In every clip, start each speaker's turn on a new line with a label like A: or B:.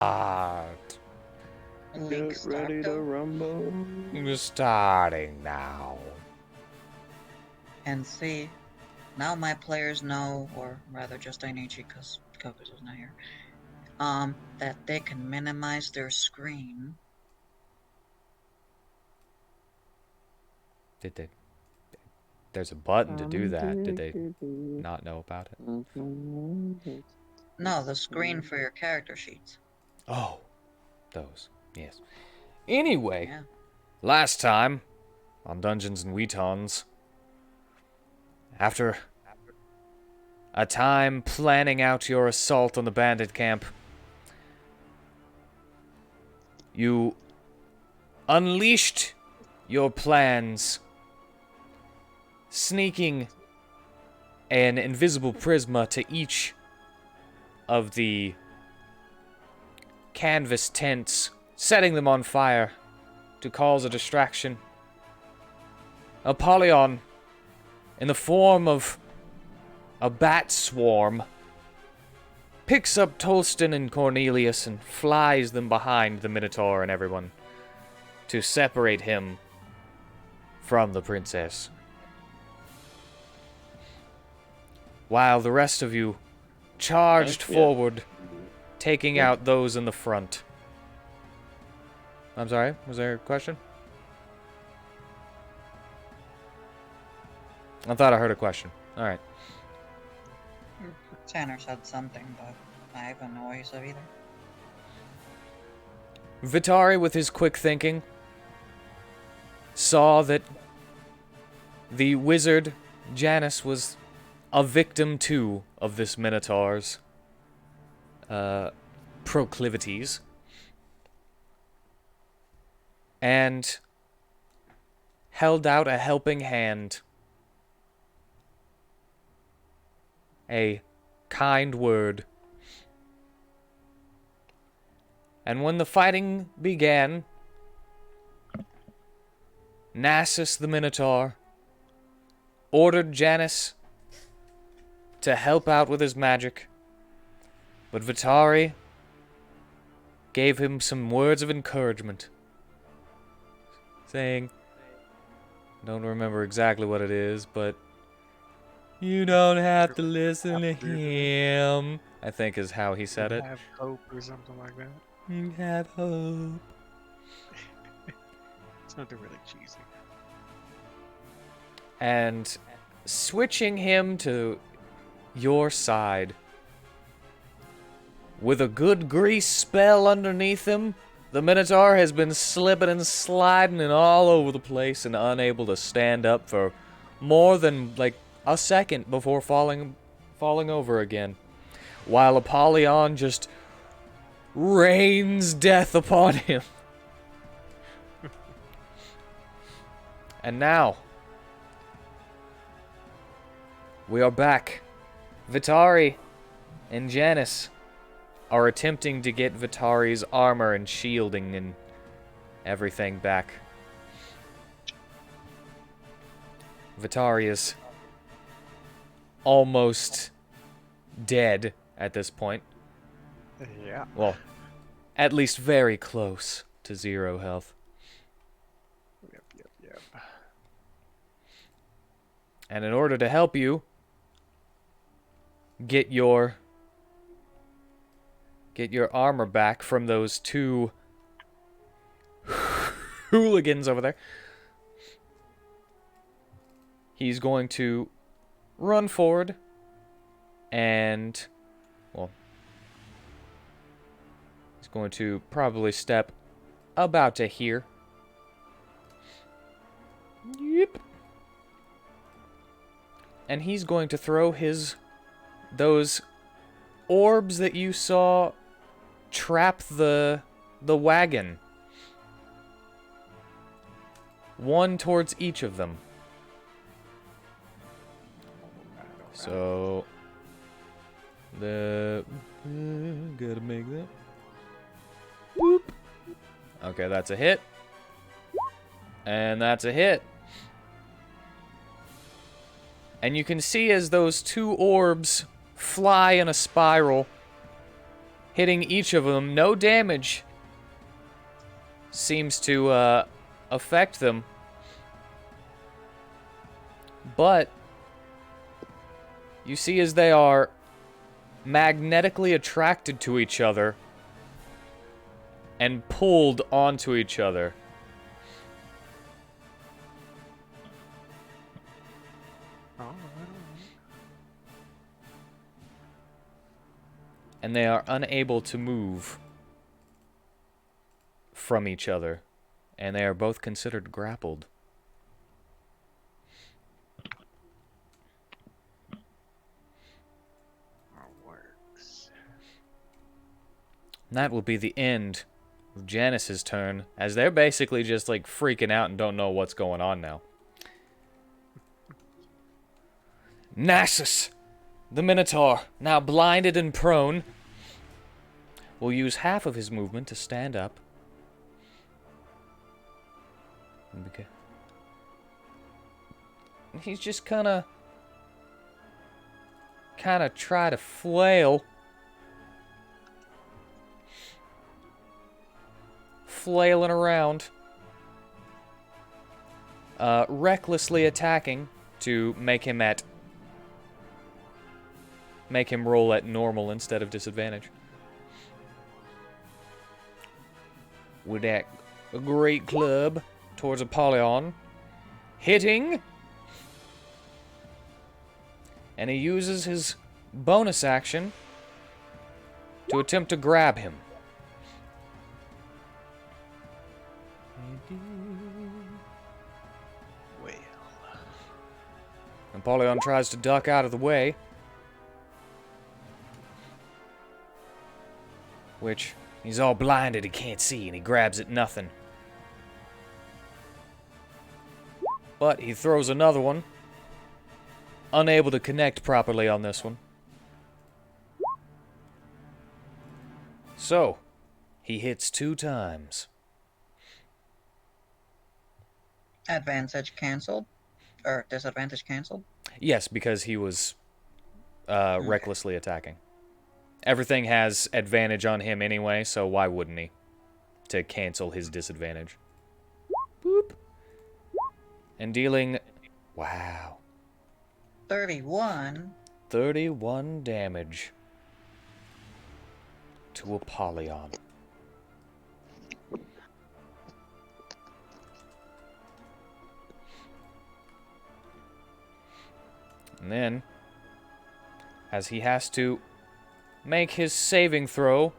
A: Get ready to rumble.
B: We're starting now.
C: And see, now my players know, or rather just Ainichi, because Kokus is not here, that they can minimize their screen.
B: Did they? There's a button to do that. Did they not know about it?
C: No, the screen for your character sheets.
B: Oh, those. Yes. Anyway,
C: Yeah.
B: last time on Dungeons and WheatTons, after a time planning out your assault on the bandit camp, you unleashed your plans, sneaking an invisible prisma to each of the canvas tents, setting them on fire to cause a distraction. Apollyon, in the form of a bat swarm, picks up Tolston and Cornelius and flies them behind the Minotaur and everyone to separate him from the princess. While the rest of you charged forward, taking out those in the front. I'm sorry, was there a question? I thought I heard a question. Alright.
C: Tanner said something, but I don't know what he said either.
B: Vitari, with his quick thinking, saw that the wizard, Gnasus, was a victim too of this Minotaur's proclivities. And held out a helping hand. A kind word. And when the fighting began, Gnasus the Minotaur ordered Gnasus to help out with his magic, but Vitari gave him some words of encouragement, saying, I don't remember exactly what it is, but you don't have to listen to him, I think is how he said it.
D: Have hope or something like that.
B: You have hope.
D: Something really cheesy.
B: And switching him to your side, with a good grease spell underneath him, the Minotaur has been slipping and sliding and all over the place and unable to stand up for more than like a second before falling over again, while Apollyon just rains death upon him. And now we are back. Vitari and Gnasus are attempting to get Vitari's armor and shielding and everything back. Vitari is almost dead at this point.
D: Yeah.
B: Well, at least very close to 0 health.
D: Yep.
B: And in order to help you get your armor back from those 2 hooligans over there, he's going to run forward and, well, he's going to probably step about to here. Yep. And he's going to throw those orbs that you saw trap the wagon. One towards each of them. So gotta make that. Boop. Okay, that's a hit. And that's a hit. And you can see as those 2 orbs fly in a spiral, hitting each of them. No damage seems to affect them. But you see as they are magnetically attracted to each other and pulled onto each other. And they are unable to move from each other. And they are both considered grappled.
D: Works.
B: And that will be the end of Gnasus' turn, as they're basically just like freaking out and don't know what's going on now. Gnasus, the Minotaur, now blinded and prone, will use half of his movement to stand up. Okay. He's just kind of try to flail. Flailing around. Recklessly attacking to make him roll at normal instead of disadvantage. With that great club towards Apollyon. Hitting. And he uses his bonus action to attempt to grab him.
D: Well.
B: Apollyon tries to duck out of the way. Which, he's all blinded, he can't see, and he grabs at nothing. But he throws another one. Unable to connect properly on this one. So, he hits 2 times.
C: Advantage canceled? Or disadvantage canceled?
B: Yes, because he was recklessly attacking. Everything has advantage on him anyway, so why wouldn't he? To cancel his disadvantage. Boop. And dealing... Wow.
C: 31.
B: 31 damage. To Apollyon. And then, as he has to make his saving throw,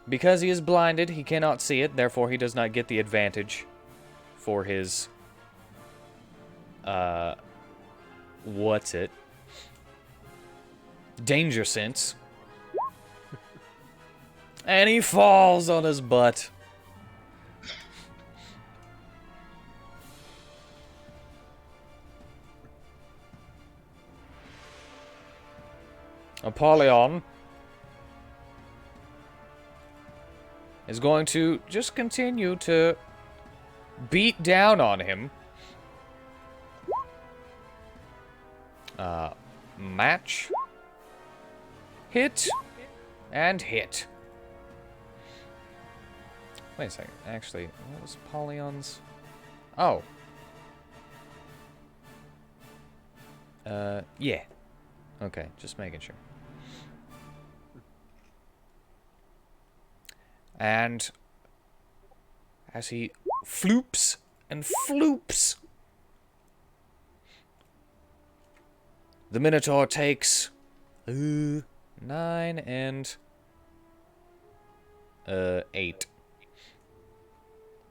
B: because he is blinded, he cannot see it, therefore he does not get the advantage for his, what's it? Danger sense. And he falls on his butt. Apollyon is going to just continue to beat down on him. Match. Hit. And hit. Wait a second. Actually, what was Apollyon's? Oh. Yeah. Okay, just making sure. And as he floops and floops, the Minotaur takes 9 and 8.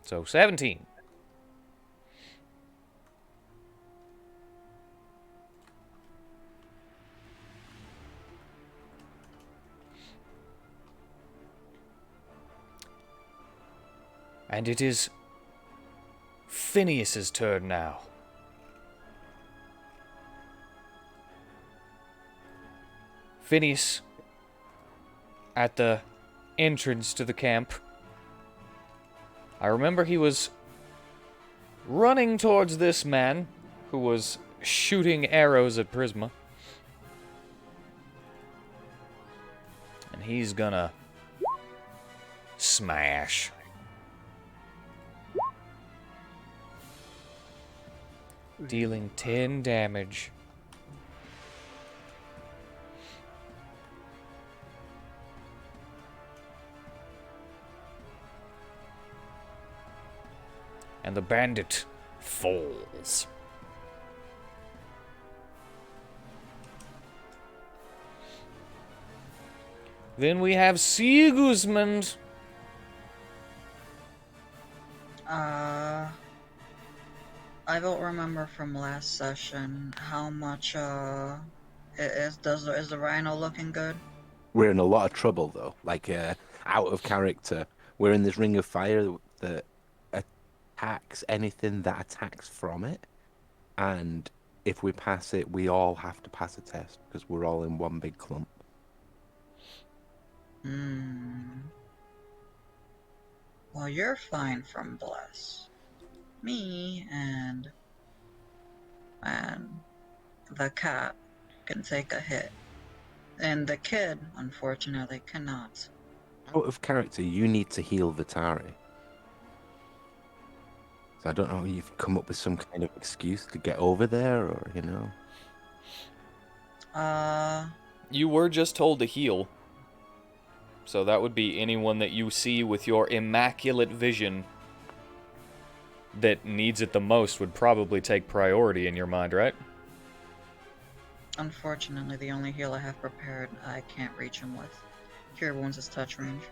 B: So 17. And it is Phineas's turn now. Phineas, at the entrance to the camp. I remember he was running towards this man who was shooting arrows at Prisma. And he's gonna smash. Dealing 10 damage. And the bandit falls. Then we have Sigismund.
C: I don't remember from last session how much is the rhino looking good?
E: We're in a lot of trouble though. Like out of character. We're in this ring of fire that attacks anything that attacks from it, and if we pass it, we all have to pass a test because we're all in one big clump.
C: Well, you're fine from Bless. Me and the cat can take a hit. And the kid, unfortunately, cannot.
E: Out of character, you need to heal Vitari. So I don't know if you've come up with some kind of excuse to get over there, or, you know.
B: You were just told to heal. So that would be anyone that you see with your immaculate vision that needs it the most would probably take priority in your mind, right?
C: Unfortunately, the only heal I have prepared, I can't reach him with. Cure Wounds is touch range.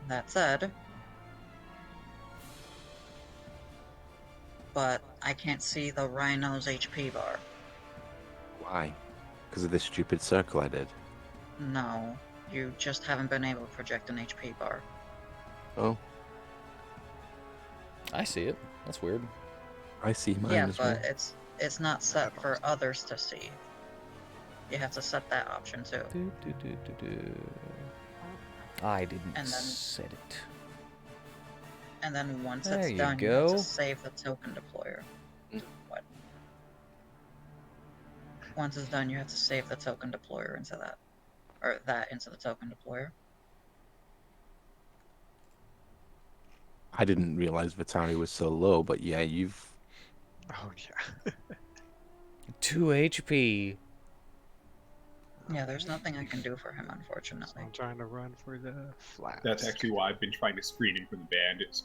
C: That said, but I can't see the rhino's HP bar.
E: Why? Because of this stupid circle I did.
C: No, you just haven't been able to project an HP bar.
E: Oh,
B: I see it. That's weird.
E: I see mine
C: Yeah,
E: as
C: but
E: well.
C: it's not set for others to see. You have to set that option too.
B: I didn't
C: And then-
B: set it.
C: And then once
B: There
C: it's
B: you
C: done, you have
B: go.
C: to save the token deployer. What? Once it's done, you have to save the token deployer into that. Or that into the token deployer.
E: I didn't realize Vitari was so low, but yeah, you've...
D: Oh yeah.
B: 2 HP.
C: Yeah, there's nothing I can do for him,
D: So
C: unfortunately.
D: I'm trying to run for the flask.
F: That's actually why I've been trying to screen him from the bandits.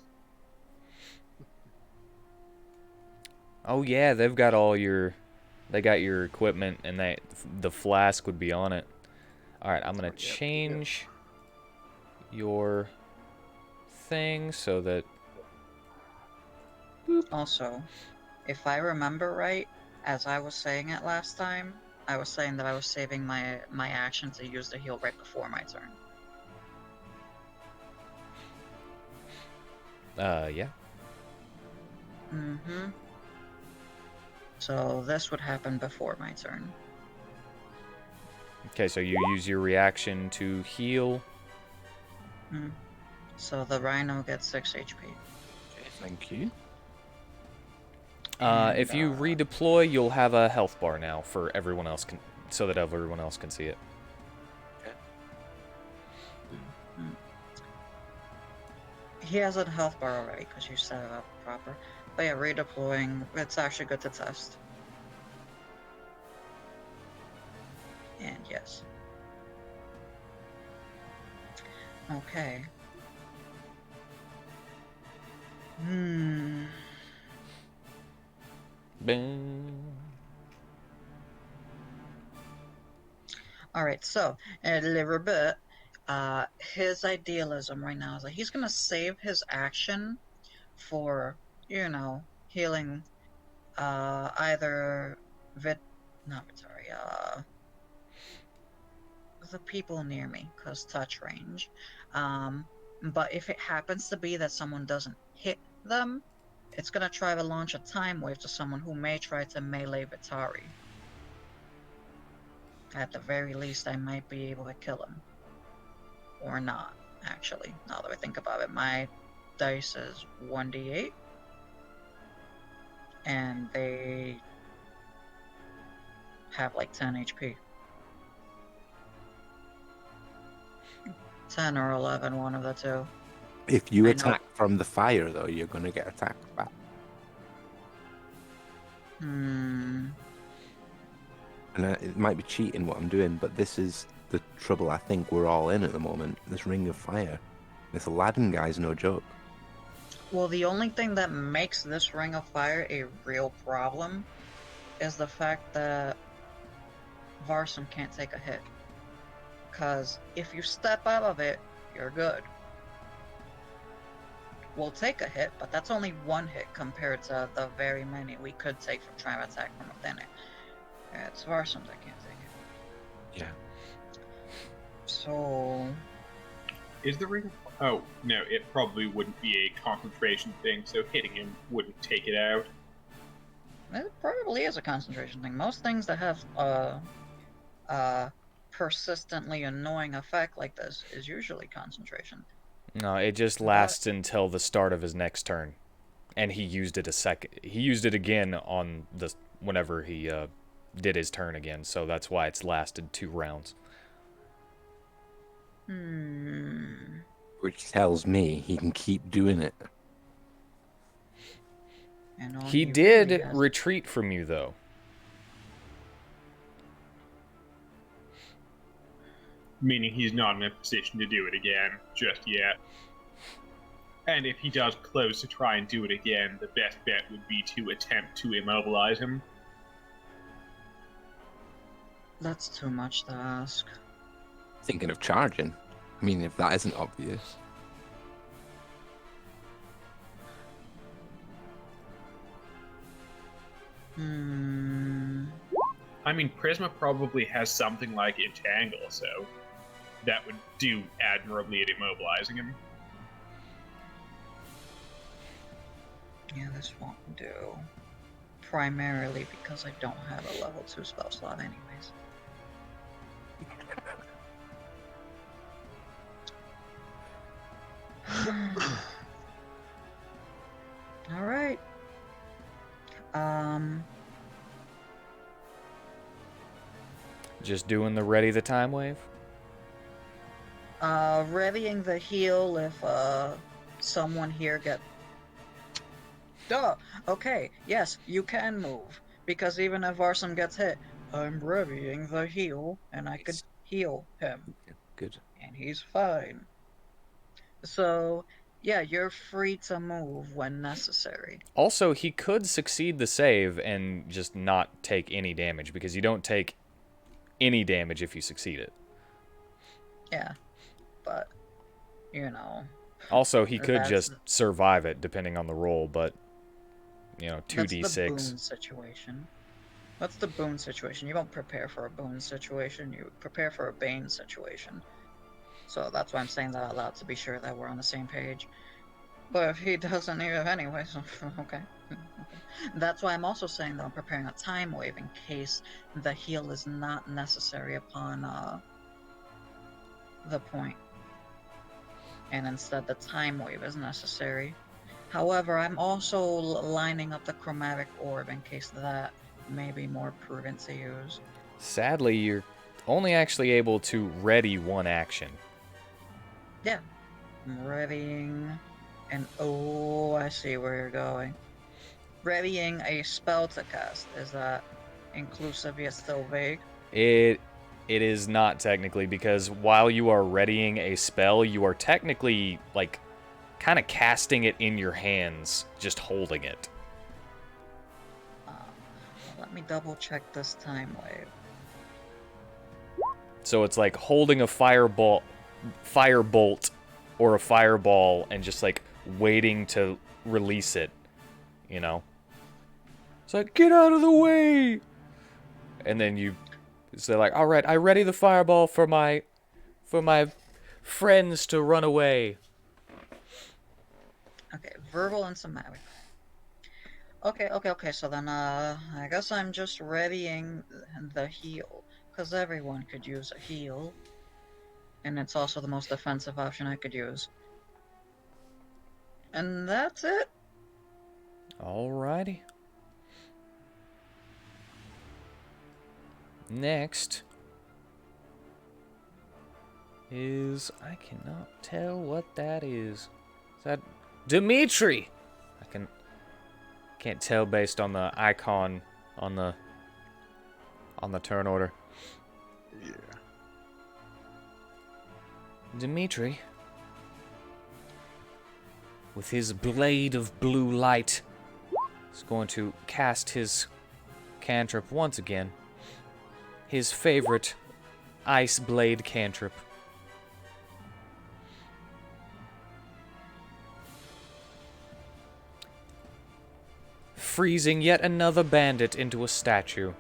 B: Oh yeah, they've got all your... They got your equipment, and the flask would be on it. Alright, I'm gonna change your thing so that...
C: Also, if I remember right, as I was saying it last time, I was saying that I was saving my action to use the heal right before my turn.
B: Yeah.
C: Mm-hmm. So this would happen before my turn.
B: Okay, so you use your reaction to heal.
C: So the rhino gets 6 HP.
E: Okay, thank you.
B: If you redeploy, you'll have a health bar now for everyone else, so that everyone else can see it.
C: He has a health bar already because you set it up proper. But yeah, redeploying, it's actually good to test. And yes. Okay.
B: Bing.
C: Alright, so, in a little bit, his idealism right now is that he's gonna save his action for, you know, healing, either the people near me, cause touch range. But if it happens to be that someone doesn't hit them, it's gonna try to launch a time wave to someone who may try to melee Vitari. At the very least, I might be able to kill him. Or not, actually, now that I think about it. My dice is 1d8. And they have like 10 HP. 10 or 11, one of the two.
E: If you
C: I know.
E: attack from the fire, though, you're going to get attacked back.
C: Hmm.
E: And it might be cheating what I'm doing, but this is the trouble I think we're all in at the moment. This ring of fire. This Aladdin guy's no joke.
C: Well, the only thing that makes this ring of fire a real problem is the fact that Varsum can't take a hit. Because if you step out of it, you're good. We'll take a hit, but that's only one hit compared to the very many we could take from trying to attack from within it. It's Varsum that can't take it.
E: Yeah.
C: So...
F: Is the ring? Oh no, it probably wouldn't be a concentration thing, so hitting him wouldn't take it out.
C: It probably is a concentration thing. Most things that have persistently annoying effect like this is usually concentration.
B: No, it just lasts until the start of his next turn, and he used it He used it again on the whenever he did his turn again. So that's why it's lasted 2 rounds.
E: Which tells me he can keep doing it.
C: And all
B: He
C: really
B: did
C: has-
B: retreat from you, though.
F: Meaning he's not in a position to do it again just yet. And if he does close to try and do it again, the best bet would be to attempt to immobilize him.
C: That's too much to ask.
E: Thinking of charging. I mean, if that isn't obvious.
F: I mean, Prisma probably has something like Entangle, so that would do admirably at immobilizing him.
C: Yeah, this won't do. Primarily because I don't have a level 2 spell slot anyways. Alright.
B: Just doing the ready the time wave.
C: Readying the heal if, someone here get... Duh! Okay, yes, you can move. Because even if Varsum gets hit, I'm readying the heal, and I could heal him.
E: Good.
C: And he's fine. So, yeah, you're free to move when necessary.
B: Also, he could succeed the save and just not take any damage, because you don't take any damage if you succeed it.
C: Yeah, but, you know...
B: Also, he could
C: That's-
B: just survive it, depending on the roll, but, you know,
C: That's the
B: 2d6.
C: boon situation. That's the boon situation. You don't prepare for a boon situation, you prepare for a bane situation. So that's why I'm saying that out loud, to be sure that we're on the same page. But if he doesn't need it anyway, so okay. That's why I'm also saying that I'm preparing a time wave in case the heal is not necessary upon the point. And instead the time wave is necessary. However, I'm also lining up the chromatic orb in case that may be more prudent to use.
B: Sadly, you're only actually able to ready one action.
C: Yeah. I'm readying... And oh, I see where you're going. Readying a spell to cast. Is that inclusive yet still vague?
B: It is not technically, because while you are readying a spell, you are technically, like, kind of casting it in your hands, just holding it.
C: Let me double check this time wave.
B: So it's like holding a firebolt or a fireball and just like waiting to release it, you know? It's like, get out of the way! And then you say like, all right, I ready the fireball for my friends to run away.
C: Okay, verbal and somatic. Okay, so then, I guess I'm just readying the heal. Because everyone could use a heal. And it's also the most defensive option I could use. And that's it.
B: Alrighty. Next, is... I cannot tell what that is. Is that Dimitri? Can't tell based on the icon on the turn order.
D: Yeah.
B: Dimitri, with his blade of blue light, is going to cast his cantrip once again. His favorite ice blade cantrip. Freezing yet another bandit into a statue.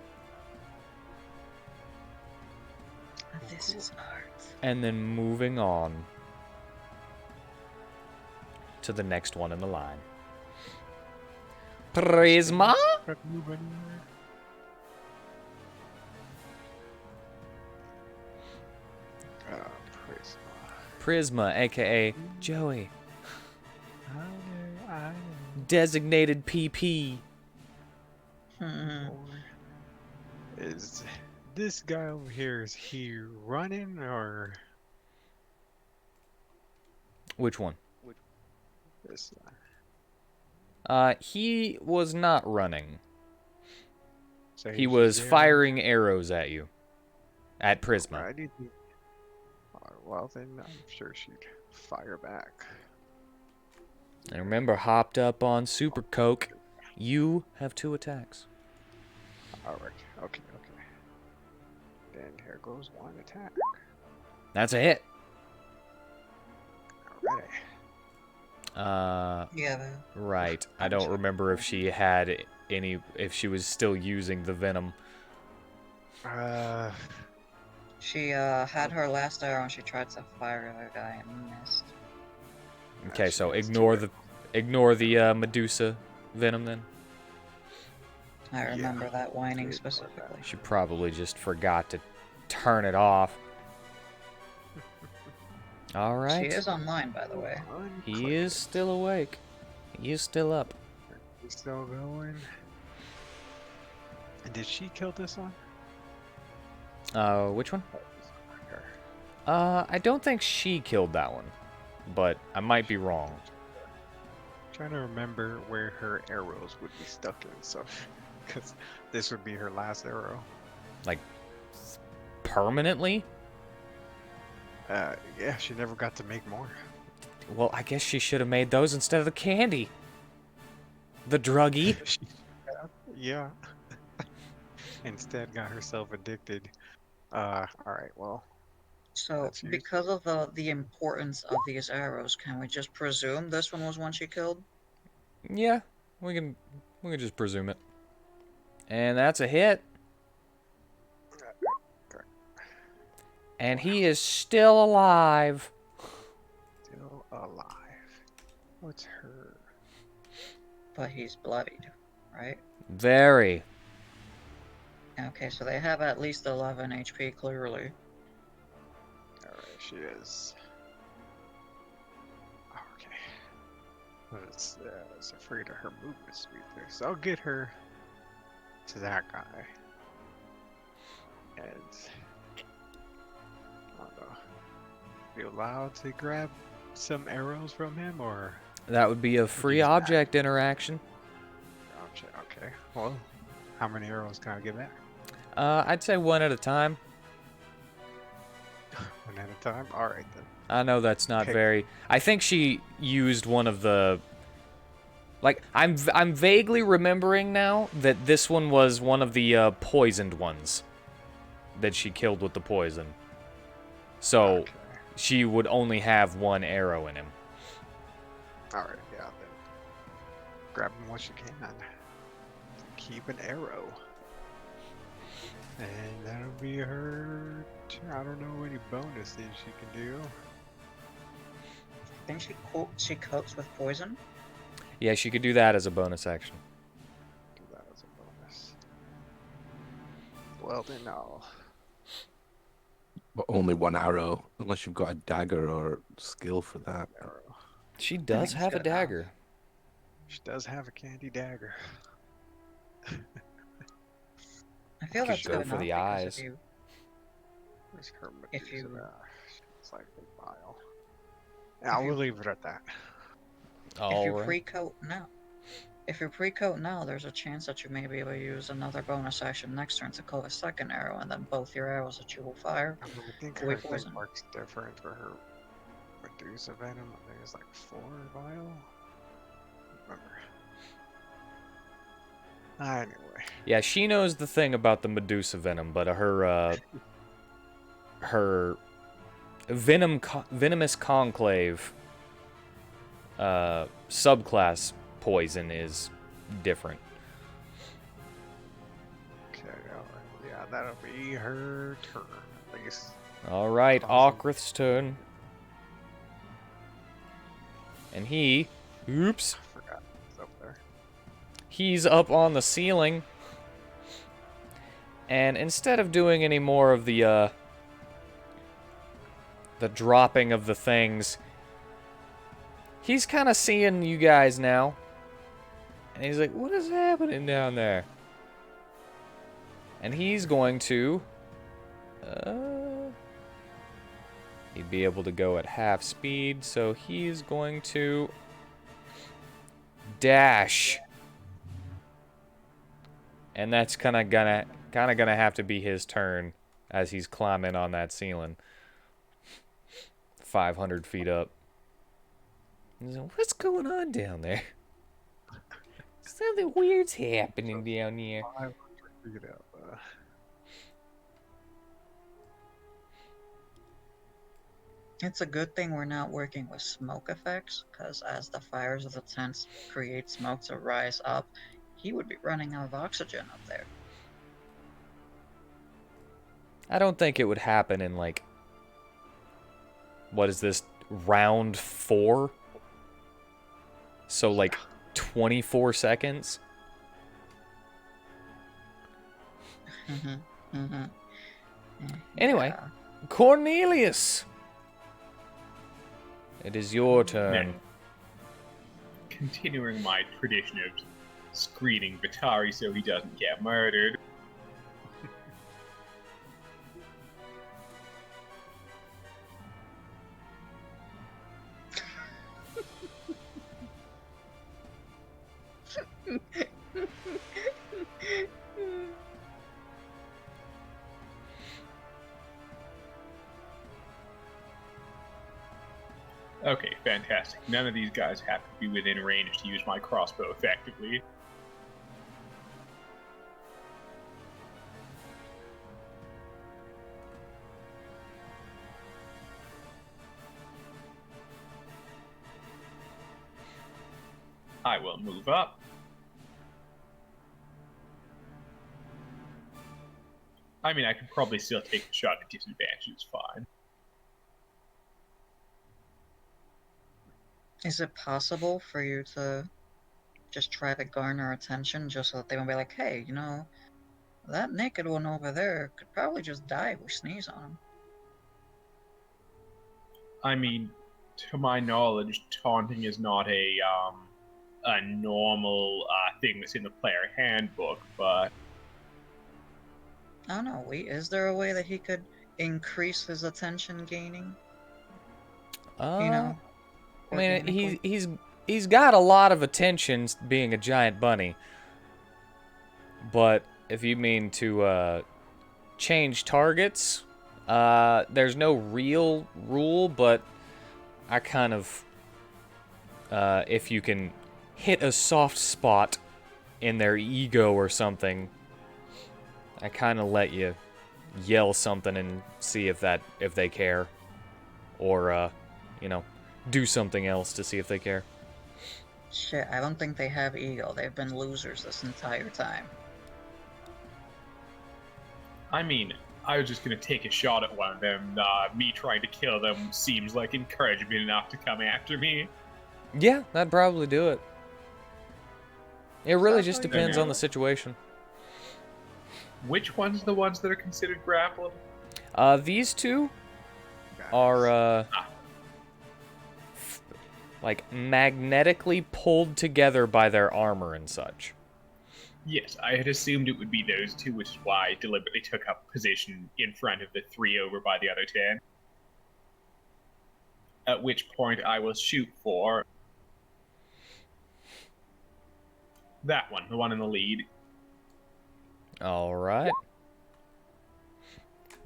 C: This is art.
B: And then moving on to the next one in the line. Prisma? Prisma, aka Joey. Designated PP.
D: Is this guy over here, is he running or
B: Which one?
D: this?
B: He was not running.
D: So
B: He
D: he's
B: was
D: just there?
B: firing arrows at you. At Prisma.
D: Alrighty. Well then, I'm sure she'd fire back.
B: And remember, hopped up on Super Coke. You have 2 attacks.
D: Alright, okay. Then here goes one attack.
B: That's a hit.
D: Alright.
C: Yeah.
B: Right. I don't remember if she had if she was still using the venom.
C: She had her last arrow and she tried to fire the guy and missed.
B: Okay, so ignore the Medusa venom then.
C: I remember that whining specifically.
B: She probably just forgot to turn it off. All right.
C: She is online, by the way.
B: He is still awake. He is still up.
D: He's still going. And did she kill this one?
B: Which one?
D: Her.
B: I don't think she killed that one, but I might be wrong.
D: Trying to remember where her arrows would be stuck in, so because this would be her last arrow.
B: Like, permanently?
D: Yeah, she never got to make more.
B: Well, I guess she should have made those instead of the candy. The druggie.
D: Yeah. Instead, got herself addicted. Alright, well.
C: So,
D: Let's use-
C: because of the importance of these arrows, can we just presume this one was one she killed?
B: Yeah, we can just presume it. And that's a hit. And he is still alive.
D: Still alive. What's her?
C: But he's bloodied, right?
B: Very.
C: Okay, so they have at least 11 HP, clearly.
D: Alright, she is. Okay. I was afraid of her movement speed there, so I'll get her to that guy. And I don't know. Be allowed to grab some arrows from him, or
B: That would be a free
D: use that.
B: object interaction.
D: okay. Well, how many arrows can I get back?
B: I'd say one at a time.
D: One at a time. All right then.
B: I know that's not
D: Okay.
B: very... I think she used one of the... Like, I'm vaguely remembering now that this one was one of the poisoned ones that she killed with the poison. So,
D: Okay.
B: she would only have one arrow in him.
D: All right. Yeah. Then grab him what you can. Keep an arrow. And that'll be her. I don't know any bonus things she can do.
C: I think she coats with poison.
B: Yeah, she could do that as a bonus action.
D: Do that as a bonus. Well then, I'll.
E: But only one arrow, unless you've got a dagger or skill for that.
D: Arrow.
B: She does
C: she's
B: have a
C: got a knife.
B: dagger.
D: She does have a candy dagger.
C: I feel
B: Could
C: that's
B: go
C: good
B: for
C: enough
B: the
C: because
B: eyes.
D: Where's her
C: If you-
D: Medusa? most likely vile. Yeah, we'll leave it at that.
C: If
B: All
C: you
B: right.
C: pre-coat now, there's a chance that you may be able to use another bonus action next turn to coat a second arrow, and then both your arrows that you will fire
D: I think
C: will be
D: her thing
C: poison.
D: works different for her Medusa Venom. I think it's like 4 vial. Remember. Anyway.
B: Yeah, she knows the thing about the Medusa venom, but her venomous conclave subclass poison is different.
D: Okay, yeah, that'll be her turn, at least.
B: All right,
D: Awesome.
B: Okrith's turn. And he, oops,
D: I forgot it's up there.
B: he's up on the ceiling. And instead of doing any more of the dropping of the things, he's kind of seeing you guys now. And he's like, what is happening down there? And he's going to... he'd be able to go at half speed, so he's going to... dash. And that's kind of gonna have to be his turn as he's climbing on that ceiling. 500 feet up. He's like, what's going on down there? Something weird's happening down here.
D: 500 feet up.
C: It's a good thing we're not working with smoke effects, because as the fires of the tents create smoke to rise up, he would be running out of oxygen up there.
B: I don't think it would happen in, like... What is this? Round 4? So, like, 24 seconds? Anyway,
C: Yeah.
B: Cornelius! It is your turn.
F: Now, continuing my tradition of screening Vitari so he doesn't get murdered. Okay, fantastic. None of these guys have to be within range to use my crossbow effectively. I will move up. I mean, I could probably still take the shot at disadvantage, it's fine.
C: Is it possible for you to just try to garner attention just so that they won't be like, hey, you know, that naked one over there could probably just die if we sneeze on him?
F: I mean, to my knowledge, taunting is not a normal thing that's in the player handbook, but
C: I don't know, is there a way that he could increase his attention gaining? You know?
B: I mean,
C: organically?
B: he's got a lot of attention being a giant bunny. But if you mean to change targets, there's no real rule, but I kind of if you can hit a soft spot in their ego or something, I kind of let you yell something and see if they care, or you know, do something else to see if they care.
C: Shit, I don't think they have ego. They've been losers this entire time.
F: I mean, I was just gonna take a shot at one of them. Me trying to kill them seems like encouragement enough to come after me.
B: Yeah, that'd probably do it. It really just
C: Sounds like
B: depends
F: a-
B: on the situation.
F: Which ones are the ones that are considered grappled?
B: These two
D: Guys.
B: are like magnetically pulled together by their armor and such.
F: Yes, I had assumed it would be those two, which is why I deliberately took up position in front of the 3 over by the other 10. At which point I will shoot for that one, the one in the lead.
B: All right.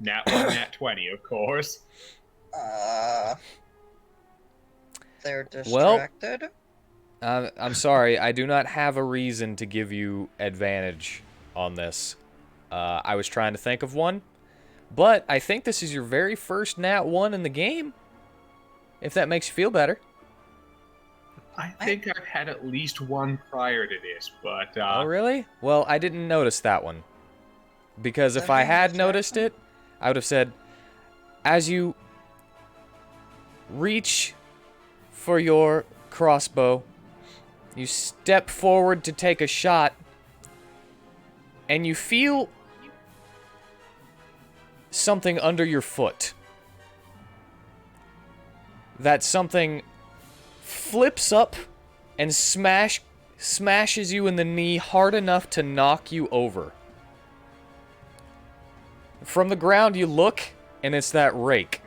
F: Nat 1, Nat 20, of course.
C: They're
B: Well-
C: distracted.
B: I'm sorry, I do not have a reason to give you advantage on this. I was trying to think of one, but I think this is your very first Nat 1 in the game, if that makes you feel better.
F: I think I've had at least one prior to this, but
B: Oh, really? Well, I didn't notice that one. Because if I had noticed it, I would have said, as you reach for your crossbow, you step forward to take a shot, and you feel something under your foot. That something flips up and smashes you in the knee hard enough to knock you over. From the ground you look, and it's that rake.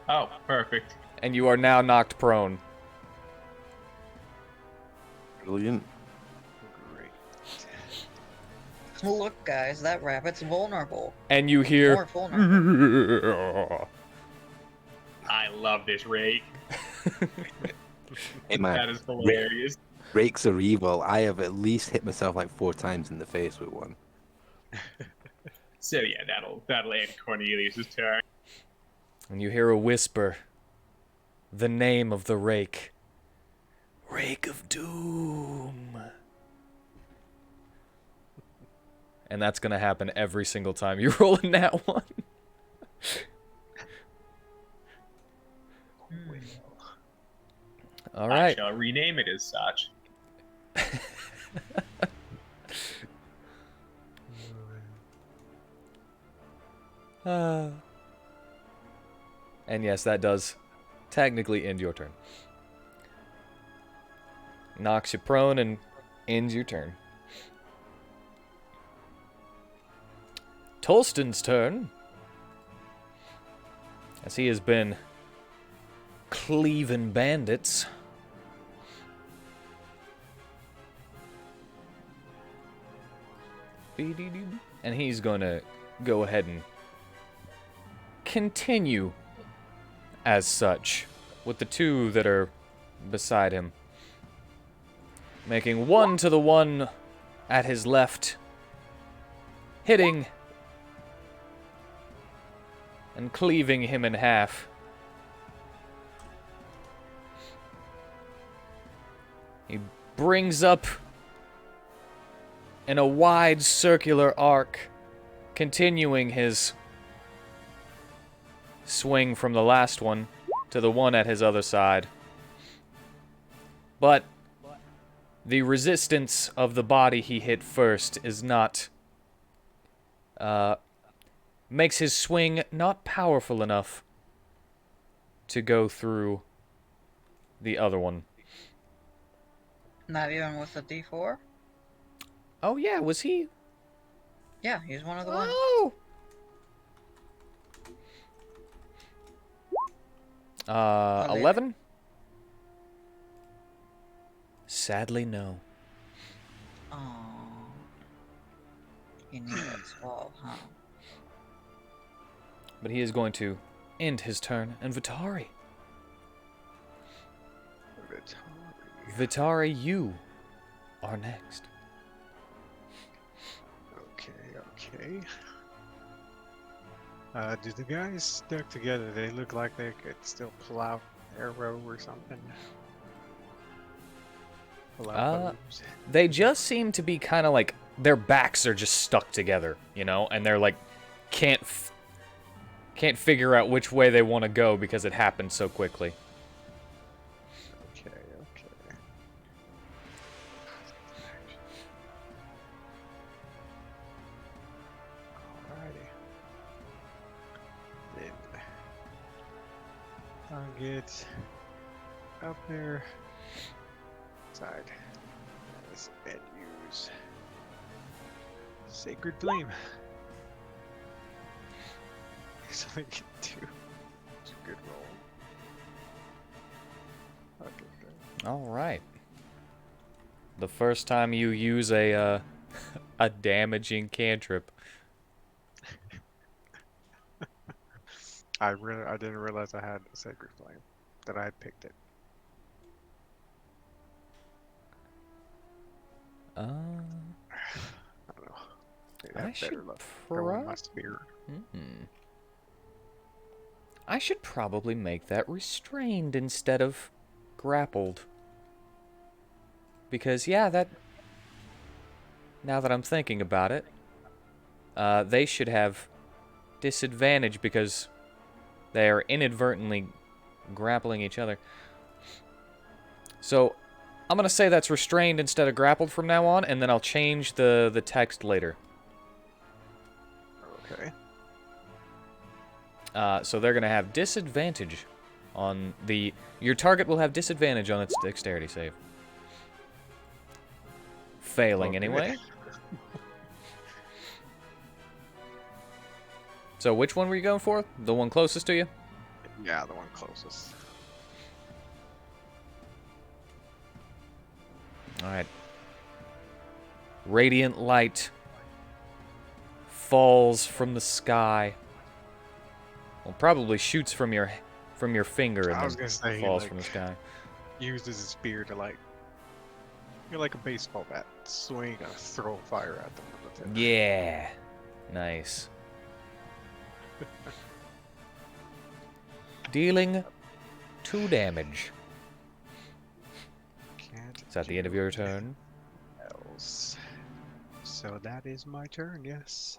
F: oh, perfect.
B: And you are now knocked prone.
E: Brilliant.
D: Great.
C: Look, guys, that rabbit's vulnerable.
B: And you hear...
C: More vulnerable.
F: I love this rake.
E: Hey
F: That
E: man,
F: is hilarious.
E: rakes are evil. I have at least hit myself like 4 times in the face with one.
F: So yeah, that'll end Cornelius's turn.
B: And you hear a whisper. The name of the rake. Rake of Doom. And that's gonna happen every single time you roll in that one. All
F: I
B: right.
F: shall rename it as such.
B: And yes, that does technically end your turn. Knocks you prone and ends your turn. Tolston's turn. As he has been cleaving bandits. And he's gonna go ahead and continue as such with the 2 that are beside him. Making 1 to the one at his left. Hitting and cleaving him in half. He brings up in a wide circular arc, continuing his swing from the last one to the one at his other side. But the resistance of the body he hit first is not... makes his swing not powerful enough to go through the other one.
C: Not even with the D4?
B: Oh yeah, was he?
C: Yeah, he's one of the ones.
B: Oh! 11? Sadly, no.
C: Aww. You need a 12, huh?
B: But he is going to end his turn, and Vitari. Vitari, you are next.
D: Okay. Do the guys stuck together, they look like they could still pull out an arrow or something? Pull out bows?
B: They just seem to be kind of like, their backs are just stuck together, you know? And they're like, can't figure out which way they want to go because it happened so quickly.
D: Okay. Alrighty. Then I'll get up there. Side. Let's use Sacred Flame. So I can do good roll. Okay.
B: All right. The first time you use a a damaging cantrip.
D: I didn't realize I had a Sacred Flame, that I had picked it.
B: Uh,
D: I don't know. Maybe I
B: I
D: have
B: should
D: better luck throwing my spear.
B: I should probably make that restrained instead of grappled. Because, yeah, that... Now that I'm thinking about it, they should have disadvantage because they are inadvertently grappling each other. So, I'm going to say that's restrained instead of grappled from now on, and then I'll change the text later.
D: Okay.
B: So they're going to have disadvantage on the... Your target will have disadvantage on its dexterity save. Failing
D: Okay.
B: anyway. So which one were you going for? The one closest to you?
D: Yeah, the one closest.
B: Alright. Radiant light falls from the sky. Well, probably shoots from your finger and
D: I was
B: then
D: gonna say,
B: falls
D: like,
B: from the sky.
D: uses a spear to, like, you're like a baseball bat, swing and throw fire at them with it.
B: Yeah. Nice. Dealing 2 damage.
D: Can't
B: Is that the end of your turn?
D: else. So that is my turn, yes.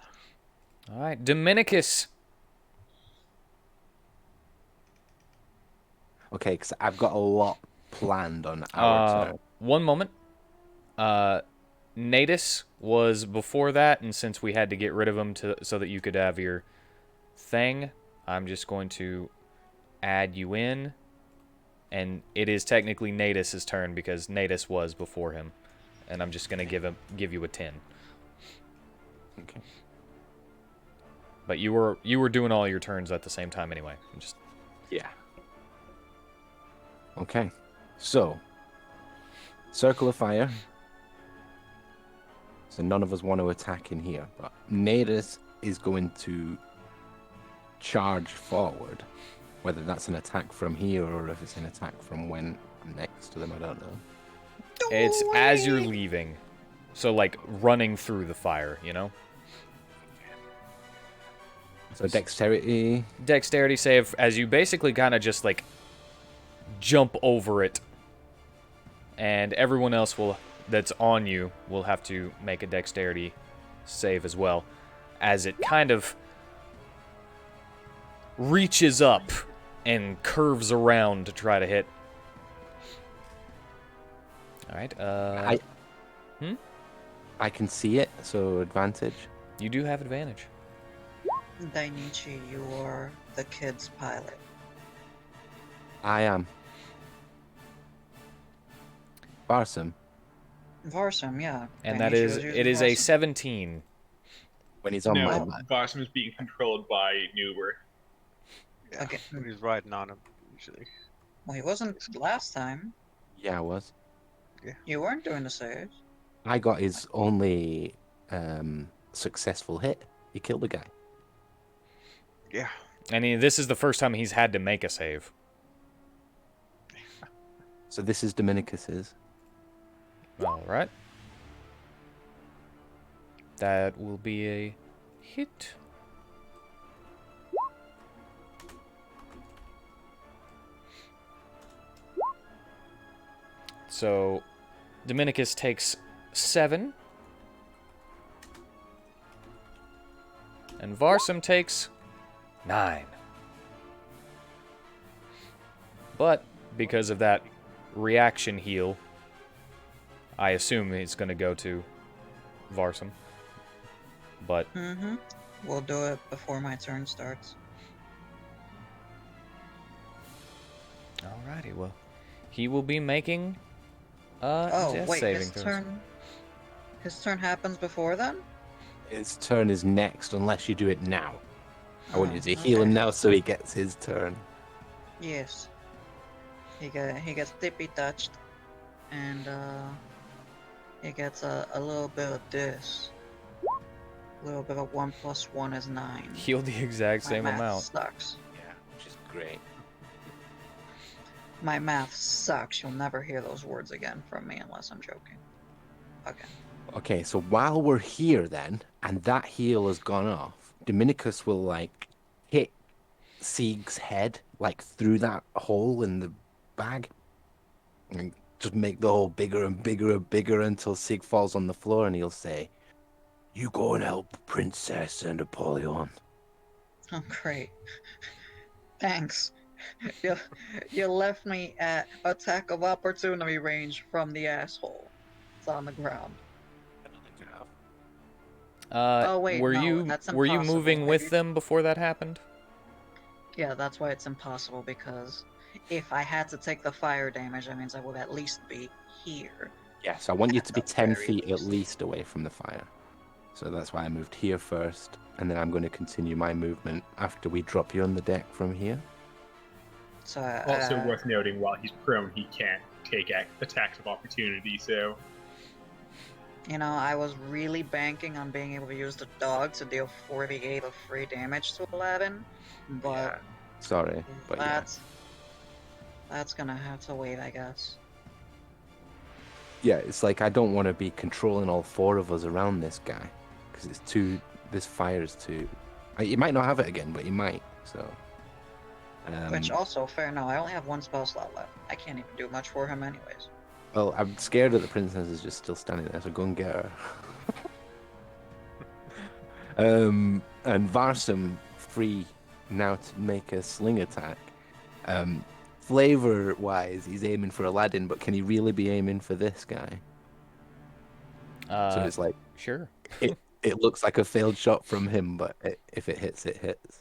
B: Alright, Dominicus.
E: Okay, because I've got a lot planned on our turn.
B: One moment. Natus was before that, and since we had to get rid of him so that you could have your thing, I'm just going to add you in. And it is technically Natus's turn because Natus was before him. And I'm just going to give you a 10.
E: Okay.
B: But you were doing all your turns at the same time anyway. Just
E: Yeah. Okay. So, Circle of Fire. So none of us want to attack in here, but Natus is going to charge forward. Whether that's an attack from here or if it's an attack from when I'm next to them, I don't know.
B: it's as you're leaving. So like running through the fire, you know?
E: So dexterity.
B: Dexterity save as you basically kind of just like jump over it. And everyone else that's on you will have to make a dexterity save as well, as it kind of reaches up and curves around to try to hit. Alright,
E: I can see it, so advantage.
B: you do have advantage.
C: Dainichi, you are the kid's pilot.
E: I am. Barsum,
C: Varsum, yeah.
B: And
C: Dainichi
B: that
C: was
B: is,
C: using
B: it is a
C: Varsum.
B: 17.
E: when he's on my
F: No,
E: back.
F: Bossum is being controlled by Nuber.
D: Yeah,
C: Okay.
D: when he's riding on him, usually.
C: Well, he wasn't last time.
E: Yeah, I was.
C: You weren't doing the saves.
E: I got his only successful hit. He killed the guy.
D: Yeah.
B: And this is the first time he's had to make a save.
E: So this is Dominicus's.
B: Alright. That will be a hit. So, Dominicus takes 7. And Varsum takes 9. But, because of that reaction heal, I assume it's going to go to Varsum. But,
C: Mm-hmm. We'll do it before my turn starts.
B: alrighty, well, he will be making
C: Oh,
B: death
C: wait,
B: saving
C: his
B: throws.
C: turn... His turn happens before then?
E: His turn is next, unless you do it now. I want you to
C: Oh,
E: heal him
C: okay.
E: now so he gets his turn.
C: Yes. He gets dippy touched, and he gets a little bit of this. A little bit of 1 + 1 is 9.
B: Heal the exact
C: My
B: same
C: math
B: amount.
C: sucks.
E: Yeah, which is great.
C: My math sucks. You'll never hear those words again from me unless I'm joking. Okay.
E: Okay, so while we're here then, and that heal has gone off, Dominicus will like hit Sieg's head like through that hole in the bag, and just make the hole bigger and bigger and bigger until Sieg falls on the floor, and he'll say, "You go and help Princess and Apollyon."
C: Oh, great. Thanks. You left me at attack of opportunity range from the asshole. It's on the ground. Oh wait,
B: were
C: no,
B: you
C: that's
B: were you
C: impossible.
B: moving with them before that happened?
C: Yeah, that's why it's impossible, because if I had to take the fire damage, that means I would at least be here.
E: Yes, I want you
C: At
E: to be
C: the
E: 10
C: very
E: feet at
C: least.
E: least away from the fire. So that's why I moved here first, and then I'm going to continue my movement after we drop you on the deck from here.
C: So,
F: Also worth noting, while he's prone, he can't take attacks of opportunity, so...
C: you know, I was really banking on being able to use the dog to deal 48 of free damage to Aladdin, but
E: Yeah. Sorry, but
C: that's gonna have to wait, I guess.
E: yeah, it's like I don't want to be controlling all four of us around this guy, because it's too. This fire is too. He might not have it again, but he might. So.
C: Which also, fair enough, I only have 1 spell slot left. I can't even do much for him anyways.
E: Well, I'm scared that the princess is just still standing there, so go and get her. And Varsum free now to make a sling attack. Flavor-wise, he's aiming for Aladdin, but can he really be aiming for this guy? So it's like
B: Sure.
E: it looks like a failed shot from him, but if it hits, it hits.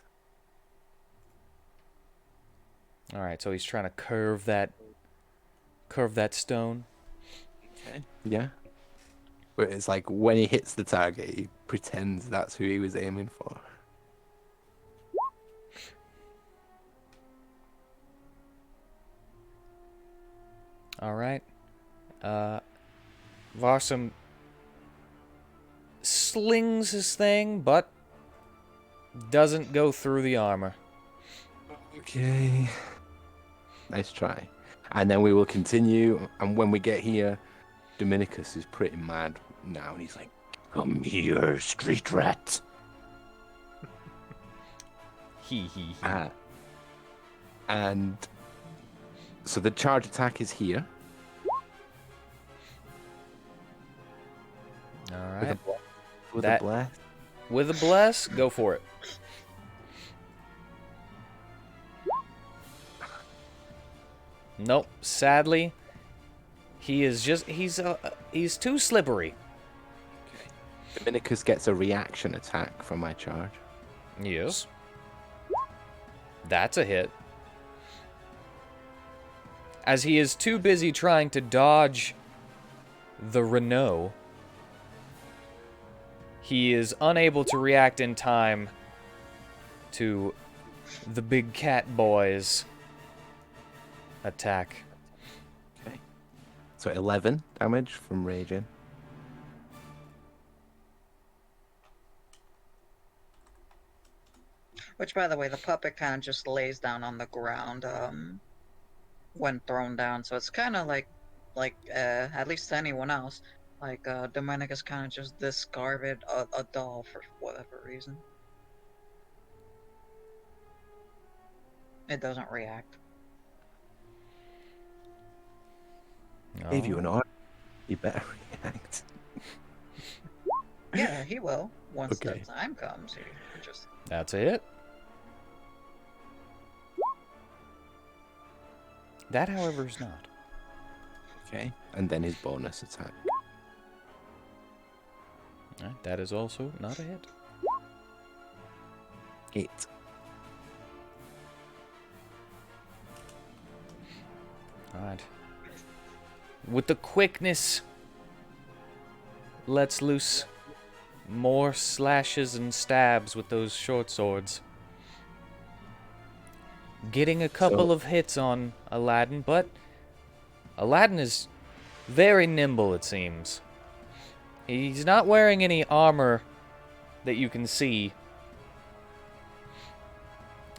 B: All right, so he's trying to curve that stone.
E: Okay. Yeah. But it's like when he hits the target, he pretends that's who he was aiming for.
B: All right. Varsum slings his thing, but doesn't go through the armor.
E: Okay. Nice try. And then we will continue. And when we get here, Dominicus is pretty mad now. And he's like, "Come here, street rat."
B: He.
E: And so the charge attack is here.
B: All
E: With
B: right.
E: a blast.
B: With a bless, go for it. Nope. Sadly, he's too slippery.
E: Dominicus gets a reaction attack from my charge.
B: Yes. That's a hit. As he is too busy trying to dodge the Renault, he is unable to react in time to the big cat boy's attack.
E: Okay. So 11 damage from raging.
C: Which, by the way, the puppet kind of just lays down on the ground when thrown down, so it's kind of like at least to anyone else, like Dominicus kind of just discarded a doll for whatever reason. It doesn't react.
E: Gave you an arm. You better react.
C: Yeah, he will once
E: Okay.
C: the time comes. He just
B: That's a hit. That, however, is not.
E: Okay. And then his bonus attack.
B: Alright, that is also not a hit.
E: 8.
B: Alright. With the quickness, lets loose more slashes and stabs with those short swords. getting a couple of hits on Aladdin, but Aladdin is very nimble, it seems. He's not wearing any armor that you can see,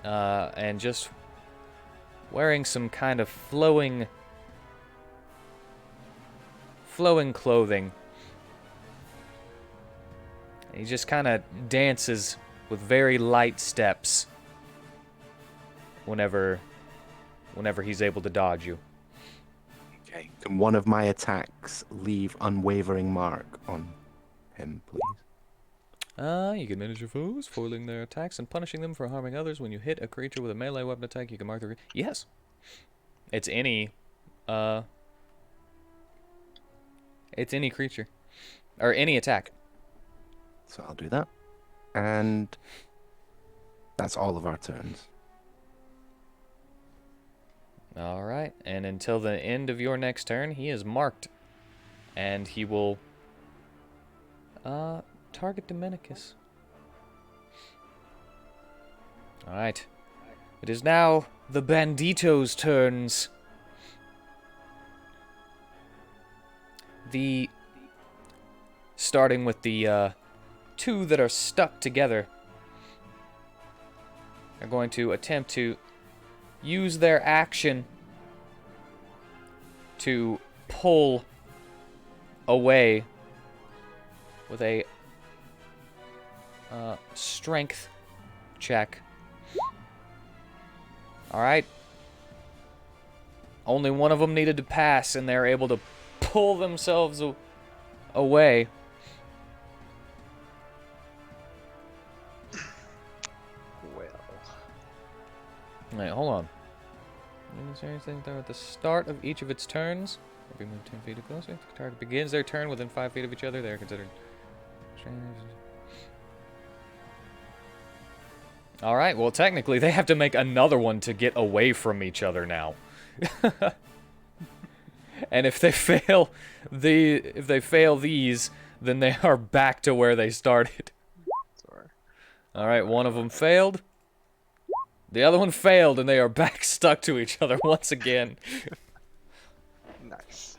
B: and just wearing some kind of flowing clothing. He just kind of dances with very light steps whenever he's able to dodge you.
E: Okay. Can one of my attacks leave unwavering mark on him, please?
B: You can manage your foes, foiling their attacks and punishing them for harming others. When you hit a creature with a melee weapon attack, you can mark the... Yes. It's any creature. Or any attack.
E: So I'll do that. And that's all of our turns.
B: Alright, and until the end of your next turn, he is marked. And he will target Dominicus. Alright. It is now the Banditos' turns. Starting with the two that are stuck together, are going to attempt to use their action to pull away with a strength check. Alright. Only one of them needed to pass, and they're able to pull themselves away.
D: Well.
B: Wait, hold on. Is there anything there at the start of each of its turns? If we move 10 feet or closer, the target begins their turn within 5 feet of each other. They are considered... Alright, well technically they have to make another one to get away from each other now. And if they fail these, then they are back to where they started.
D: Sorry.
B: Alright, one of them failed. The other one failed, and they are back stuck to each other once again.
D: Nice.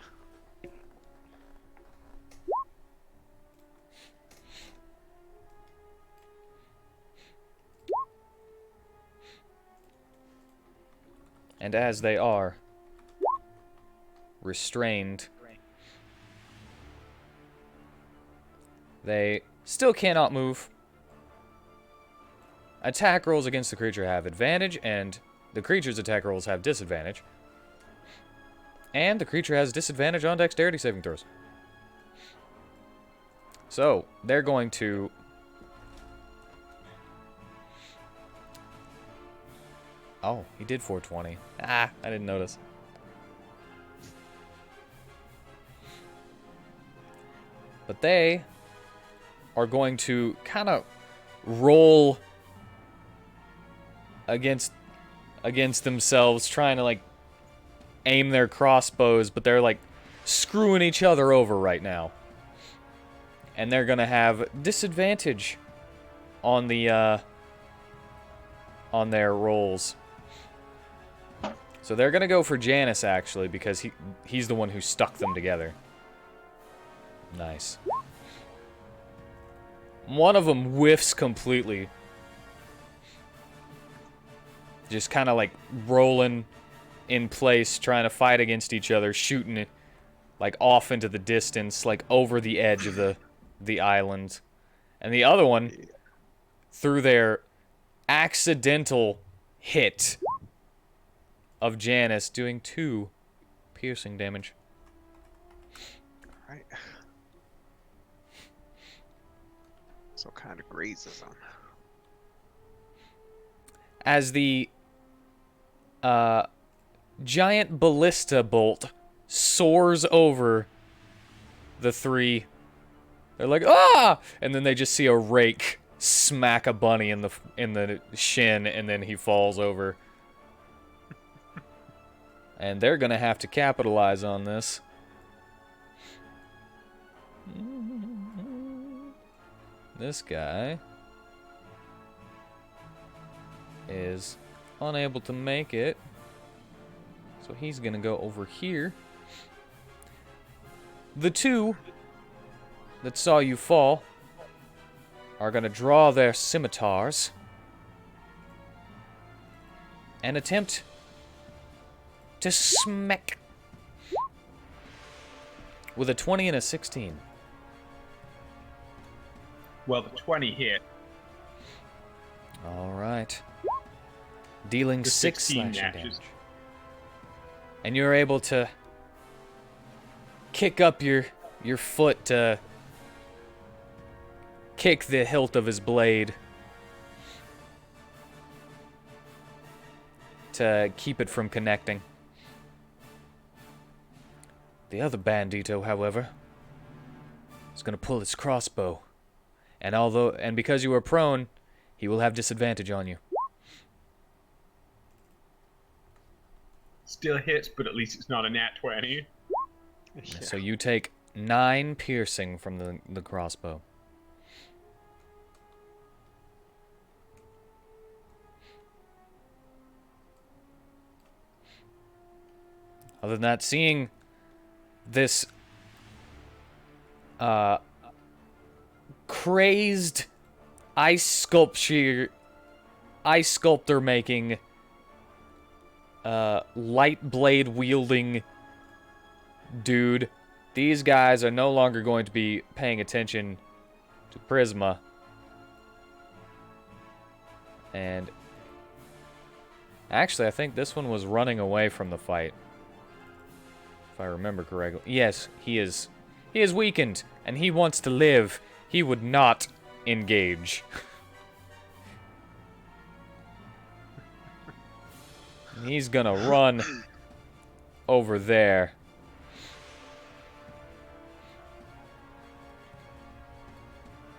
B: And as they are restrained, they still cannot move. Attack rolls against the creature have advantage, and the creature's attack rolls have disadvantage. And the creature has disadvantage on dexterity saving throws. So, they're going to... Oh, he did 420. Ah, I didn't notice. But they are going to kind of roll against themselves, trying to like aim their crossbows, but they're like screwing each other over right now. And they're gonna have disadvantage on the on their rolls. So they're gonna go for Gnasus actually, because he's the one who stuck them together. Nice. One of them whiffs completely. Just kind of like rolling in place, trying to fight against each other, shooting it like off into the distance, like over the edge of the island. And the other one, through their accidental hit of Gnasus, doing 2 piercing damage.
D: Alright. So kind of grazes them.
B: As the giant ballista bolt soars over the three, they're like, ah! And then they just see a rake smack a bunny in the shin, and then he falls over. And they're gonna have to capitalize on this. This guy is unable to make it. So he's gonna go over here. The two that saw you fall are gonna draw their scimitars and attempt to smack with a 20 and a 16.
F: Well, the 20 hit.
B: All right. Dealing
F: The
B: 6
F: 16
B: slashing
F: matches.
B: damage. And you're able to kick up your foot to kick the hilt of his blade to keep it from connecting. The other bandito, however, is going to pull his crossbow. And because you are prone, he will have disadvantage on you.
F: Still hits, but at least it's not a nat 20.
D: Yeah.
B: So you take 9 piercing from the crossbow. Other than that, seeing this crazed ice sculptor making light blade wielding dude, these guys are no longer going to be paying attention to Prisma. And actually, I think this one was running away from the fight, if I remember correctly. Yes, he is weakened, and he wants to live. He would not engage. He's gonna run over there.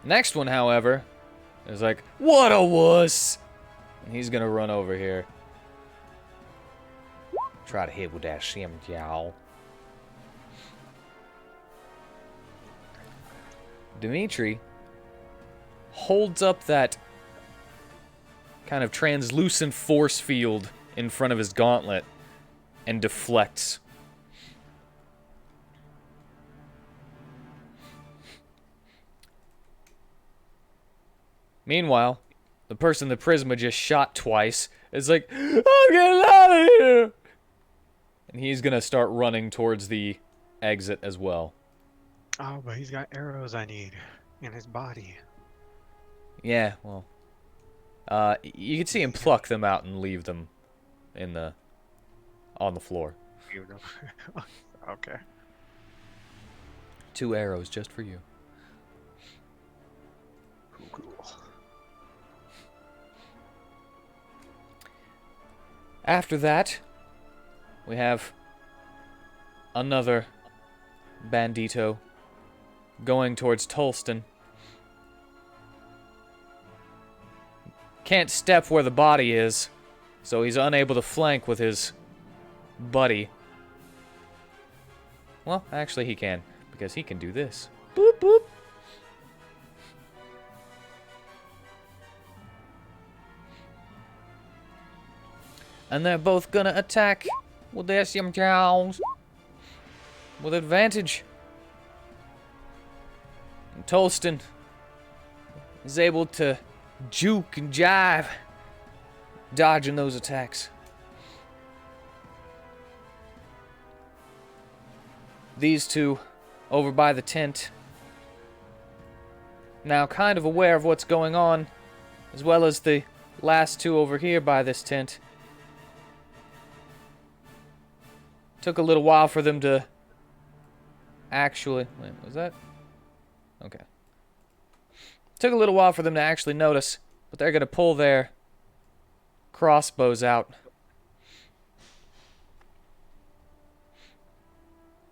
B: Next one, however, is like, what a wuss! And he's gonna run over here. Try to hit with that shim-jow. Dimitri holds up that kind of translucent force field in front of his gauntlet and deflects. Meanwhile, the person the Prisma just shot twice is like, I'm getting out of here! And he's gonna start running towards the exit as well.
D: Oh, but he's got arrows I need in his body.
B: Yeah, well, you can see him pluck them out and leave them on the floor.
D: Okay.
B: 2 arrows just for you.
D: Cool.
B: After that, we have another bandito going towards Tolston. Can't step where the body is, so he's unable to flank with his buddy. Well, actually he can, because he can do this. Boop, boop. And they're both gonna attack with their shim-chows with advantage. And Tolston is able to juke and jive, dodging those attacks. These two over by the tent, now kind of aware of what's going on, as well as the last two over here by this tent. Took a little while for them to actually... Wait, was that? Okay. Took a little while for them to actually notice, but they're going to pull their crossbows out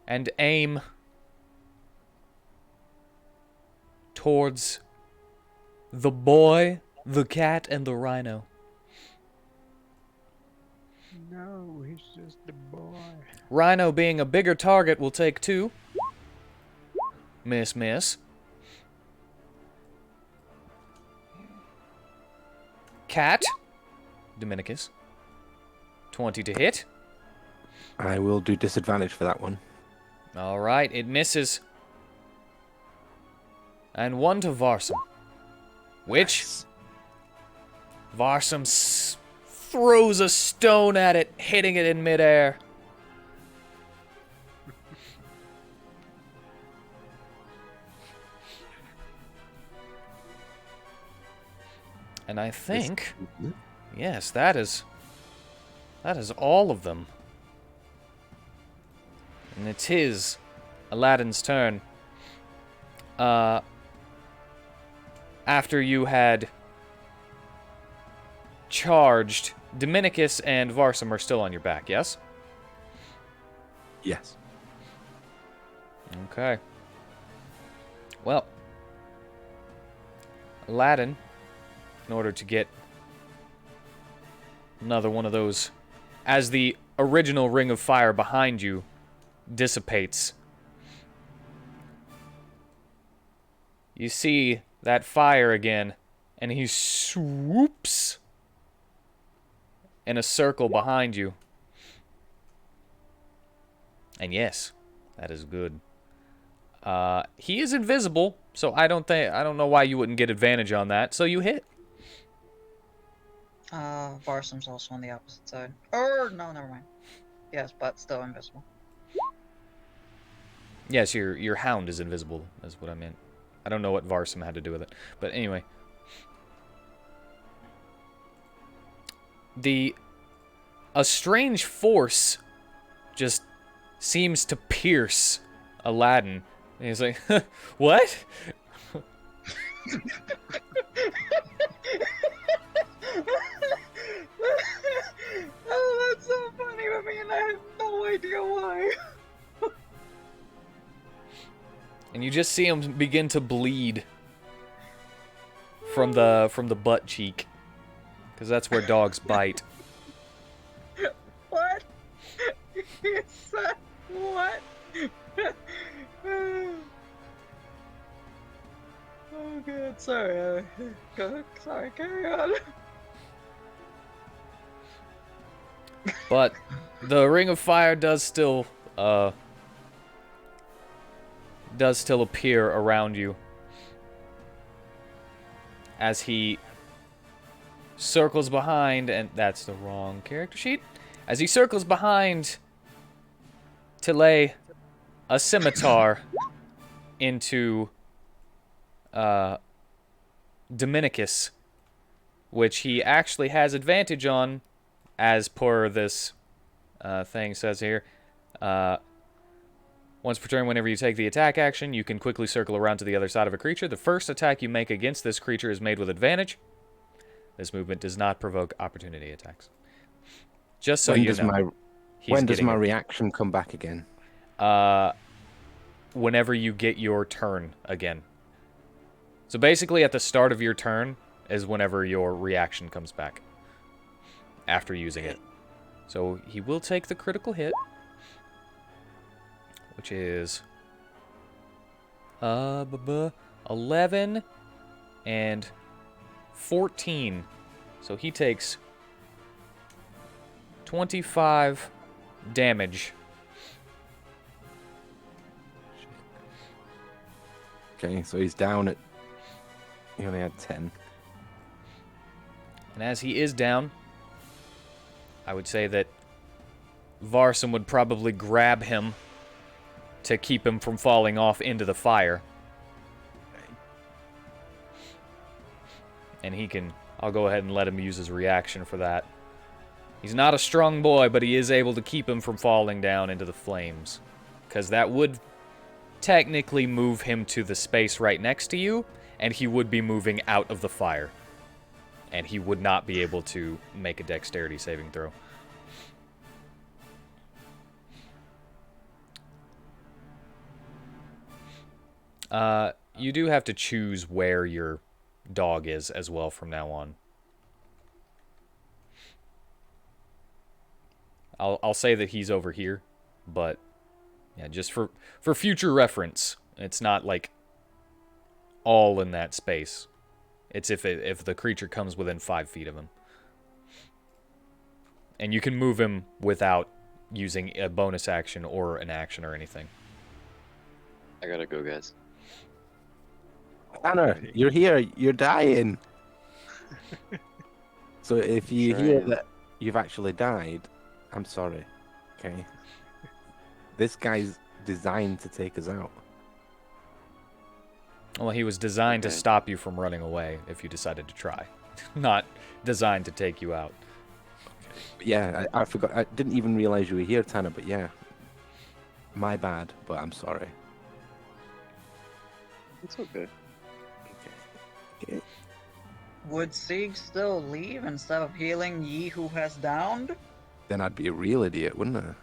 B: and aim towards the boy, the cat, and the rhino.
D: No, he's just a boy.
B: Rhino, being a bigger target, will take 2. Miss, miss. Cat, Dominicus, 20 to hit.
E: I will do disadvantage for that one.
B: All right, it misses. And 1 to Varsum. Which
E: Nice.
B: Varsum throws a stone at it, hitting it in midair. And I think, yes, that is all of them. And it is Aladdin's turn. After you had charged, Dominicus and Varsum are still on your back, yes?
E: Yes.
B: Okay. Well, Aladdin, in order to get another one of those, as the original ring of fire behind you dissipates, you see that fire again, and he swoops in a circle behind you. And yes, that is good. He is invisible, so I don't know why you wouldn't get advantage on that. So you hit.
C: Varsum's also on the opposite side. Or no, never mind. Yes, but still invisible.
B: Yes, your hound is invisible. That's what I meant. I don't know what Varsum had to do with it, but anyway. A strange force just seems to pierce Aladdin. And he's like, what?
C: Oh, that's so funny with me, and I have no idea why.
B: And you just see him begin to bleed from the butt cheek, because that's where dogs bite.
C: What? You said what? Oh god, sorry. Sorry, carry on.
B: But the ring of fire does still appear around you as he circles behind, and that's the wrong character sheet. As he circles behind to lay a scimitar into Dominicus, which he actually has advantage on, as per this thing says here. Once per turn, whenever you take the attack action, you can quickly circle around to the other side of a creature. The first attack you make against this creature is made with advantage. This movement does not provoke opportunity attacks. Just so you know.
E: When does my reaction come back again?
B: Whenever you get your turn again. So basically at the start of your turn is whenever your reaction comes back. After using it. So he will take the critical hit. Which is 11 and 14. So he takes 25 damage.
E: Okay, so he's down at... He only had 10.
B: And as he is down, I would say that Varsum would probably grab him to keep him from falling off into the fire. And he can... I'll go ahead and let him use his reaction for that. He's not a strong boy, but he is able to keep him from falling down into the flames. Because that would technically move him to the space right next to you, and he would be moving out of the fire. And he would not be able to make a dexterity saving throw. You do have to choose where your dog is as well from now on. I'll say that he's over here, but yeah, just for future reference, it's not like all in that space. It's if the creature comes within 5 feet of him. And you can move him without using a bonus action or an action or anything.
A: I gotta go, guys.
E: Tanner, you're here. You're dying. So if you
A: Sure I
E: hear
A: am.
E: that you've actually died, I'm sorry. Okay. This guy's designed to take us out.
B: Well, he was designed to
A: Okay.
B: stop you from running away if you decided to try. Not designed to take you out.
E: Yeah, I forgot. I didn't even realize you were here, Tanner. But yeah, my bad. But I'm sorry.
A: It's okay.
E: Okay.
C: Would Sieg still leave instead of healing ye who has downed?
E: Then I'd be a real idiot, wouldn't I?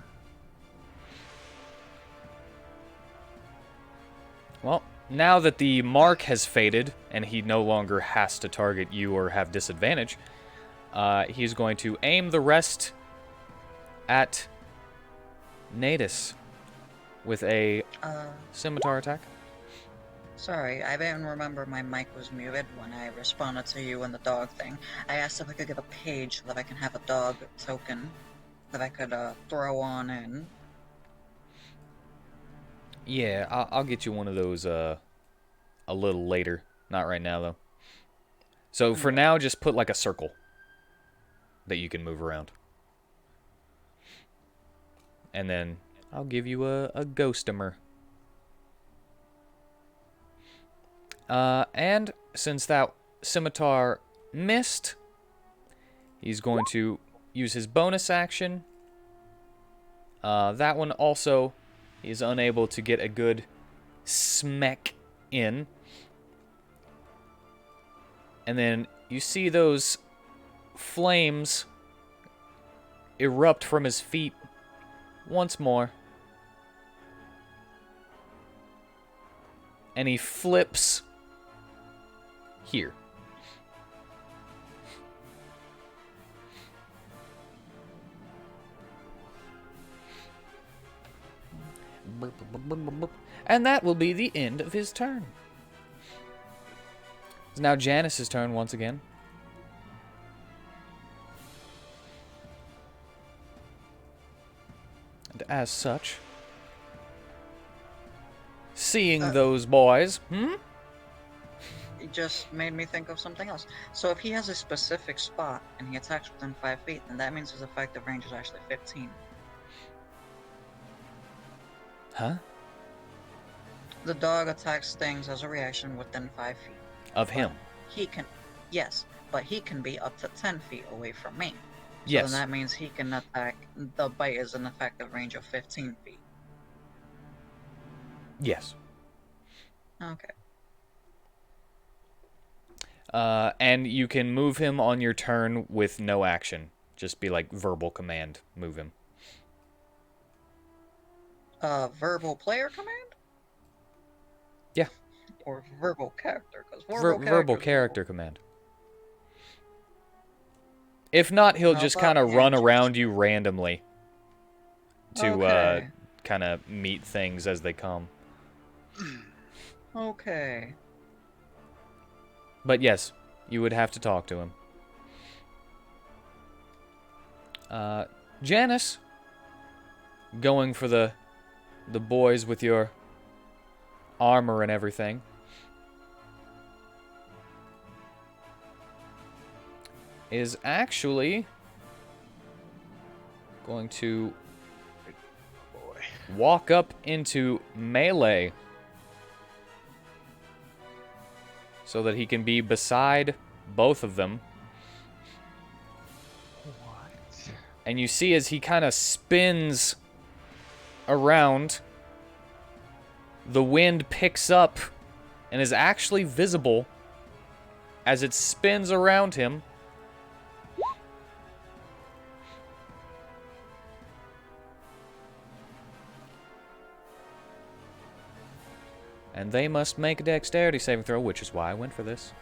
B: Well, now that the mark has faded and he no longer has to target you or have disadvantage, he's going to aim the rest at Gnasus with a scimitar attack.
C: Sorry, I didn't remember my mic was muted when I responded to you and the dog thing. I asked if I could get a page so that I can have a dog token that I could throw on in.
B: Yeah, I'll get you one of those a little later. Not right now, though. So for now, just put like a circle that you can move around. And then I'll give you a ghostomer. And since that scimitar missed, he's going to use his bonus action. That one also is unable to get a good smack in. And then you see those flames erupt from his feet once more. And he flips here. And that will be the end of his turn. It's now Janice's turn once again. And as such, seeing those boys,
C: It just made me think of something else. So if he has a specific spot and he attacks within 5 feet, then that means his effective range is actually 15.
B: Huh?
C: The dog attacks things as a reaction within 5 feet.
B: Of him.
C: He can, yes, but he can be up to 10 feet away from me. So
B: Yes.
C: then that means he can attack, the bite is an effective range of 15 feet.
B: Yes.
C: Okay.
B: And you can move him on your turn with no action. Just be like verbal command. Move him.
C: Verbal player command?
B: Yeah.
C: Or verbal character? Because
B: Verbal character command. If not, he'll
C: How
B: just
C: about
B: kind of run
C: angels?
B: around you randomly to
C: Okay.
B: kind of meet things as they come.
C: Okay.
B: But yes, you would have to talk to him. Janice, going for the boys with your armor and everything. Is actually going to walk up into melee so that he can be beside both of them.
D: What?
B: And you see as he kind of spins around, the wind picks up and is actually visible as it spins around him. And they must make a dexterity saving throw, which is why I went for this.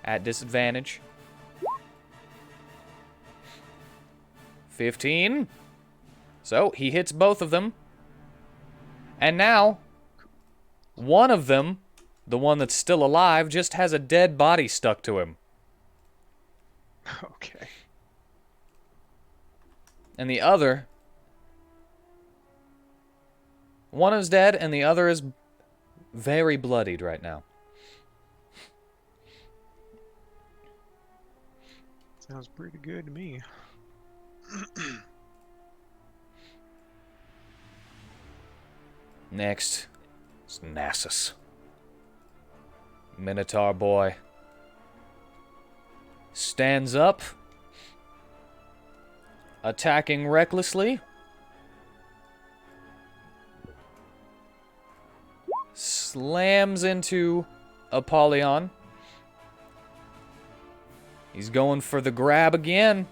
B: At disadvantage. 15. So, he hits both of them. And now, one of them, the one that's still alive, just has a dead body stuck to him.
D: Okay.
B: And the other... One is dead, and the other is very bloodied right now.
D: Sounds pretty good to me.
B: Next is Gnasus. Minotaur boy. Stands up. Attacking recklessly. Slams into Apollyon. He's going for the grab again.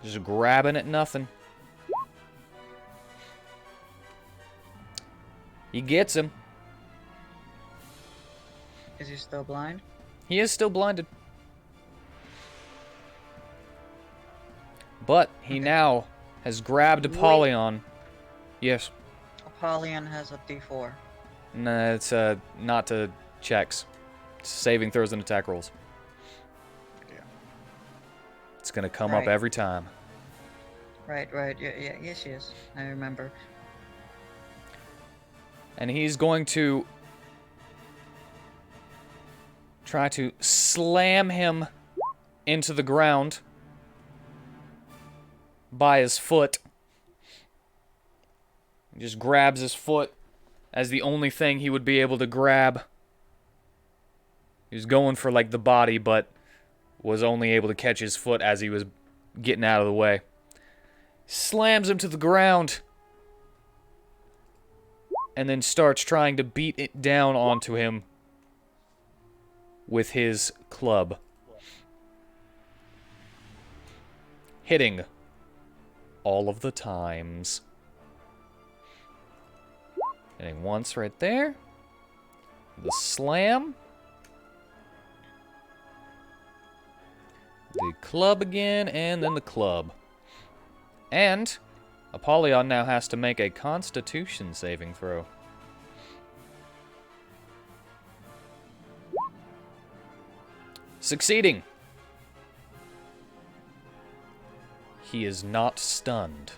B: Just grabbing at nothing. He gets him.
C: Is he still blind?
B: He is still blinded. But he now has grabbed Apollyon. Yes.
C: Apollyon has a D4.
B: No, it's not to checks. It's saving throws and attack rolls.
D: Yeah.
B: It's gonna come up
C: Right.
B: every time.
C: Right. Yeah, yes, he is. I remember.
B: And he's going to try to slam him into the ground by his foot. He just grabs his foot as the only thing he would be able to grab. He was going for like the body, but was only able to catch his foot as he was getting out of the way. Slams him to the ground. And then starts trying to beat it down onto him with his club. Hitting all of the times. Hitting once right there. The slam. The club again, and then the club. And Apollyon now has to make a Constitution saving throw. Succeeding. He is not stunned.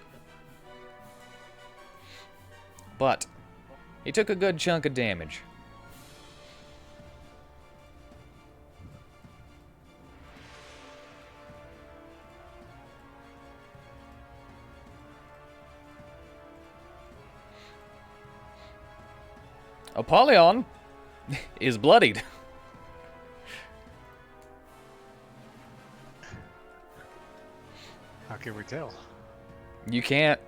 B: But he took a good chunk of damage. Apollyon is bloodied.
D: How can we tell?
B: You can't.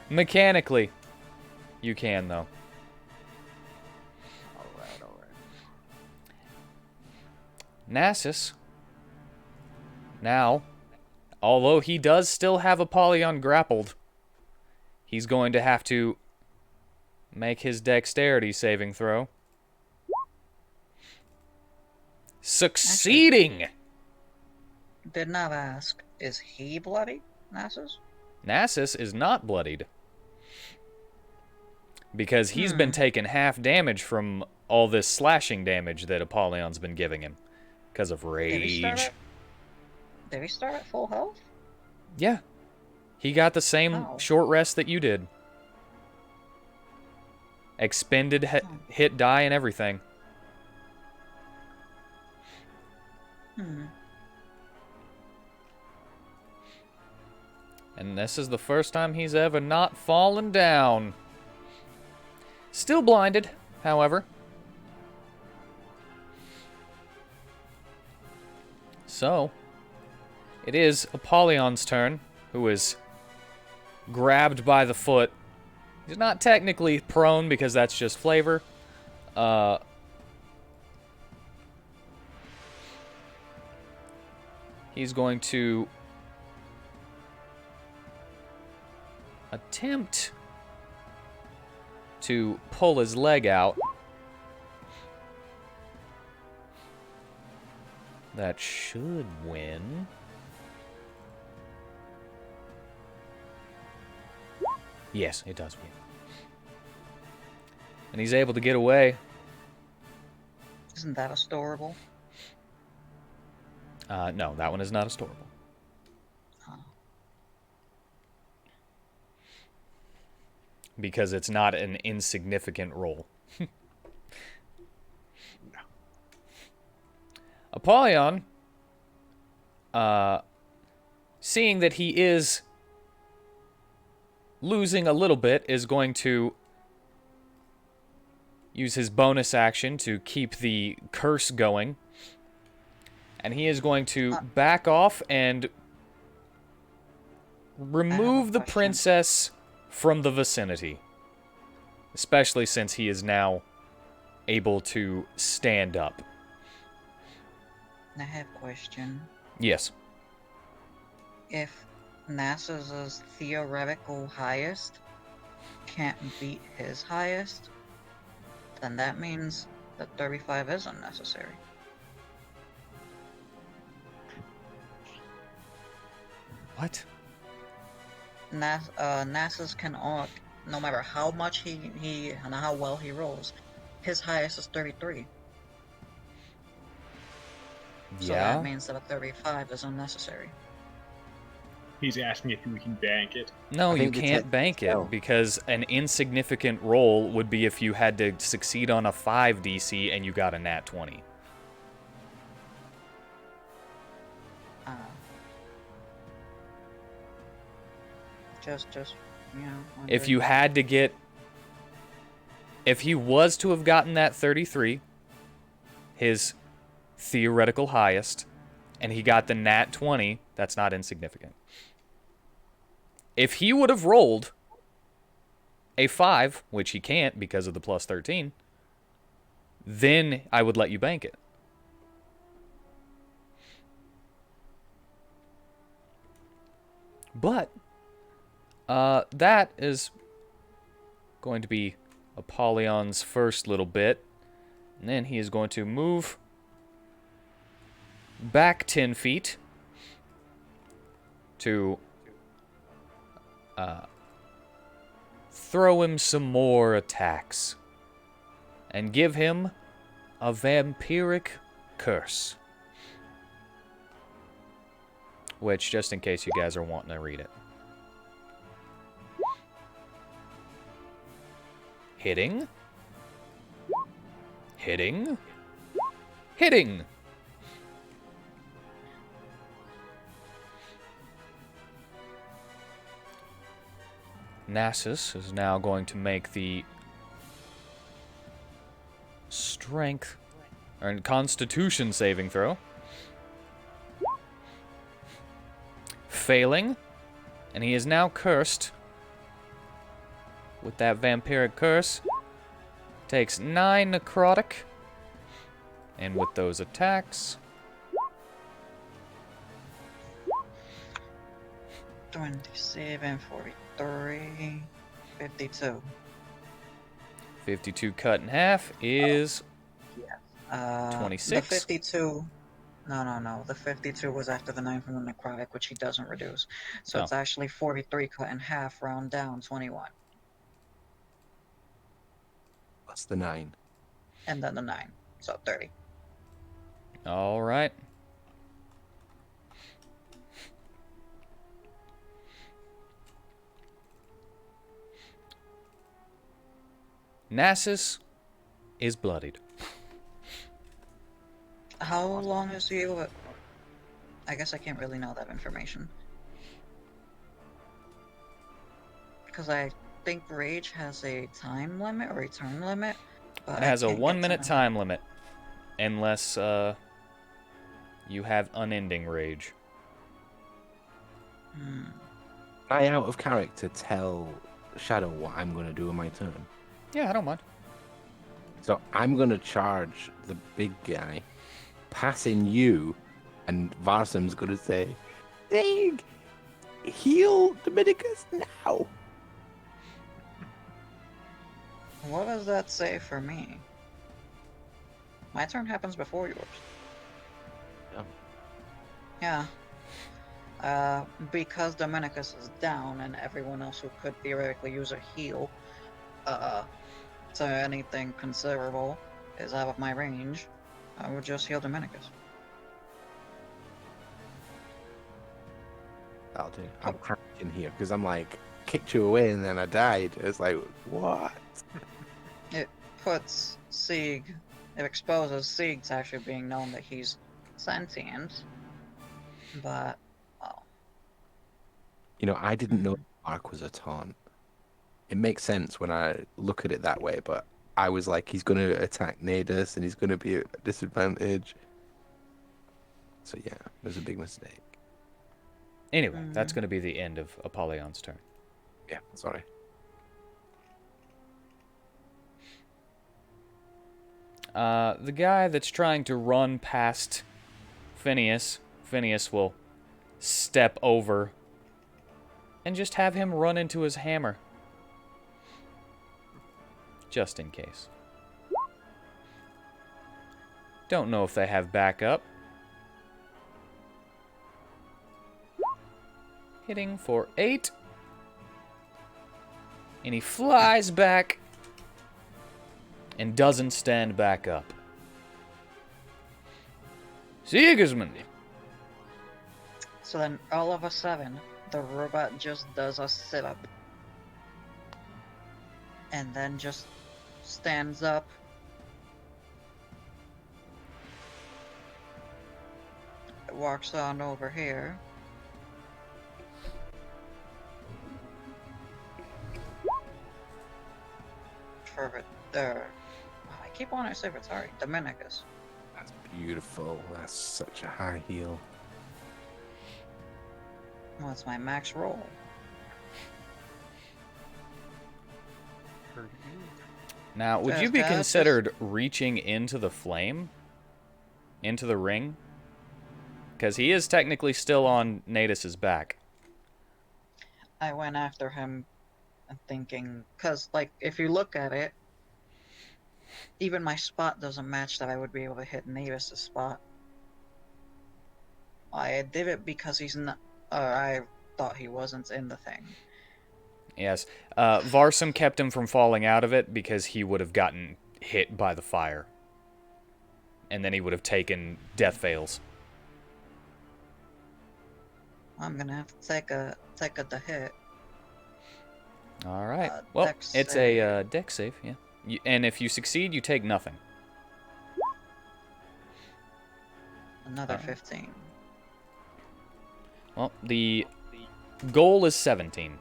B: Mechanically, you can, though.
D: Alright.
B: Gnasus, now, although he does still have Apollyon grappled, he's going to have to make his dexterity saving throw. Succeeding!
C: Did not ask. Is he bloody, Gnasus?
B: Gnasus is not bloodied. Because he's been taking half damage from all this slashing damage that Apollyon's been giving him. Because of rage.
C: Did he start at full health?
B: Yeah. He got the same
C: Oh.
B: short rest that you did. Expended hit die and everything. And this is the first time he's ever not fallen down. Still blinded, however. So, it is Apollyon's turn, who is grabbed by the foot. He's not technically prone because that's just flavor. He's going to attempt to pull his leg out. That should win. Yes, it does win. And he's able to get away.
C: Isn't that a storable?
B: No, that one is not a storable.
C: Oh.
B: Because it's not an insignificant roll. Apollyon, seeing that he is losing a little bit, is going to use his bonus action to keep the curse going. And he is going to back off and remove the
C: question.
B: princess from the vicinity. Especially since he is now able to stand up.
C: I have a question.
B: Yes.
C: If Gnasus's theoretical highest can't beat his highest, then that means that 35 is unnecessary.
B: What?
C: Gnasus can all, no matter how much he and how well he rolls, his highest is 33. So
B: Yeah.
C: that means that a 35 is unnecessary.
F: He's asking if we can bank it.
B: No,
E: I
B: you
E: think the
B: can't
E: tech
B: bank it
E: itself.
B: because an insignificant roll would be if you had to succeed on a 5 DC and you got a nat 20.
C: Just you know.
B: If you had to get... If he was to have gotten that 33, his theoretical highest, and he got the nat 20, that's not insignificant. If he would have rolled a 5, which he can't because of the plus 13, then I would let you bank it. But that is going to be Apollyon's first little bit. And then he is going to move back 10 feet to throw him some more attacks and give him a vampiric curse. Which, just in case you guys are wanting to read it. Hitting. Hitting. Hitting! Gnasus is now going to make the strength or constitution saving throw. Failing. And he is now cursed with that vampiric curse. Takes 9 necrotic. And with those attacks...
C: 27, 43, 52.
B: 52 cut in half is 26.
C: The 52... No. The 52 was after the 9 from the necrotic, which he doesn't reduce. So it's actually 43 cut in half, round down, 21.
E: Plus the 9.
C: And then the 9. So 30.
B: All right. Gnasus is bloodied.
C: How long is he... I guess I can't really know that information. Because I think Rage has a time limit or a turn limit. But
B: It has a
C: I can't
B: 1
C: get
B: minute
C: to
B: time limit. Unless you have unending rage.
C: Hmm.
E: Can I, out of character, tell Shadow what I'm going to do in my turn?
B: Yeah, I don't mind.
E: So I'm going to charge the big guy, passing you, and Varsam's going to say, Zig, heal Dominicus now.
C: What does that say for me? My turn happens before yours. Yeah. Because Dominicus is down and everyone else who could theoretically use a heal, to anything considerable is out of my range. I would just heal Dominicus.
E: That'll do. I'm panicking here because I'm like, kicked you away and then I died. It's like, what?
C: It puts Sieg, it exposes Sieg to actually being known that he's sentient. But, well,
E: You know, I didn't know Mark was a taunt. It makes sense when I look at it that way, but I was like, he's going to attack Nadas and he's going to be at a disadvantage. So yeah, it was a big mistake.
B: Anyway, that's going to be the end of Apollyon's turn.
E: Yeah, sorry.
B: The guy that's trying to run past Phineas will step over and just have him run into his hammer. Just in case. Don't know if they have backup. Hitting for 8. And he flies back and doesn't stand back up. Sigismund.
C: so then all of a sudden, the robot just does a sit-up. And then just stands up. Walks on over here. For I keep wanting to say Vitari. Dominicus.
E: That's beautiful. That's such a high heal.
C: What's my max roll?
D: Pretty good.
B: Now, would you be considered reaching into the flame? Into the ring? Because he is technically still on Nadas's back.
C: I went after him thinking, because, like, if you look at it, even my spot doesn't match that I would be able to hit Navis' spot. I did it because he's not, I thought he wasn't in the thing.
B: Yes. Varsum kept him from falling out of it because he would have gotten hit by the fire. And then he would have taken death fails.
C: I'm gonna have to take a hit.
B: All right. Well,
C: Dex
B: it's
C: save.
B: a dex save, yeah. And if you succeed, you take nothing.
C: Another
B: Alright.
C: 15.
B: Well, the goal is 17.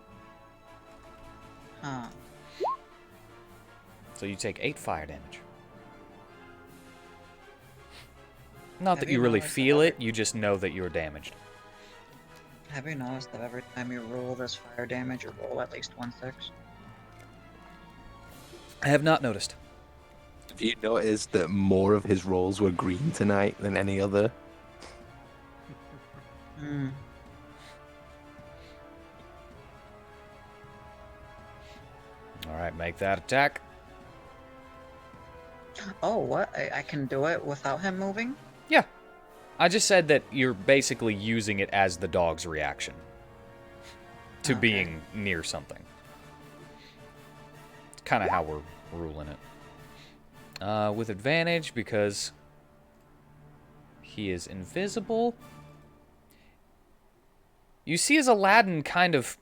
C: Huh.
B: So you take 8 fire damage. Not
C: Have
B: that
C: you
B: you really
C: noticed
B: feel
C: that
B: it, you just know that you're damaged.
C: Have you noticed that every time you roll this fire damage, you roll at least 1/6?
B: I have not noticed.
E: Have you noticed that more of his rolls were green tonight than any other?
C: Hmm.
B: All right, make that attack.
C: Oh, what? I can do it without him moving?
B: Yeah. I just said that you're basically using it as the dog's reaction to
C: Okay.
B: being near something. It's kind of how we're ruling it. With advantage because he is invisible. You see as Aladdin kind of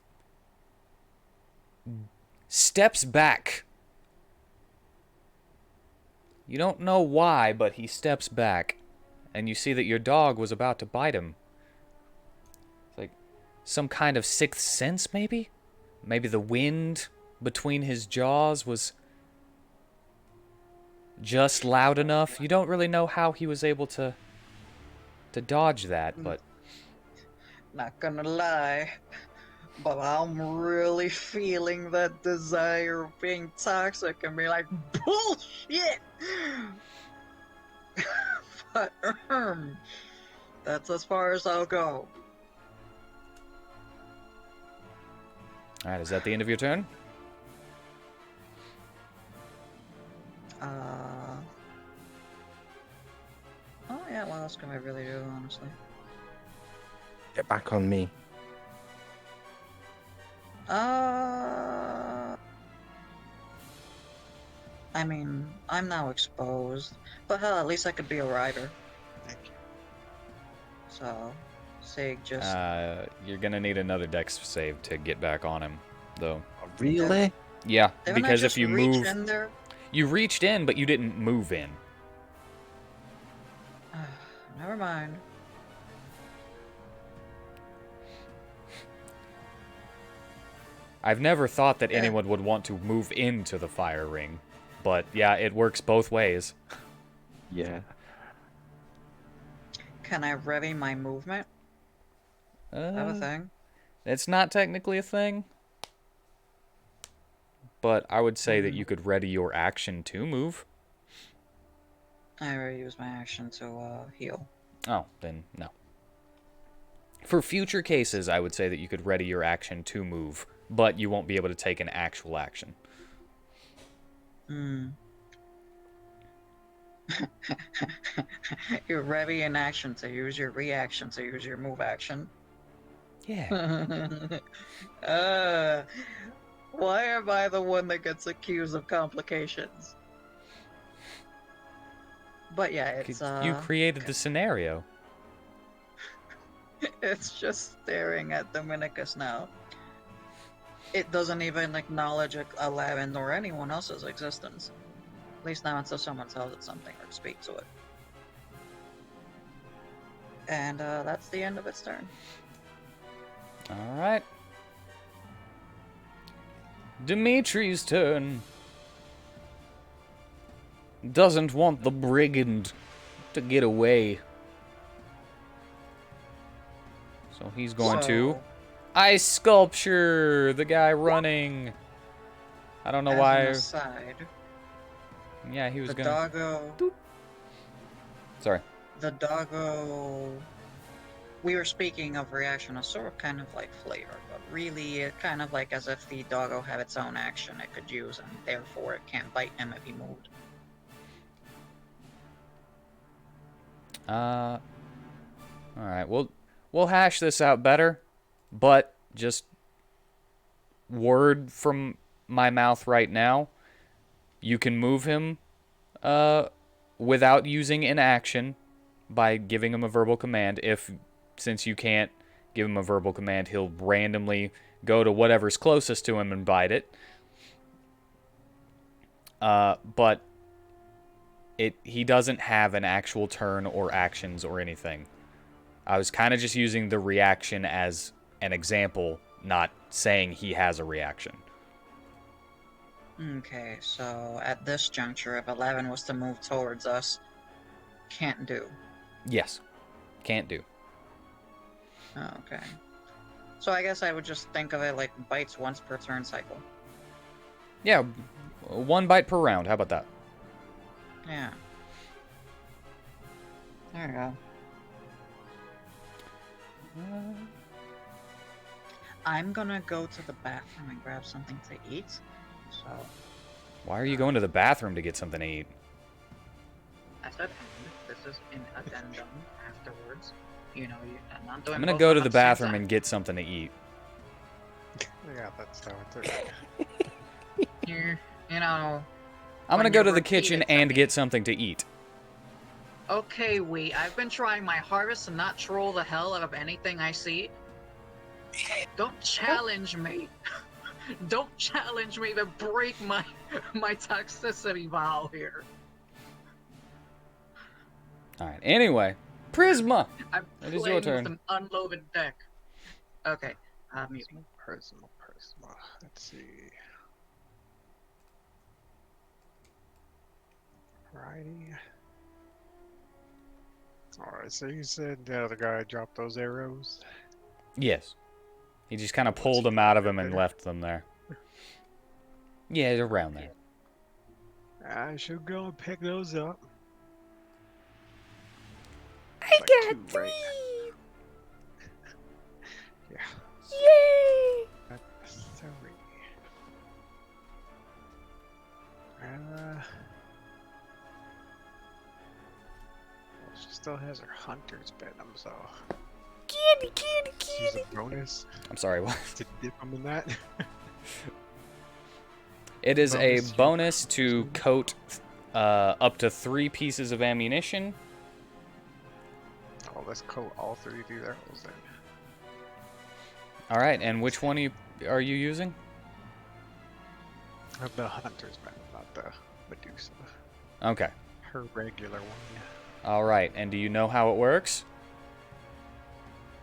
B: steps back. You don't know why, but he steps back. And you see that your dog was about to bite him. It's like some kind of sixth sense, maybe? Maybe the wind between his jaws was just loud enough. You don't really know how he was able to dodge that, but
C: Not gonna lie, but I'm really feeling that desire of being toxic and be like, bullshit! But, that's as far as I'll go.
B: all right, is that the end of your turn?
C: Oh yeah, what else can I really do, honestly?
E: Get back on me.
C: I I mean, I'm now exposed. But hell, at least I could be a rider.
D: Thank you.
C: So, Sig just...
B: You're gonna need another dex save to get back on him, though.
E: Really?
B: Yeah,
C: Didn't I
B: because
C: just
B: if you
C: reach
B: move,
C: in there?
B: you reached in, but you didn't move in.
C: Never mind.
B: I've never thought that
C: Yeah.
B: anyone would want to move into the fire ring, but yeah, it works both ways.
E: Yeah.
C: Can I ready my movement? Is that a thing?
B: It's not technically a thing, but I would say that
C: Mhm.
B: you could ready your action to move.
C: I already used my action to heal.
B: Oh, then no. For future cases, I would say that you could ready your action to move, but you won't be able to take an actual action.
C: Hmm. You're ready in action to use your reaction to use your move action.
B: Yeah.
C: Why am I the one that gets accused of complications? But yeah, it's
B: You created the scenario.
C: it's just staring at Dominicus now. It doesn't even acknowledge Aladdin or anyone else's existence. At least not until someone tells it something or speaks to it. And that's the end of its turn.
B: Alright. Dimitri's turn. Doesn't want the brigand to get away. So he's going to ice sculpture the guy running. I don't know
C: As
B: why.
C: an aside,
B: Yeah, he was
C: the
B: gonna.
C: doggo.
B: Sorry.
C: The doggo. We were speaking of reaction as sort of kind of like flavor, but really it kind of like as if the doggo had its own action it could use, and therefore it can't bite him if he moved.
B: Alright, we'll hash this out better, but just word from my mouth right now. You can move him without using an action by giving him a verbal command. Since you can't give him a verbal command, he'll randomly go to whatever's closest to him and bite it. But he doesn't have an actual turn or actions or anything. I was kind of just using the reaction as an example, not saying he has a reaction.
C: Okay, so at this juncture, if 11 was to move towards us, can't do.
B: Yes. Can't do.
C: Oh, okay. So I guess I would just think of it like bites once per turn cycle.
B: Yeah, 1 bite per round. How about that?
C: Yeah. There you go. I'm gonna go to the bathroom and grab something to eat. So
B: Why are you going to the bathroom to get something to eat?
C: I said, this is an addendum afterwards. You know, I'm not doing.
B: I'm gonna
C: both
B: go
C: of
B: to
C: them
B: the
C: at same
B: bathroom
C: time.
B: and get something to eat.
D: Yeah, that's how it is.
C: You know.
B: I'm gonna
C: When
B: go
C: you
B: to the
C: repeat
B: kitchen
C: it to
B: and
C: me.
B: get something to eat.
C: Okay, I've been trying my hardest to not troll the hell out of anything I see. Don't challenge me. Don't challenge me to break my toxicity vow here.
B: Alright, anyway. Prisma!
C: I'm
B: It is
C: playing
B: your turn.
C: with an unloaded deck. Okay, mute.
D: Personal. Let's see. Righty. Alright, so you said the other guy dropped those arrows?
B: Yes. He just kind of pulled them out of him and left them there. Yeah, they're around there.
D: I should go and pick those up.
B: I
D: got 2, right? Yeah.
B: Yay!
D: That's 3. She still has her hunter's venom, so
B: Candy!
D: use a bonus
B: I'm sorry, what?
D: to dip them in that.
B: It is a
D: Bonus to-
B: bonus to coat up to 3 pieces of ammunition.
D: Oh, let's coat all 3 of these arrows then.
B: All right, and which one are you using?
D: The hunter's map, not the Medusa.
B: Okay.
D: Her regular one.
B: All right, and do you know how it works?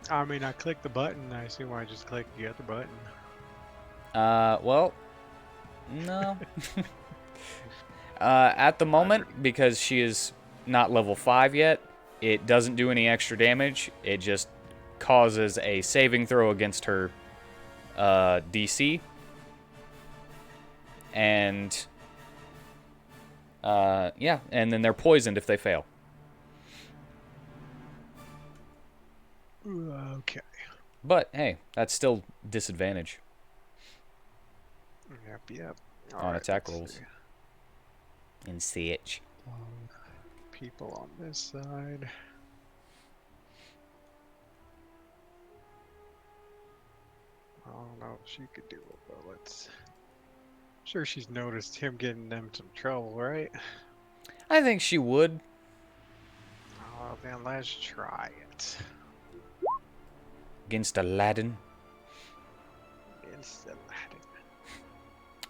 D: I mean, I click the button. I assume I just click the other button.
B: Well, no. At the moment, because she is not level 5 yet, it doesn't do any extra damage. It just causes a saving throw against her DC. And, yeah, and then they're poisoned if they fail.
D: Okay.
B: But, hey, that's still disadvantage
D: Yep.
B: on
D: Alright,
B: attack
D: let's
B: rolls.
D: see.
B: In CH.
D: People on this side. I don't know if she could do it, but let's. Sure, she's noticed him getting them some trouble, right?
B: I think she would.
D: Oh, then let's try it.
B: Against Aladdin.
D: It's Aladdin.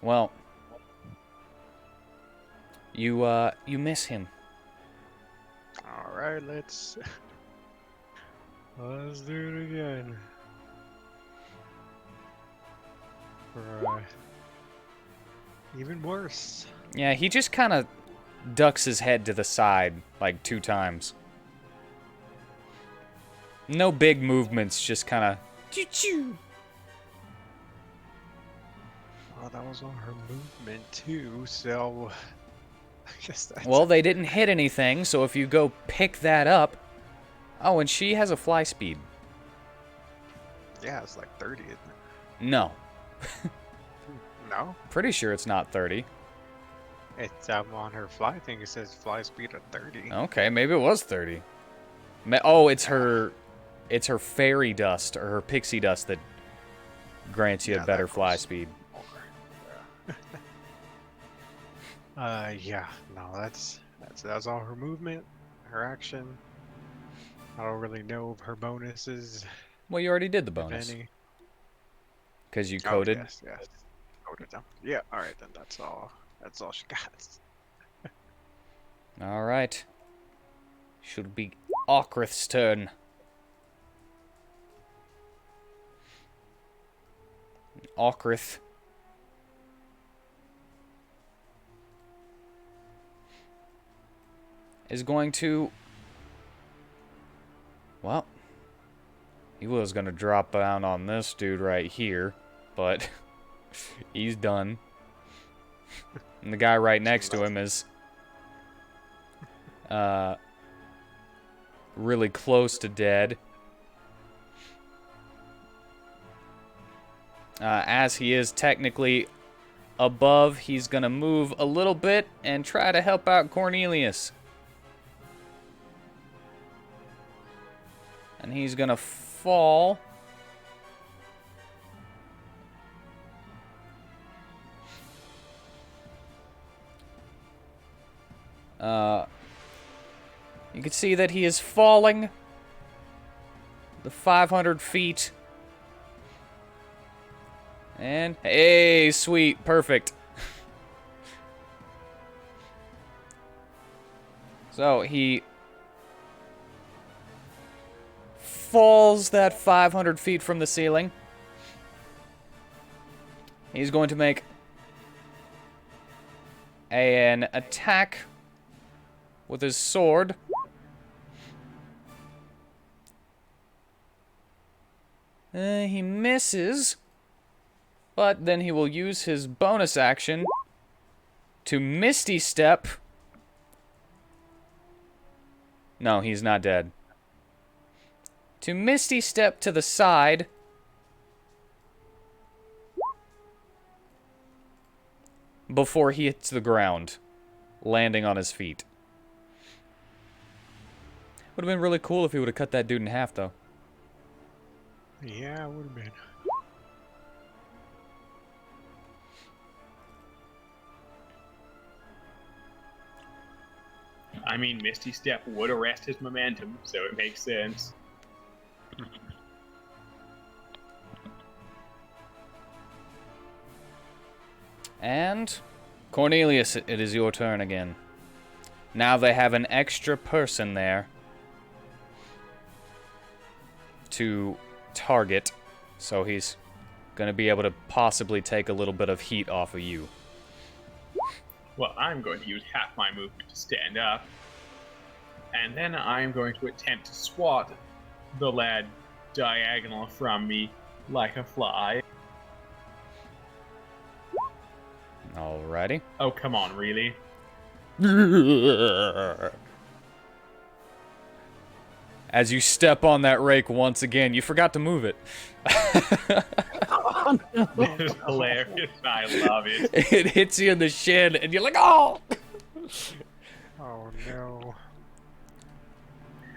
B: Well, you miss him.
D: All right, let's do it again. Right. Even worse.
B: Yeah, he just kind of ducks his head to the side like 2 times. No big movements, just kind of choo-choo.
D: Oh, that was on her movement too, so I guess that's
B: Well, they didn't hit anything, so if you go pick that up... Oh, and she has a fly speed.
D: yeah, it's like 30, isn't it?
B: No.
D: No,
B: Pretty sure it's not 30.
D: it's on her fly thing. It says fly speed of 30.
B: Okay, maybe it was 30. Oh, it's her fairy dust, or her pixie dust that grants you
D: Yeah,
B: a better
D: that
B: fly
D: goes
B: speed.
D: more. Yeah, no, that's all her movement, her action. I don't really know of her bonuses,
B: Well, you already did the
D: if
B: bonus.
D: any.
B: Because you
D: Oh,
B: coded.
D: yes. Coded them. Yeah, all right, then that's all. That's all she got.
B: All right. Should be Okrith's turn. Okrith. Is going to... Well, he was going to drop down on this dude right here, but he's done. And the guy right next to him is really close to dead. As he is technically above, he's going to move a little bit and try to help out Cornelius. And he's going to fall. You can see that he is falling the 500 feet. And, hey, sweet, perfect. So, he falls that 500 feet from the ceiling. He's going to make an attack with his sword. He misses. But then he will use his bonus action to Misty Step. No, he's not dead. To Misty Step to the side. Before he hits the ground, landing on his feet. Would have been really cool if he would have cut that dude in half, though.
D: Yeah, it would have been.
F: I mean, Misty Step would arrest his momentum, so it makes sense.
B: And Cornelius, it is your turn again. Now they have an extra person there to target, so he's going to be able to possibly take a little bit of heat off of you.
F: Well, I'm going to use half my movement to stand up, and then I'm going to attempt to swat the lad diagonal from me like a fly.
B: Alrighty.
F: Oh, come on, really?
B: As you step on that rake once again, you forgot to move it.
E: Oh, no.
F: This is hilarious. I love it.
B: It hits you in the shin, and you're like, oh!
D: Oh no.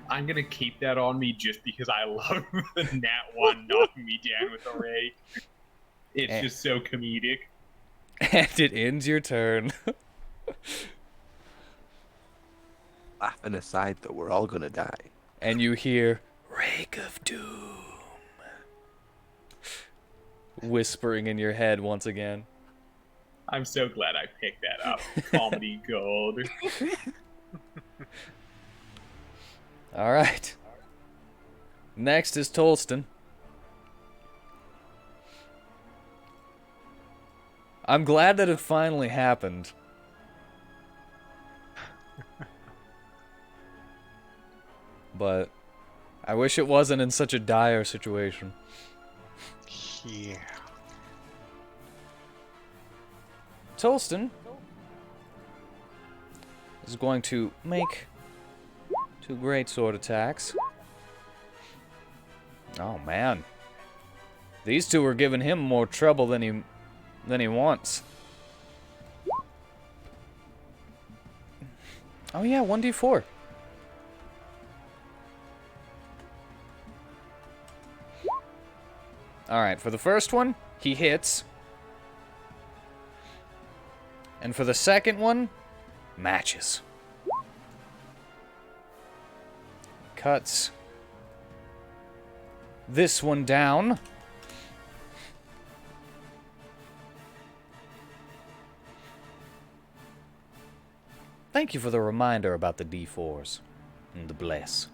F: I'm gonna keep that on me just because I love the nat one knocking me down with a rake. It's just so comedic.
B: And it ends your turn.
E: Laughing aside, though, we're all gonna die.
B: And you hear, Rake of Doom, whispering in your head once again.
F: I'm so glad I picked that up. Comedy gold.
B: Alright. Next is Tolston. I'm glad that it finally happened. But I wish it wasn't in such a dire situation.
D: Yeah.
B: Tolston is going to make 2 great sword attacks. Oh man. These 2 are giving him more trouble than he wants. Oh yeah, 1d4. Alright, for the first one, he hits. And for the second one, matches. Cuts this one down. Thank you for the reminder about the D4s and the bless.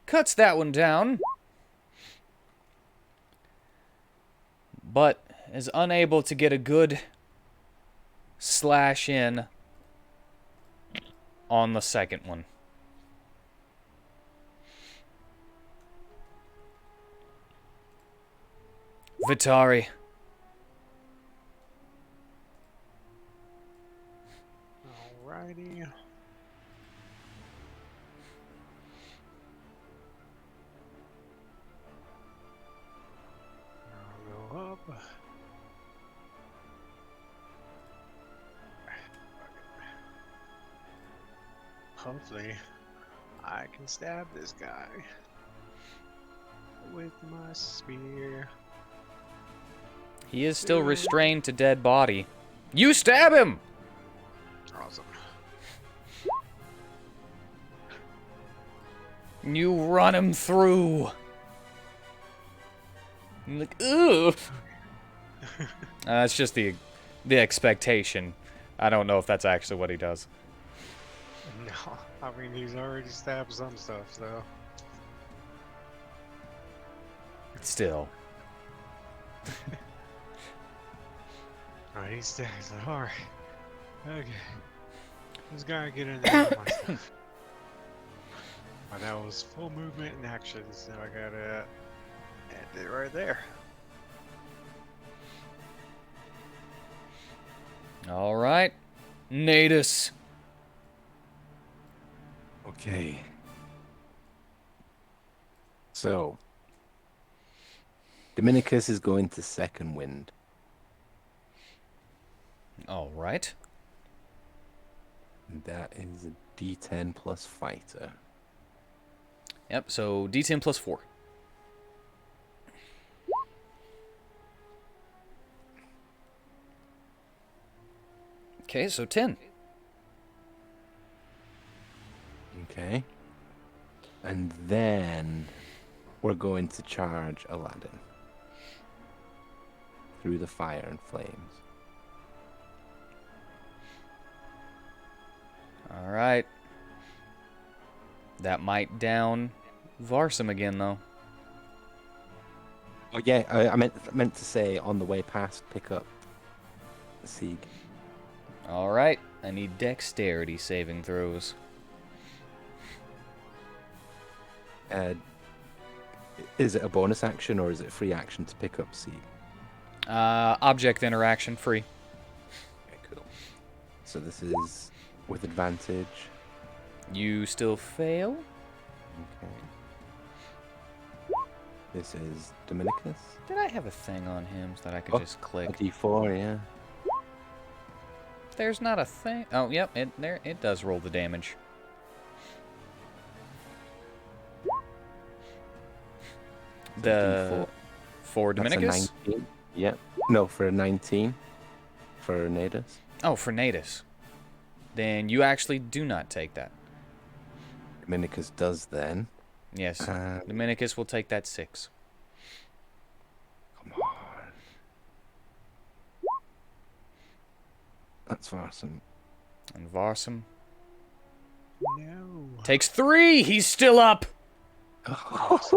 B: Cuts that one down. But is unable to get a good slash in on the second one. Vitari.
D: Alrighty. I'll go up. Hopefully, I can stab this guy with my spear.
B: He is still restrained to dead body. You stab him!
D: Awesome.
B: You run him through. You're like, ugh. That's just the expectation. I don't know if that's actually what he does.
D: No, I mean he's already stabbed some stuff, so.
B: Still.
D: Alright, he stabs. Alright. Okay. Just gotta get in there with my stuff. Oh, that was full movement and action, so I gotta end it right there.
B: Alright. Natus.
E: Okay. So, Dominicus is going to second wind.
B: Alright.
E: And that is a D10 plus fighter.
B: Yep, so D10 plus 4. Okay, so 10.
E: Okay. And then we're going to charge Aladdin through the fire and flames.
B: All right. That might down Varsum again, though.
E: Oh yeah, I meant to say on the way past, pick up the Sieg.
B: All right. I need dexterity saving throws.
E: Is it a bonus action or is it a free action to pick up Sieg?
B: Object interaction free.
E: Okay, cool. So this is with advantage.
B: You still fail?
E: Okay. This is Dominicus.
B: Did I have a thing on him so that I could
E: Oh,
B: just
E: A
B: click?
E: D4, yeah.
B: There's not a thing. Oh, yep. It does roll the damage. The
E: D4.
B: for
E: That's a
B: Dominicus?
E: 19. Yep. No, for a 19. For Natus.
B: Oh, for Natus. Then you actually do not take that.
E: Dominicus does then.
B: Yes. Dominicus will take that 6.
E: Come on. That's awesome.
B: And Varsum
D: No.
B: takes 3. He's still up.
D: That's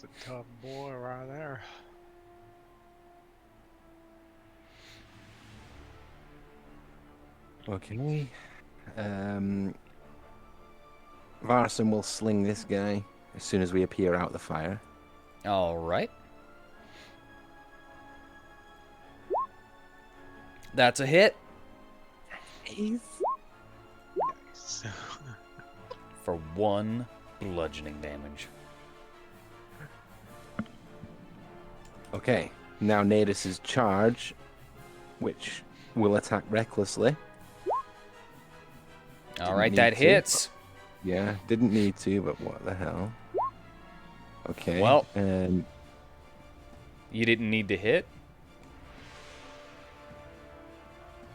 D: a tough boy right there.
E: Okay. Varson will sling this guy as soon as we appear out the fire.
B: All right. That's a hit
D: Nice.
B: for 1 bludgeoning damage.
E: Okay. Now Natus's charge, which will attack recklessly.
B: All right,
E: need
B: that
E: to.
B: hits.
E: Yeah, didn't need to, but what the hell? Okay.
B: Well-
E: and
B: You didn't need to hit?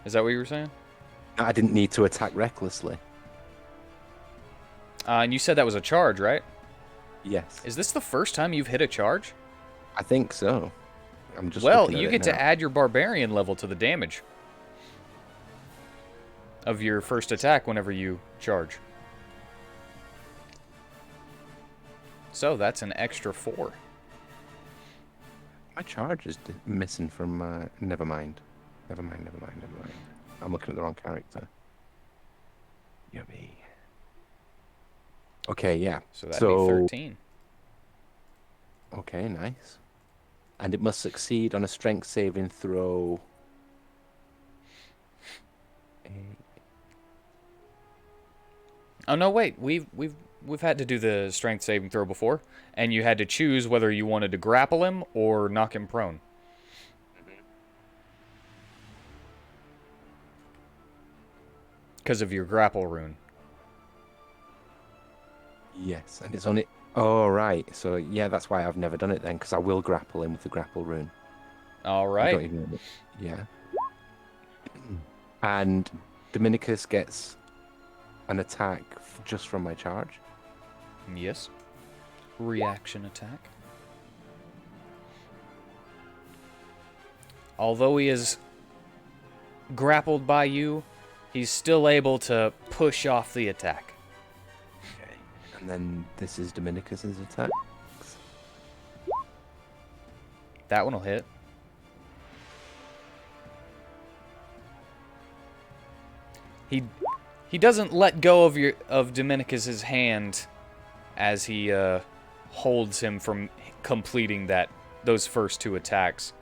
B: Is that what you were saying?
E: I didn't need to attack recklessly.
B: And you said that was a charge, right?
E: Yes,
B: Is this the first time you've hit a charge?
E: I think so. I'm just
B: Well,
E: looking at
B: you
E: it
B: get
E: now.
B: to add your barbarian level to the damage of your first attack whenever you charge. So that's an extra 4.
E: My charge is missing from my. Never mind. Never mind. I'm looking at the wrong character. Yummy. Okay, yeah.
B: So that'd be 13.
E: Okay, nice. And it must succeed on a strength saving throw.
B: Oh no, wait. We've had to do the strength saving throw before, and you had to choose whether you wanted to grapple him or knock him prone. Because of your grapple rune.
E: Yes, and it's on it. Oh, right. So, yeah, that's why I've never done it then, because I will grapple him with the grapple rune.
B: All
E: I don't
B: right.
E: even know. Yeah. And Dominicus gets an attack just from my charge.
B: Yes. Reaction attack. Although he is grappled by you, he's still able to push off the attack.
E: Okay. And then this is Dominicus's attack.
B: That one will hit. He doesn't let go of Dominicus's hand as he holds him from completing those first 2 attacks.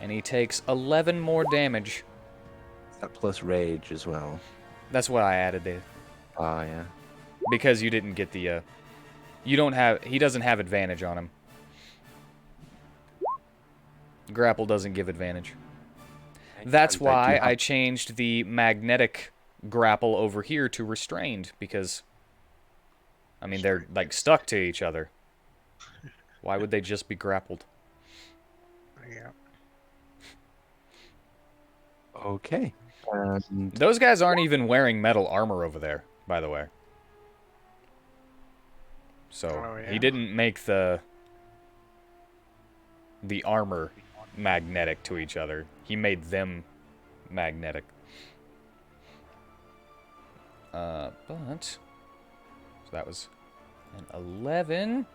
B: And he takes 11 more damage.
E: Is that plus rage as well?
B: That's what I added there.
E: Ah, yeah.
B: Because you didn't get the he doesn't have advantage on him. Grapple doesn't give advantage. That's
E: And I do
B: why
E: have-
B: I changed the magnetic grapple over here to restrained, because I mean they're like stuck to each other. Why would they just be grappled?
D: Yeah.
E: Okay. And
B: Those guys aren't even wearing metal armor over there, by the way. So
D: Oh, yeah?
B: he didn't make the armor magnetic to each other. He made them magnetic. But so that was an 11.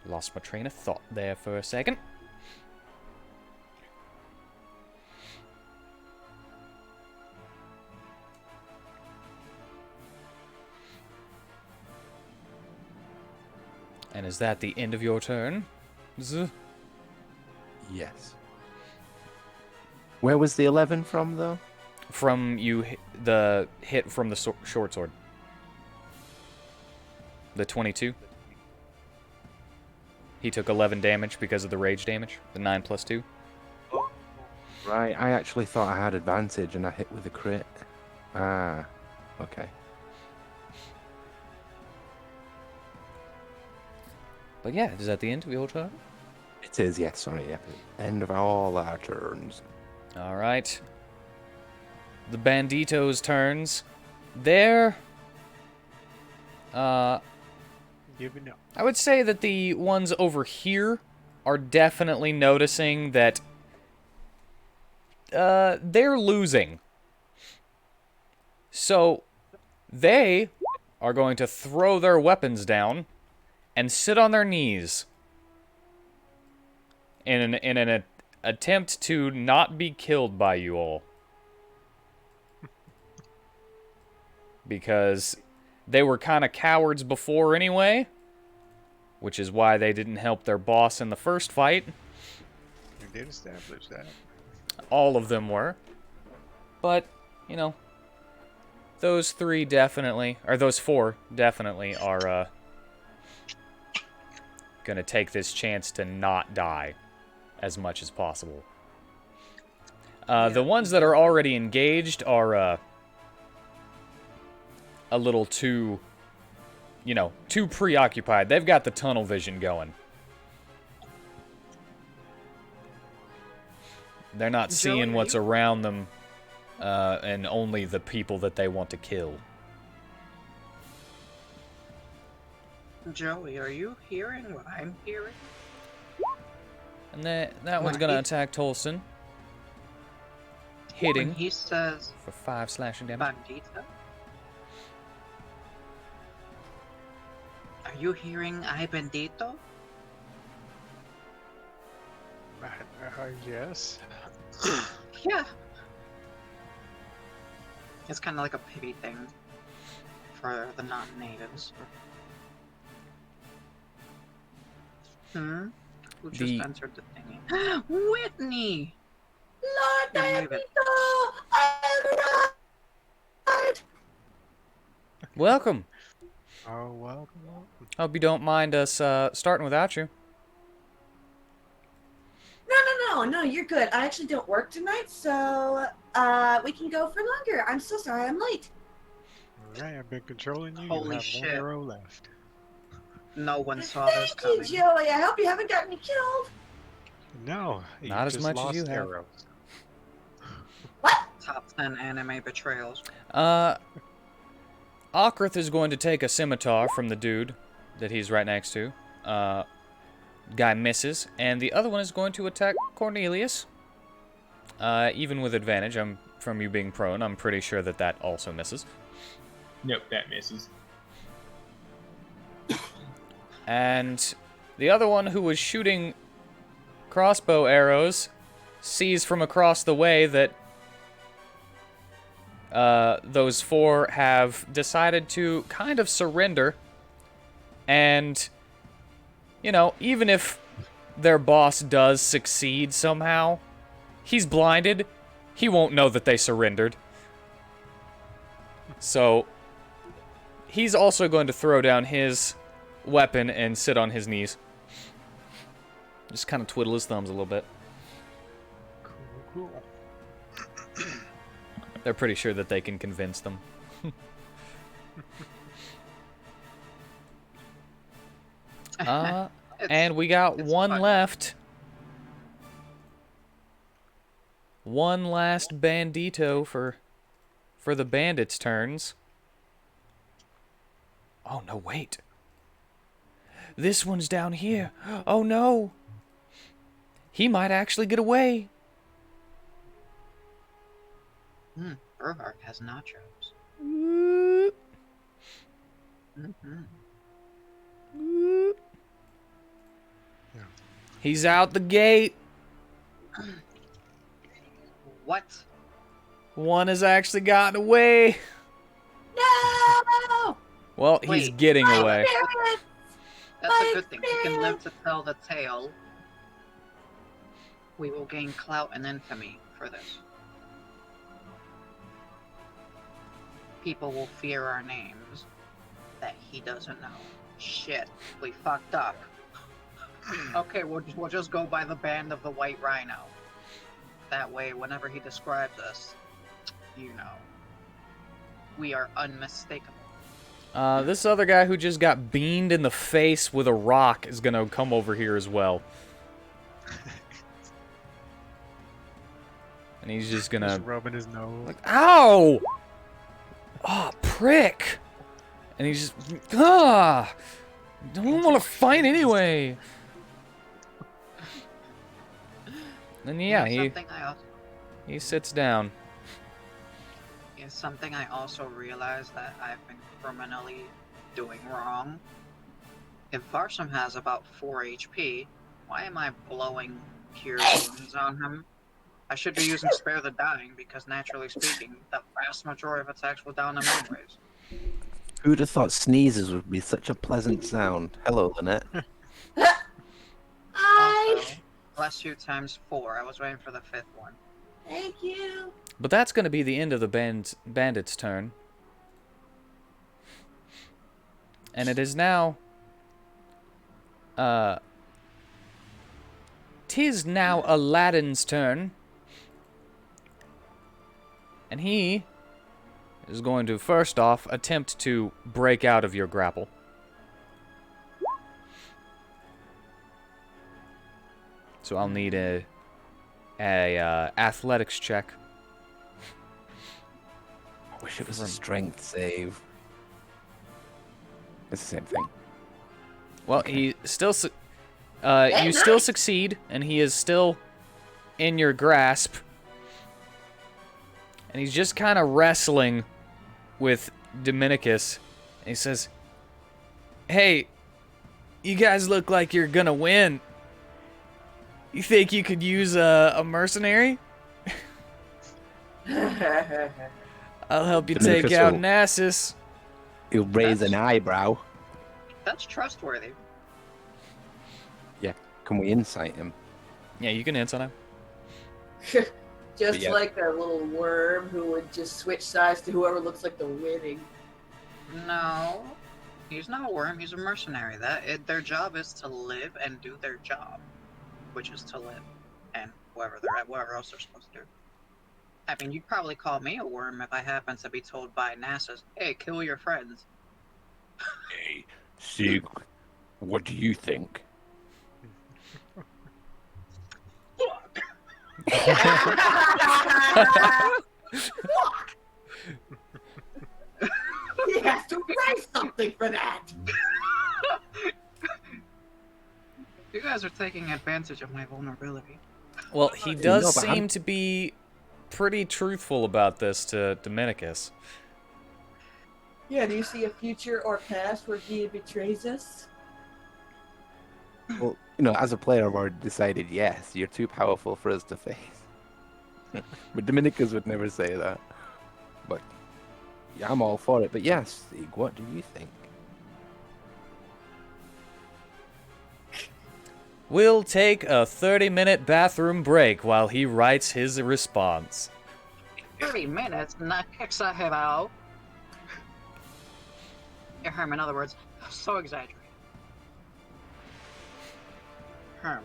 B: Lost my train of thought there for a second. And is that the end of your turn?
E: yes. Where was the 11 from, though?
B: From you, the hit from the short sword. The 22. He took 11 damage because of the rage damage. The 9 plus 2.
E: Right, I actually thought I had advantage and I hit with a crit. Ah, okay.
B: But yeah, is that the end of your turn?
E: It is, yes, sorry, yeah. End of all our turns.
B: Alright. The banditos' turns. They're...
D: Giving up.
B: I would say that the ones over here are definitely noticing that they're losing. So they are going to throw their weapons down and sit on their knees in an attempt to not be killed by you all. Because they were kind of cowards before anyway, which is why they didn't help their boss in the first fight.
D: We did establish that.
B: All of them were. But, you know, those four definitely are gonna take this chance to not die as much as possible. The ones that are already engaged are a little too, too preoccupied. They've got the tunnel vision going. They're not seeing what's around them, and only the people that they want to kill.
C: Joey, are you hearing what I'm hearing?
B: And that one's gonna attack Tolson. Hitting
C: When he says
B: for 5 slashing damage.
C: bandita, are you hearing I bendito?
D: Yes.
C: Yeah. It's kind of like a pity thing for the non-natives. Who just entered the thingy? Whitney!
G: Lord
C: Diabito,
B: Welcome.
D: Oh, welcome.
B: Hope you don't mind us starting without you.
G: No, you're good. I actually don't work tonight, so we can go for longer. I'm so sorry I'm late.
D: Alright, I've been controlling you.
C: Holy
D: you have
C: shit.
D: 1 arrow left.
C: no one saw this
G: Thank you,
C: coming.
G: Joey. I hope you haven't gotten me killed.
D: No, you
B: Not as
D: just
B: much as
D: lost
B: you have.
D: arrows.
G: What?
C: Top 10 anime betrayals.
B: Okrith is going to take a scimitar from the dude that he's right next to. Guy misses, and the other one is going to attack Cornelius. Even with advantage, from you being prone, I'm pretty sure that also misses.
F: Nope, that misses.
B: And the other one, who was shooting crossbow arrows, sees from across the way that those 4 have decided to kind of surrender. And, even if their boss does succeed somehow, he's blinded. He won't know that they surrendered. So, he's also going to throw down his weapon and sit on his knees. Just kind of twiddle his thumbs a little bit.
D: Cool.
B: They're pretty sure that they can convince them. And we got
C: it's
B: one
C: fun.
B: left. one last bandito for the bandits' turns. Oh, no, wait. This one's down here. Oh, no. He might actually get away.
C: Burhark has nachos.
B: Whoop,
C: Mm-hmm.
B: whoop.
D: Yeah.
B: He's out the gate.
C: What?
B: One has actually gotten away.
G: No!
B: Well, he's
C: Wait.
B: getting
G: My
B: away.
G: parents!
C: That's a
G: My
C: good thing. He can live
G: friend.
C: to tell the tale. We will gain clout and infamy for this. People will fear our names that he doesn't know. Shit, we fucked up. Okay, we'll just go by the band of the White Rhino. That way, whenever he describes us, you know, we are unmistakable.
B: This other guy who just got beamed in the face with a rock is gonna come over here as well. And he's just gonna...
D: Just rubbing his nose.
B: Like, ow! Oh, prick! And he's just... Ah! Don't want to fight anyway! And yeah, he sits down.
C: Is something I also realized that I've been criminally doing wrong. If Varsum has about 4 HP, why am I blowing cure wounds on him? I should be using Spare the Dying because, naturally speaking, the vast majority of attacks will down him anyways.
E: Who'd have thought sneezes would be such a pleasant sound? Hello, Lynette.
G: Hi!
C: Also, bless you times 4. I was waiting for the 5th one.
G: Thank you.
B: But that's going to be the end of the bandit's turn. And it is now... 'tis now Aladdin's turn. And he is going to, first off, attempt to break out of your grapple. So I'll need a athletics check.
E: I wish it was a strength save. It's the same thing.
B: Well, he still you still succeed, and he is still in your grasp. And he's just kind of wrestling with Dominicus. And he says, "Hey, you guys look like you're gonna win. You think you could use a mercenary? I'll help you take
E: Dominicus
B: out
E: will-
B: Gnasus."
E: He'll raise an eyebrow.
C: That's trustworthy.
E: Yeah, can we insight him?
B: Yeah, you can answer him.
G: Just
E: Yeah.
G: like a little worm who would just switch sides to whoever looks like they're winning.
C: No, he's not a worm. He's a mercenary. Their job is to live and do their job, which is to live, and whatever else they're supposed to do. I mean, you'd probably call me a worm if I happen to be told by Gnasus, "Hey, kill your friends."
E: Hey, Sig, what do you think?
G: He has to raise something for that.
C: You guys are taking advantage of my vulnerability.
B: Well, he
E: No,
B: does
E: but I'm-
B: seem to be pretty truthful about this to Dominicus.
G: Yeah, do you see a future or past where he betrays us?
E: Well, you know, as a player, I've already decided yes, you're too powerful for us to face. But Dominicus would never say that. But yeah, I'm all for it. But yes, Sig, what do you think?
B: We'll take a 30-minute bathroom break while he writes his response.
C: 30 minutes, not exagerado. In other words, so exaggerated. Herm.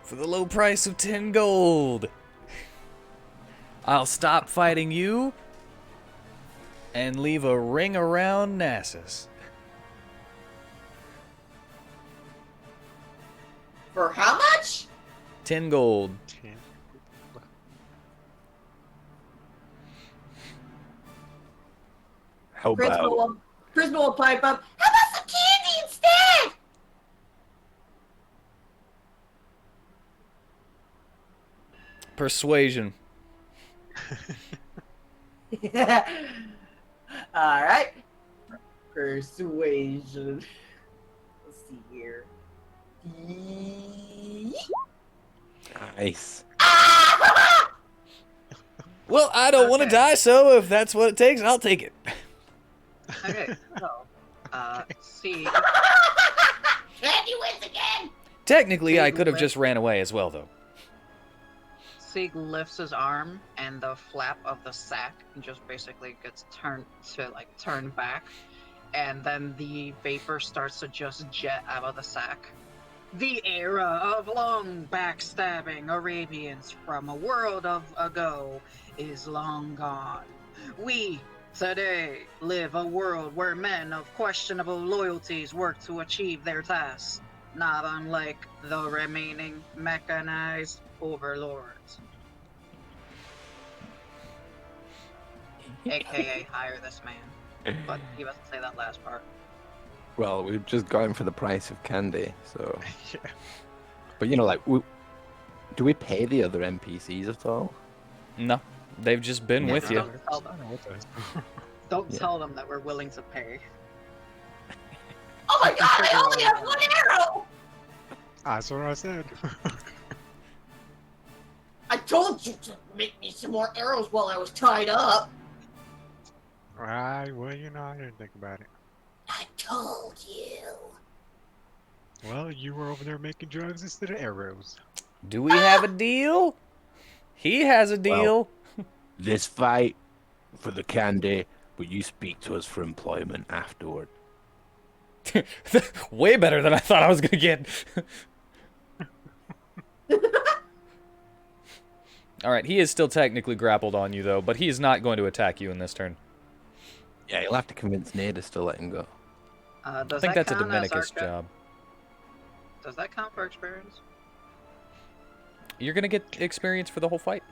B: For the low price of 10 gold, I'll stop fighting you, and leave a ring around Gnasus.
G: For how much?
B: 10 gold.
D: 10.
E: How about
G: Prisma will pipe up. How about some candy instead?
B: Persuasion.
G: All right. Persuasion. Let's see here.
E: nice?
B: Well, I don't want to
C: Okay.
B: die, so if that's what it takes, I'll take it.
C: Okay, so, see,
G: Candy wins again.
B: Technically, I
C: Big
B: could have
C: lip.
B: just ran away as well, though.
C: Sieg lifts his arm, and the flap of the sack just basically gets turned back, and then the vapor starts to just jet out of the sack. The era of long backstabbing Arabians from a world of ago is long gone. We today live a world where men of questionable loyalties work to achieve their tasks, not unlike the remaining mechanized overlords. AKA hire this man. But he doesn't say that last part.
E: Well, we've just got him for the price of candy, so.
D: Yeah.
E: But you know, like, do we pay the other NPCs at all?
B: No, they've just been with you.
C: Don't tell them. Don't
E: Yeah.
C: tell them that we're willing to pay.
G: Oh my god, I only have one arrow!
D: That's what I said.
G: I told you to make me some more arrows while I was tied up.
D: Right, well, you know, I didn't think about it.
G: I told you.
D: Well, you were over there making drugs instead of arrows.
B: Do we have a deal? He has a deal.
E: This fight for the candy, but you speak to us for employment afterward.
B: Way better than I thought I was gonna get. Alright, he is still technically grappled on you, though, but he is not going to attack you in this turn.
E: Yeah, you'll have to convince Nadus to let him go.
B: I
C: Does
B: think
C: that
B: that's a
C: count as
B: Dominicus
C: our-
B: job.
C: Does that count for experience?
B: You're gonna get experience for the whole fight.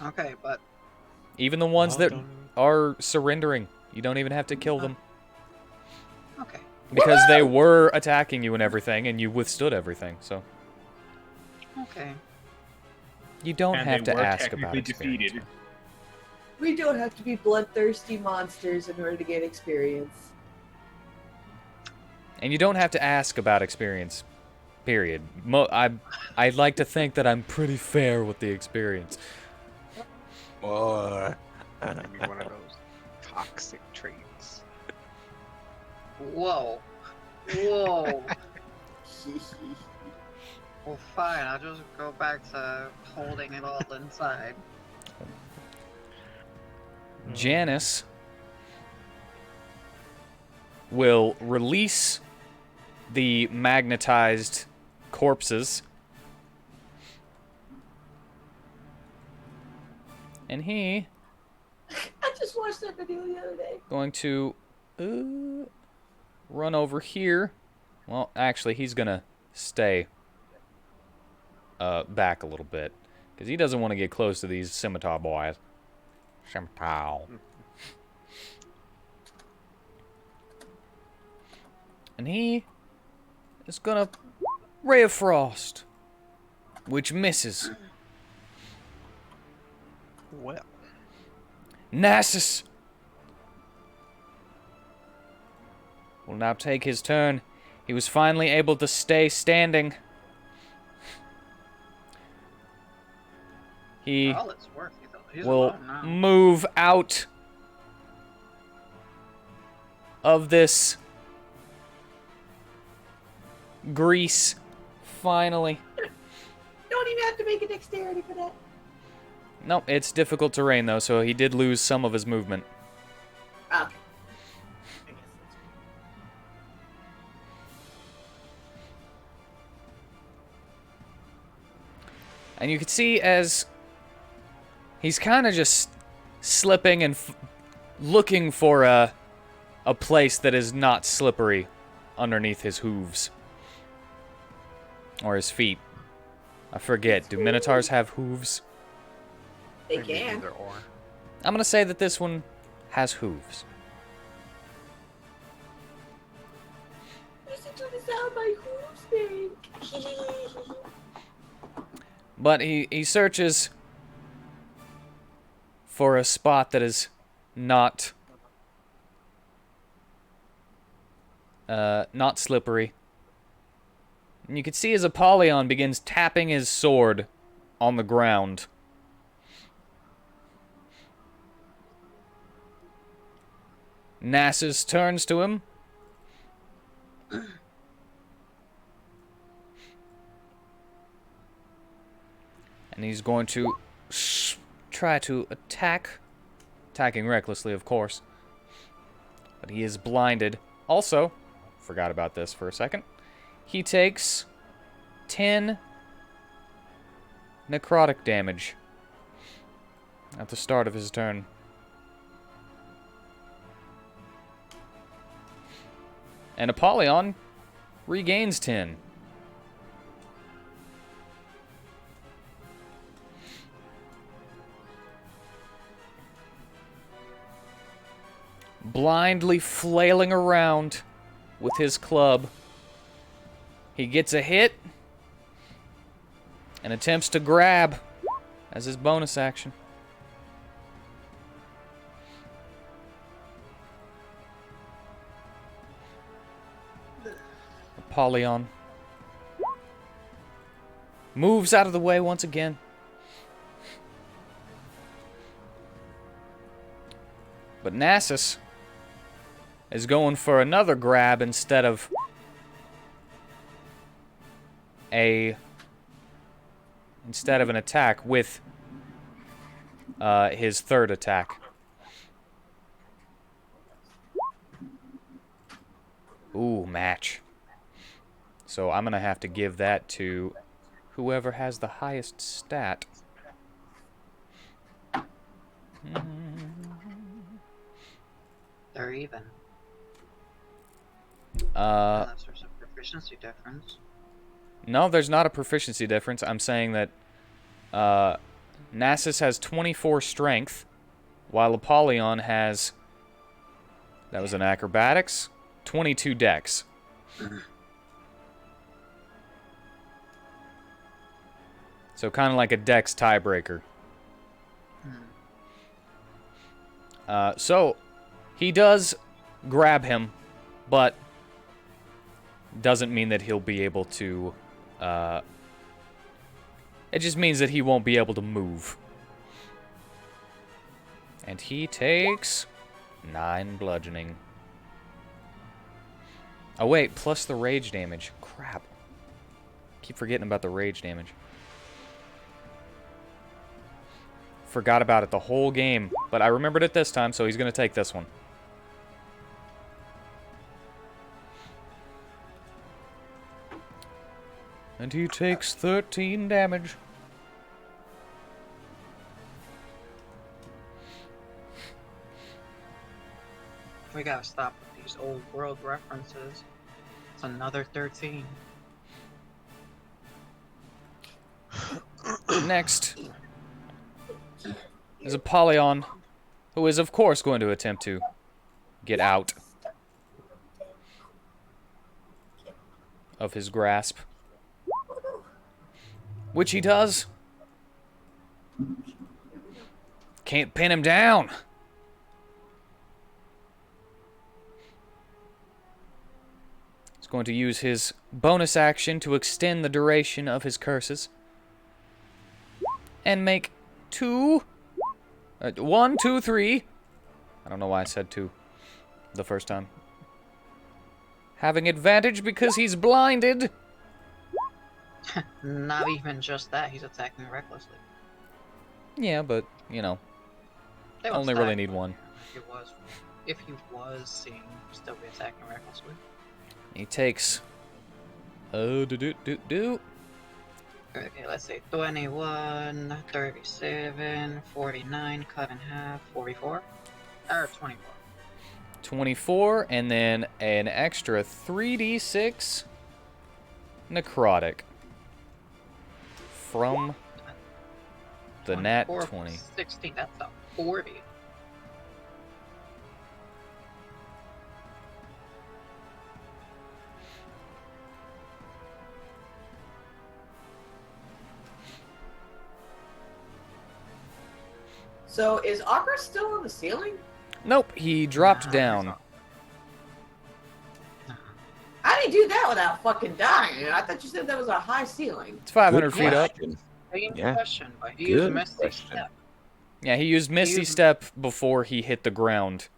C: Okay, but
B: Even the ones
D: Well
B: that
D: done.
B: are surrendering. You don't even have to kill them.
C: okay.
B: Because they were attacking you and everything, and you withstood everything, so.
C: Okay.
B: You don't
F: And
B: have
F: they
B: to
F: were
B: ask about
F: technically
B: experience.
F: defeated.
G: We don't have to be bloodthirsty monsters in order to get experience.
B: And you don't have to ask about experience. Period. I'd like to think that I'm pretty fair with the experience.
E: Or
D: Maybe one of those toxic traits.
C: Whoa. Whoa. Well, fine. I'll just go back to holding it all inside.
B: Janice will release the magnetized corpses. And he
G: I just watched that video the other day.
B: going to run over here. Well, actually, he's gonna stay back a little bit because he doesn't want to get close to these scimitar boys. Scimitar. And he is gonna Ray of Frost, which misses.
D: Well,
B: Gnasus will now take his turn. He was finally able to stay standing. He
C: For all it's worth, he's
B: will
C: alone now.
B: move out of this grease finally.
G: Don't even have to make a dexterity for that.
B: No, it's difficult terrain though, so he did lose some of his movement.
G: Okay. I guess that's
B: And you can see as he's kind of just slipping and looking for a place that is not slippery underneath his hooves. Or his feet. I forget. Do minotaurs have hooves?
G: They
D: Maybe
G: can.
D: either or.
B: I'm gonna say that this one has hooves.
G: Listen to the sound my hooves make.
B: But he searches for a spot that is not slippery. And you can see as Apollyon begins tapping his sword on the ground. Gnasus turns to him. And he's going to try to attack. Attacking recklessly, of course. But he is blinded. Also, forgot about this for a second. He takes 10 necrotic damage at the start of his turn. And Apollyon regains 10. Blindly flailing around with his club, he gets a hit and attempts to grab as his bonus action. Apollyon moves out of the way once again. But Gnasus is going for another grab instead of an attack with his third attack. Ooh, match. So I'm gonna have to give that to whoever has the highest stat.
C: They're even.
B: Unless
C: there's a proficiency difference.
B: No, there's not a proficiency difference. I'm saying that Gnasus has 24 strength, while Apollyon has, that was an acrobatics, 22 dex. So kind of like a dex tiebreaker. So he does grab him, but doesn't mean that he'll be able to, it just means that he won't be able to move. And he takes 9 bludgeoning. Oh wait, plus the rage damage. Crap. Keep forgetting about the rage damage. Forgot about it the whole game, but I remembered it this time, so he's going to take this one. And he takes 13 damage.
C: We gotta stop with these old world references. It's another 13.
B: Next is Apollyon, who is of course going to attempt to get out of his grasp. Which he does. Can't pin him down. He's going to use his bonus action to extend the duration of his curses. And make 2... 1, 2, 3. I don't know why I said 2 the first time. Having advantage because he's blinded.
C: Not even just that, he's attacking recklessly.
B: Yeah, but, you know,
C: They won't
B: only
C: stack,
B: really need
C: but
B: one.
C: If he was seeing, still be attacking recklessly.
B: He takes...
C: Okay, let's see. 21, 37, 49, cut in half, 44. Or 24.
B: 24, and then an extra 3d6 necrotic from the nat
C: 24,
B: 20.
C: 60, that's a 40.
G: So is Akra still on the ceiling?
B: Nope, he dropped down.
G: How did he do that without fucking dying? I thought you said that was a high ceiling.
B: It's 500
E: Good
B: feet up.
E: question.
C: Same
E: Yeah.
C: question, but he
E: Good
C: used Misty
E: question.
C: Step.
B: Yeah, he used Misty
C: used-
B: Step before he hit the ground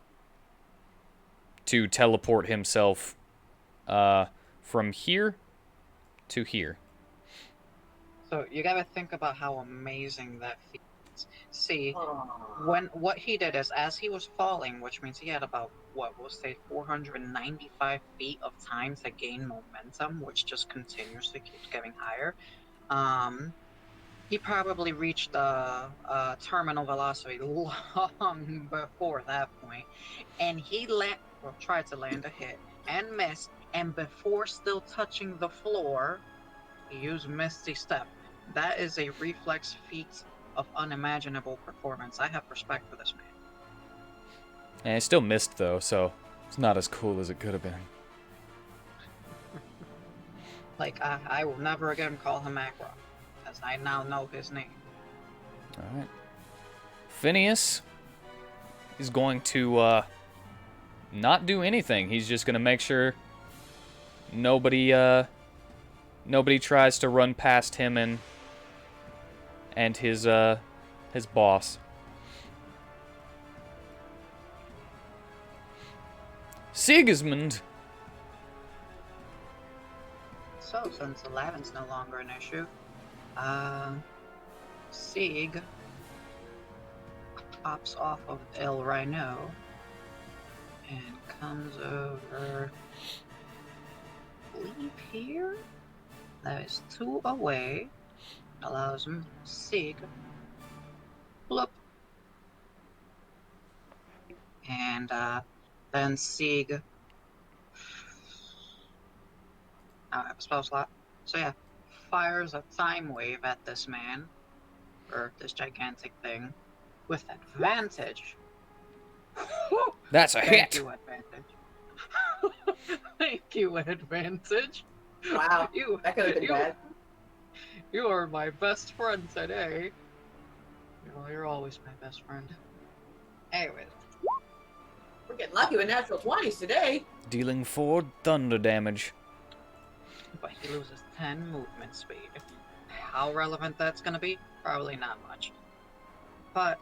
B: to teleport himself from here to here.
C: So you gotta think about how amazing that feat is. See,
G: Aw.
C: what he did is as he was falling, which means he had about what we'll say 495 feet of time to gain momentum, which just continuously keeps getting higher. He probably reached terminal velocity long before that point, and he tried to land a hit and missed, and before still touching the floor, he used Misty Step. That is a reflex feat of unimaginable performance. I have respect for this man.
B: And it still missed, though, so it's not as cool as it could have been.
C: Like, I will never again call him Macro, as I now know his name.
B: Alright. Phineas is going to not do anything. He's just going to make sure nobody tries to run past him and his boss. Sigismund.
C: So, since Aladdin's no longer an issue, Sieg hops off of El Rhino and comes over, I believe here. That is 2 away. Allows him Sieg. Bloop. And then Sieg. I don't have a spell slot. So yeah, fires a time wave at this man, or this gigantic thing, with advantage.
B: That's a
C: Thank
B: hit.
C: you, advantage. Thank you, advantage.
G: Wow,
C: You,
G: that could have been bad.
C: You are my best friend today. You're always my best friend. Anyways,
G: We're getting lucky with natural 20s today.
B: Dealing 4 thunder damage.
C: but he loses 10 movement speed. How relevant that's gonna be? Probably not much. But,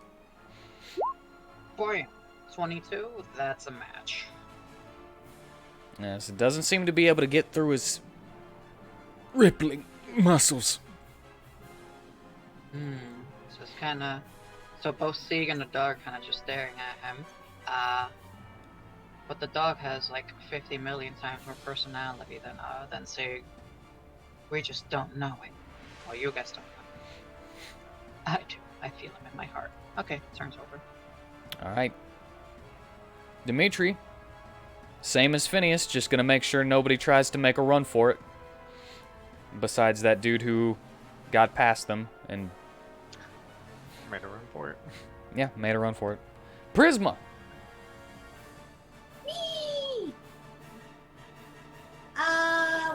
C: boy, 22, that's a match.
B: Yes, it doesn't seem to be able to get through his rippling muscles.
C: So it's kinda... So both Sieg and the dog kinda just staring at him. But the dog has like 50 million times more personality than Sieg. We just don't know it. Well, you guys don't know. I do. I feel him in my heart. Okay, turn's over.
B: Alright. Dimitri, same as Phineas, just gonna make sure nobody tries to make a run for it. Besides that dude who got past them and...
D: Made a run for it.
B: Yeah, made a run for it. Prisma!
G: Me!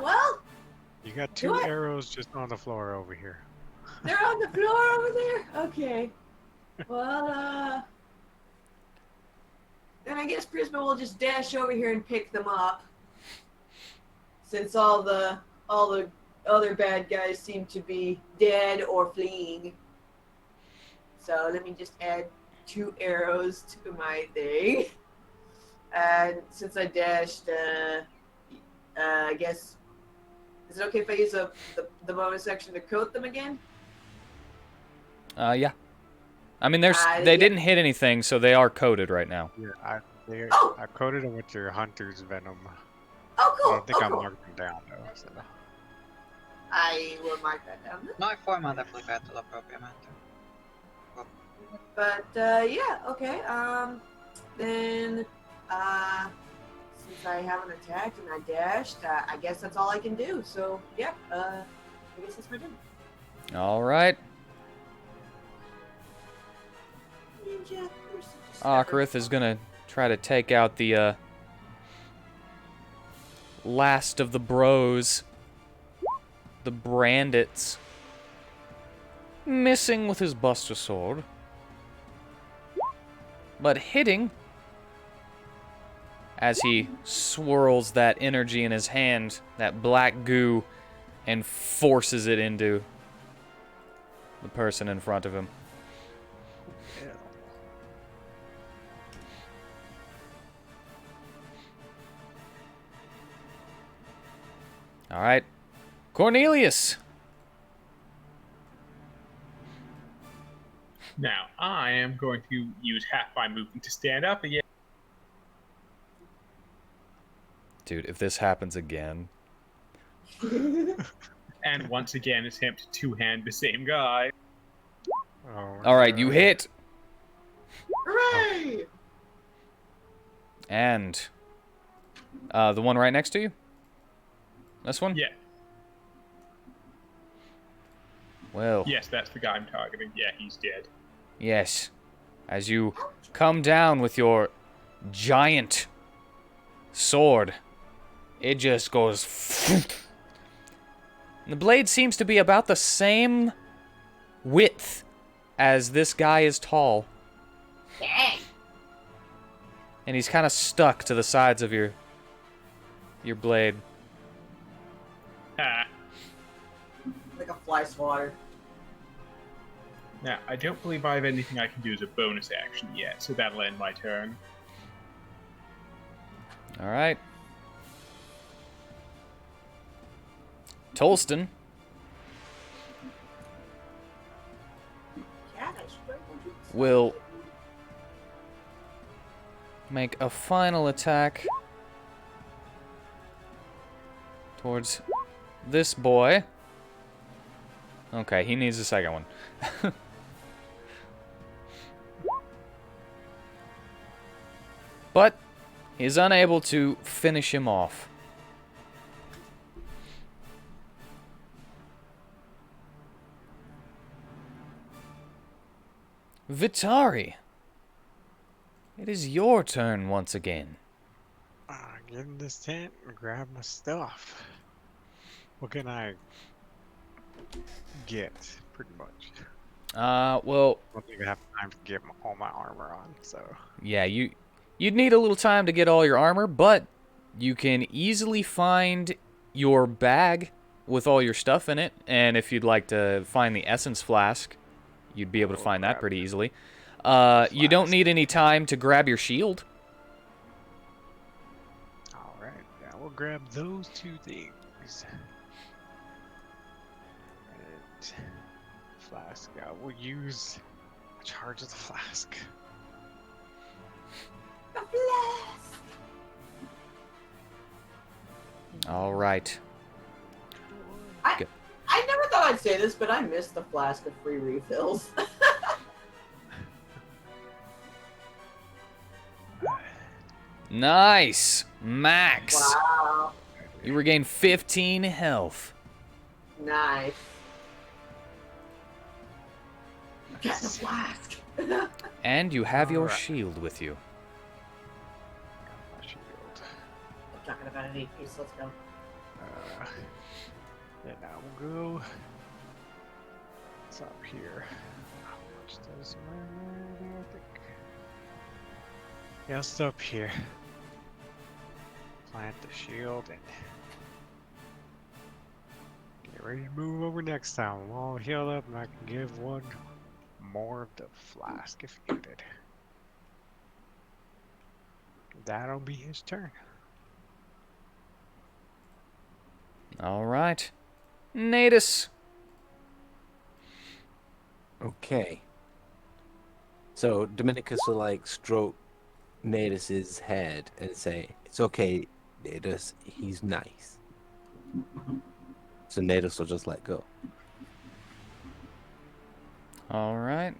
G: Well,
D: You got
G: Do
D: 2
G: I-
D: arrows just on the floor over here.
G: they're on the floor over there? Okay. Well, then I guess Prisma will just dash over here and pick them up. Since all the other bad guys seem to be dead or fleeing. So let me just add 2 arrows to my thing. And since I dashed, I guess, is it okay if I use the bonus action to coat them again?
B: Yeah. I mean, they
G: yeah.
B: didn't hit anything, so they are coated right now.
D: Yeah,
G: Oh!
D: I coated them with your hunter's venom.
G: Oh, cool.
D: I don't think I
G: cool.
D: marked them down though. So.
G: I will mark that down.
C: No hay forma de aplicártelo propiamente.
G: But yeah, okay. Then since I haven't attacked and I dashed, I guess that's all I can do. So yeah, I guess that's my turn.
B: All right.
G: Ninja, you're such a
B: Akarith is gonna try to take out the last of the bros, the bandits, missing with his Buster Sword, but hitting as he swirls that energy in his hand, that black goo, and forces it into the person in front of him. All right, Cornelius.
F: Now, I am going to use half my movement to stand up again.
B: Dude, if this happens again.
F: And once again attempt to two-hand the same guy.
B: All right, you hit.
G: Hooray!
B: And the one right next to you? This one?
F: Yeah.
B: Well.
F: Yes, that's the guy I'm targeting. Yeah, he's dead.
B: Yes. As you come down with your giant sword, it just goes. The blade seems to be about the same width as this guy is tall. And he's kind of stuck to the sides of your blade.
F: Ha.
G: Like a fly swatter.
F: Now, I don't believe I have anything I can do as a bonus action yet, so that'll end my turn.
B: All right. Tolston. Will make a final attack towards this boy. Okay, he needs a second one. But he's unable to finish him off. Vitari, it is your turn once again.
D: Get in this tent and grab my stuff. What can I get, pretty much?
B: Well,
D: I don't think I have time to get all my armor on, so...
B: Yeah, you'd need a little time to get all your armor, but you can easily find your bag with all your stuff in it, and if you'd like to find the essence flask, you'd be able to find that pretty easily. You don't need any time to grab your shield.
D: Alright, yeah, we'll grab those two things. And flask, yeah, we'll use a charge of the flask.
G: The flask!
B: All right.
G: I never thought I'd say this, but I miss the flask of free refills.
B: Nice, Max.
G: Wow.
B: You regain 15 health.
G: Nice. Get the flask.
B: And you have your
D: Alright.
B: shield with you.
D: Got my shield.
G: I'm talking about an 8-piece. Let's go.
D: Then I will go. It's up here. How much does my I think? Yeah, it's up here. Plant the shield and get ready to move over next time. I'm all healed up and I can give one more of the flask if needed. That'll be his turn.
B: All right. Natus.
E: Okay. So Dominicus will like stroke Natus's head and say, "It's okay, Natus. He's nice." So Natus will just let go.
B: All right.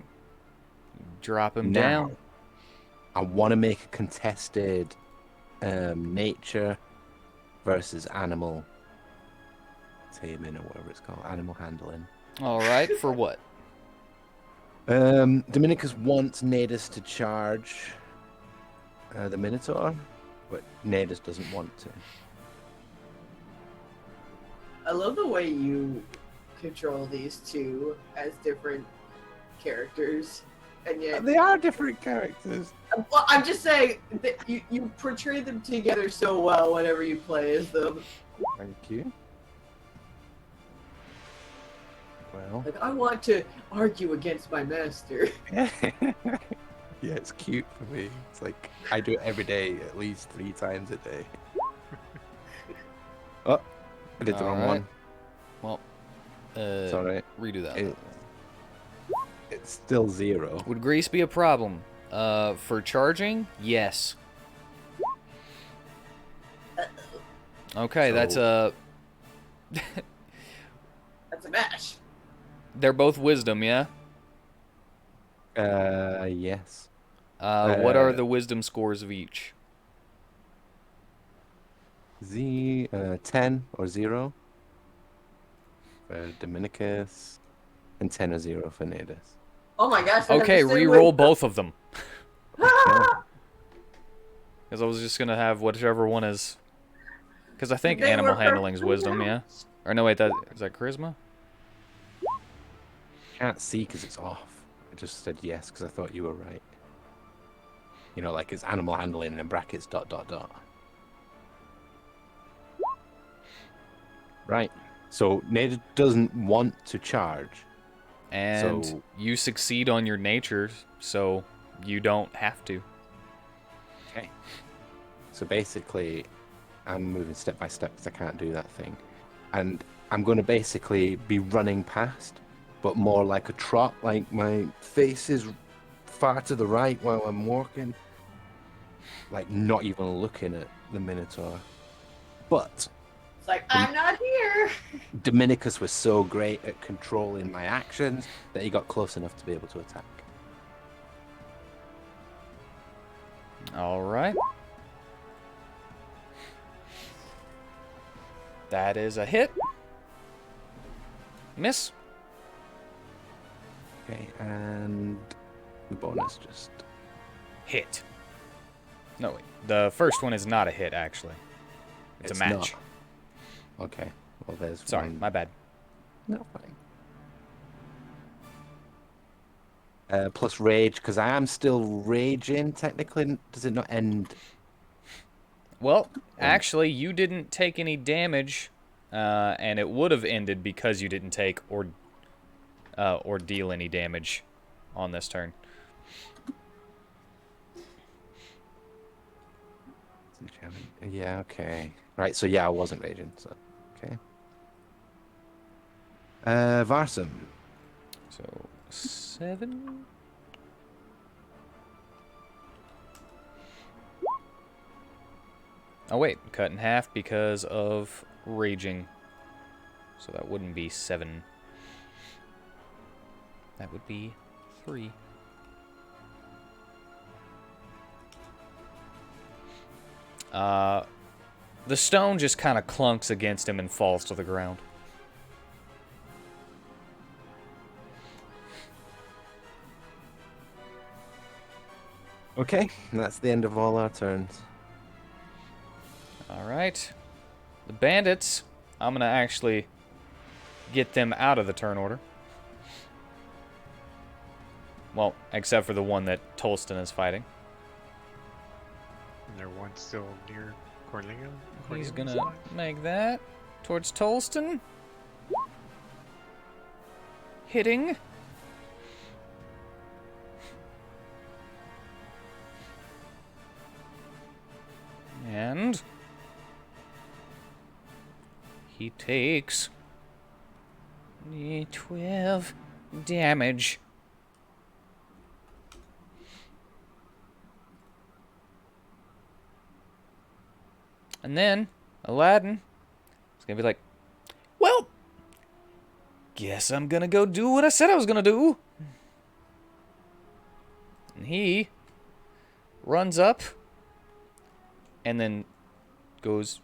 B: Drop him
E: Now,
B: down.
E: I want to make a contested nature versus animal taming or whatever it's called, animal handling.
B: All right, for what?
E: Dominicus wants Natus to charge the Minotaur, but Natus doesn't want to.
G: I love the way you control these two as different characters, and yet
E: They are different characters.
G: well, I'm just saying that you portray them together so well whenever you play as them.
E: Thank you. Well,
G: Like, I want to argue against my master.
E: yeah, it's cute for me. It's like I do it every day, at least 3 times a day. Oh, I did the wrong
B: Alright.
E: one.
B: Well,
E: It's alright.
B: redo that.
E: It's still 0.
B: Would grease be a problem? For charging? Yes. Okay,
E: So-
B: that's a...
G: That's a match.
B: They're both wisdom, yeah?
E: Yes.
B: What are the wisdom scores of each?
E: 10 or 0 for Dominicus, and 10 or 0 for Natus.
G: Oh my gosh. I have
B: Okay,
G: the same
B: re-roll
G: wisdom.
B: both of them. Because I was just going to have whichever one is... Because I think
G: They
B: animal
G: were
B: handling is
G: perfectly
B: wisdom, yeah?
G: matched.
B: Or no, wait, is that charisma?
E: Can't see because it's off. I just said yes because I thought you were right. You know, like it's animal handling and in brackets ... Right. So Natus doesn't want to charge.
B: And
E: So-
B: you succeed on your nature, so you don't have to.
E: Okay. So basically, I'm moving step by step because I can't do that thing. And I'm going to basically be running past, but more like a trot, like my face is far to the right while I'm walking. Like not even looking at the Minotaur. But
G: It's like, I'm not here.
E: Dominicus was so great at controlling my actions that he got close enough to be able to attack.
B: All right. That is a hit. Miss.
E: Okay, and the bonus just...
B: Hit. No, wait. The first one is not a hit, actually. It's a match.
E: not. Okay, well there's
B: Sorry,
E: one.
B: my bad.
E: No, fine. Plus rage, because I am still raging, technically. Does it not end?
B: Well, actually, you didn't take any damage, and it would have ended because you didn't take or deal any damage on this turn.
E: Yeah, okay. Right, so yeah, I wasn't raging, so... Okay. Varsum.
B: So, 7... Oh wait, cut in half because of raging. So that wouldn't be 7. That would be 3. The stone just kind of clunks against him and falls to the ground.
E: Okay, that's the end of all our turns.
B: Alright. The bandits, I'm going to actually get them out of the turn order. Well, except for the one that Tolston is fighting.
D: And there one's still near Cornelia.
B: He's
D: Cornelius'
B: gonna
D: line.
B: make that towards Tolston. Hitting. And he takes 12 damage. And then Aladdin is gonna be like, well, guess I'm gonna go do what I said I was gonna do. And he runs up and then goes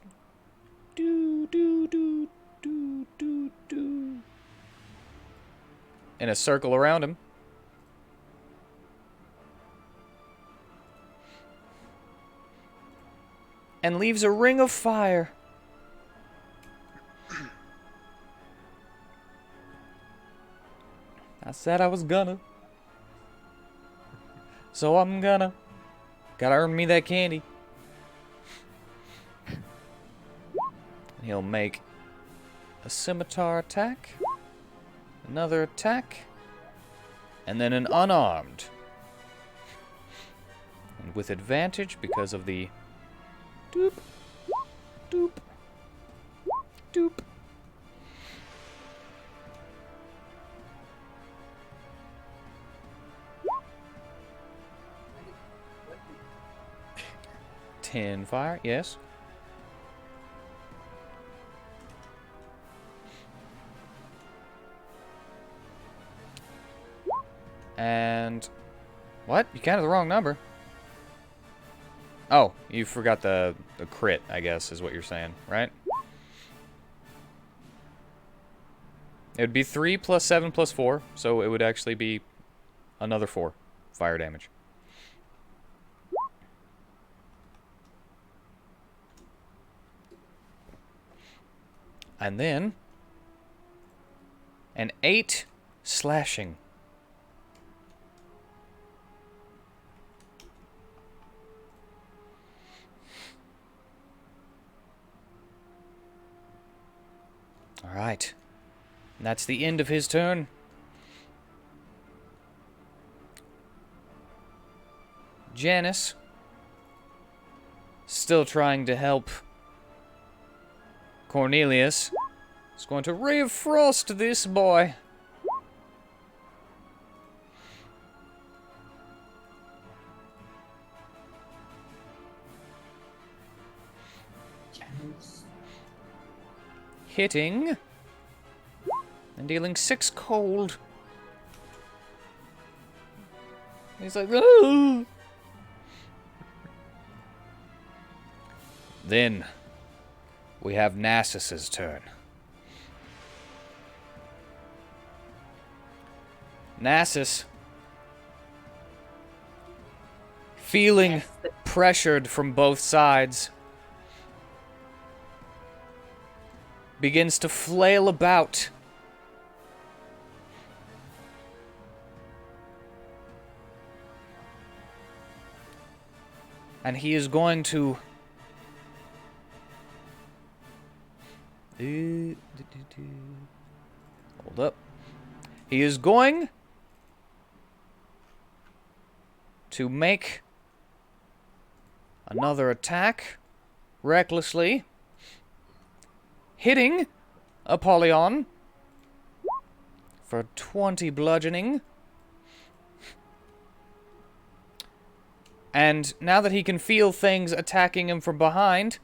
B: do do do do do do in a circle around him. And leaves a ring of fire. I said I was gonna. So I'm gonna. Gotta earn me that candy. And he'll make a scimitar attack. Another attack. And then an unarmed. And with advantage because of the doop, doop, doop. Ten fire, yes. And what? You counted the wrong number. Oh, you forgot the crit, I guess, is what you're saying, right? It would be 3 plus 7 plus 4, so it would actually be another 4 fire damage. And then an 8 slashing. All right. And that's the end of his turn. Janice, still trying to help Cornelius, is going to Ray of Frost this boy. Hitting and dealing 6 cold. He's like, "Ooh." Then we have Gnasus's turn. Gnasus, feeling pressured from both sides, begins to flail about. And he is going to hold up. He is going to make another attack recklessly, hitting Apollyon for 20 bludgeoning. And now that he can feel things attacking him from behind,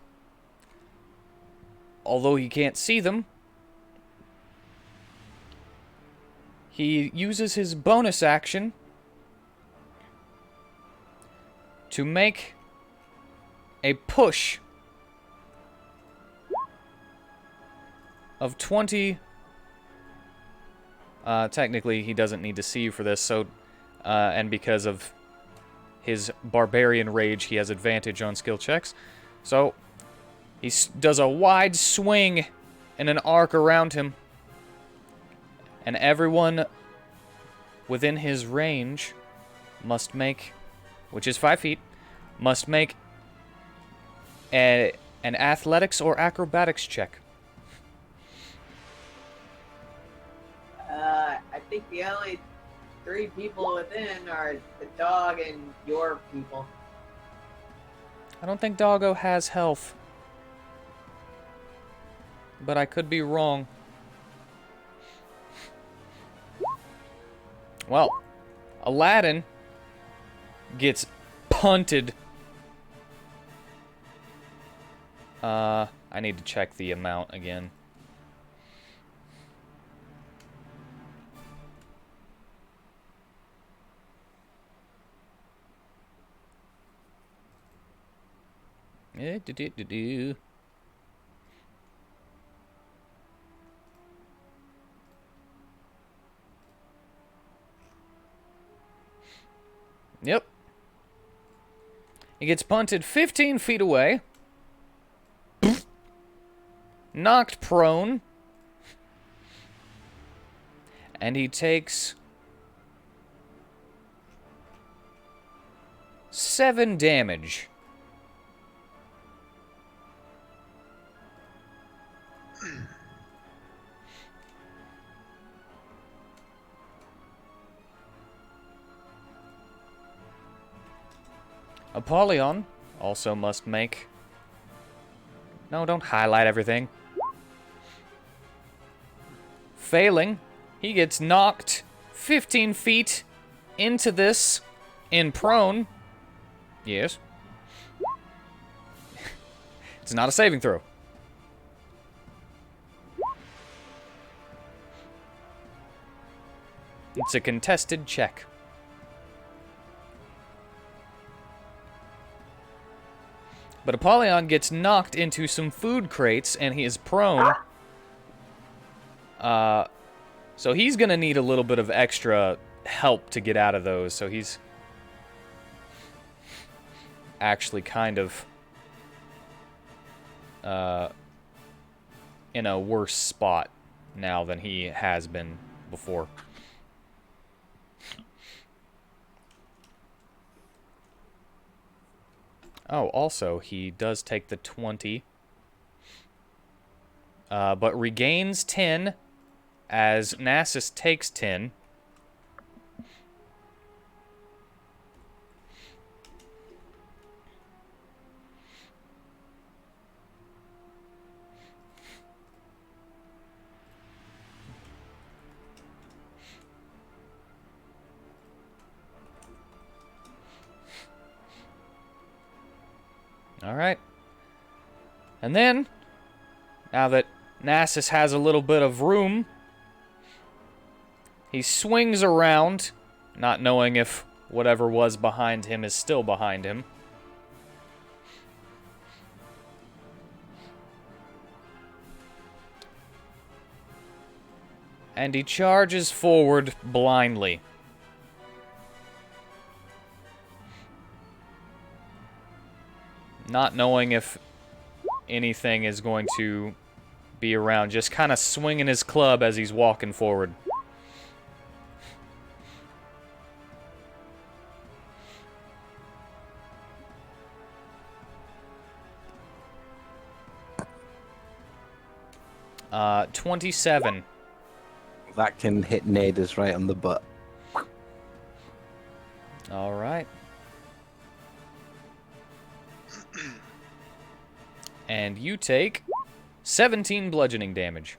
B: although he can't see them, he uses his bonus action to make a push of 20. Technically, he doesn't need to see you for this, so, and because of his barbarian rage, he has advantage on skill checks. So, he does a wide swing in an arc around him. And everyone within his range must make, which is 5 feet, must make an athletics or acrobatics check.
G: I think the only 3 people within are the dog and your people.
B: I don't think Doggo has health. But I could be wrong. Well, Aladdin gets punted. I need to check the amount again. Yep. He gets punted 15 feet away. Knocked prone. And he takes 7 damage. Apollyon also must make... No, don't highlight everything. Failing, he gets knocked 15 feet into this in prone. Yes. It's not a saving throw. It's a contested check. But Apollyon gets knocked into some food crates, and he is prone. So he's going to need a little bit of extra help to get out of those. So he's actually kind of in a worse spot now than he has been before. Oh, also, he does take the 20. But regains 10 as Gnasus takes 10. Alright. And then, now that Gnasus has a little bit of room, he swings around, not knowing if whatever was behind him is still behind him. And he charges forward blindly. Not knowing if anything is going to be around, just kind of swinging his club as he's walking forward. Uh, 27.
E: That can hit Naders right on the butt.
B: All right. And you take 17 bludgeoning damage.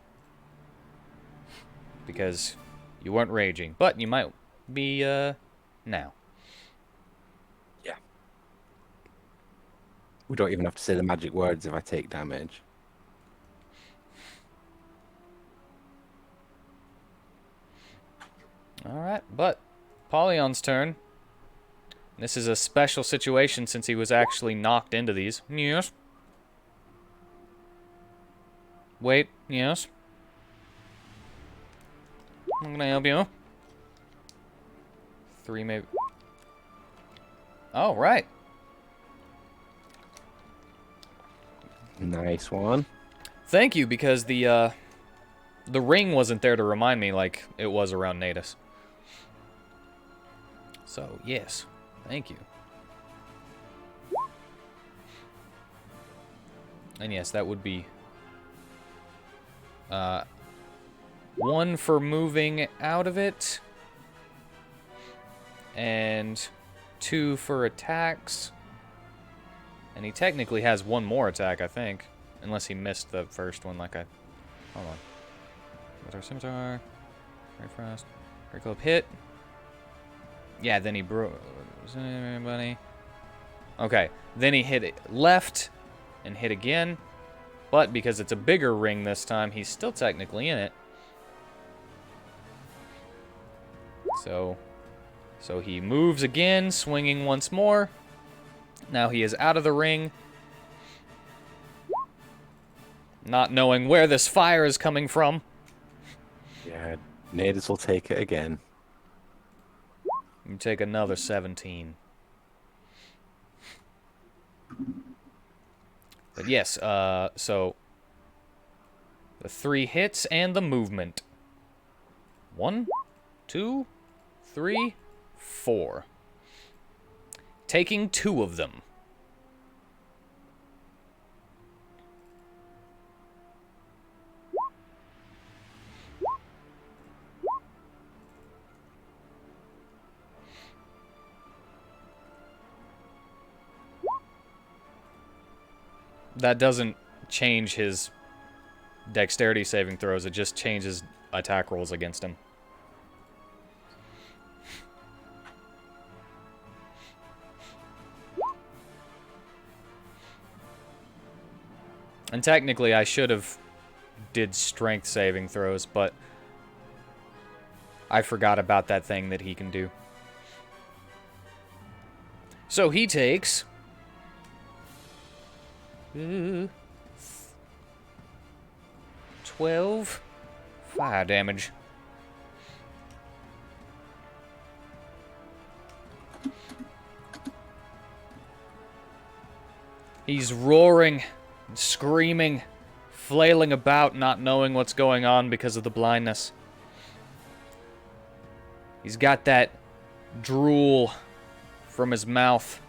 B: Because you weren't raging. But you might be, now.
E: Yeah. We don't even have to say the magic words if I take damage.
B: Alright, but Apollion's turn. This is a special situation since he was actually knocked into these. Yes. Wait, yes. I'm gonna help you. 3 maybe. Oh, right.
E: Nice one.
B: Thank you, because the ring wasn't there to remind me like it was around Natus. So, yes. Thank you. And yes, that would be 1 for moving out of it, and 2 for attacks. And he technically has 1 more attack, I think, unless he missed the first one. Like hold on. With our scimitar, Great Frost, Great Club hit. Yeah, then he broke. Anybody? Okay, then he hit it left and hit again. But because it's a bigger ring this time, he's still technically in it. So he moves again, swinging once more. Now he is out of the ring. not knowing where this fire is coming from.
E: Yeah, Nadis will take it again.
B: You take another 17. But yes, so the 3 hits and the movement. 1, 2, 3, 4. Taking 2 of them. That doesn't change his dexterity saving throws, it just changes attack rolls against him. And technically I should have did strength saving throws, but I forgot about that thing that he can do. So he takes 12 fire damage. He's roaring, screaming, flailing about, not knowing what's going on because of the blindness. He's got that drool from his mouth.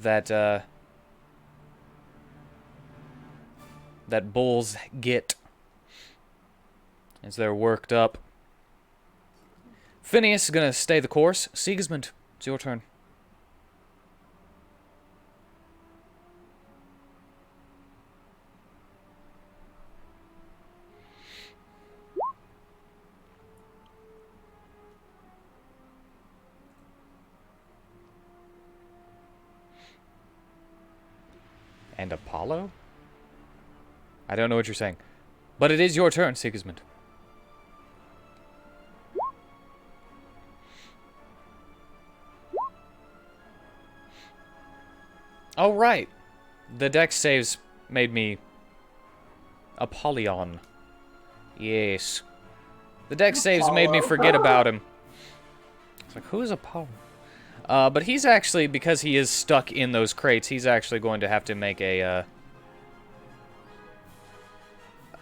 B: That bulls get as they're worked up. Phineas is gonna stay the course. Sigismund, it's your turn. And Apollo? I don't know what you're saying. But it is your turn, Sigismund. Oh, right. The dex saves made me Apollyon. Yes. The dex saves made me forget about him. It's like, who is Apollo? But he's actually, because he is stuck in those crates, he's actually going to have to make a,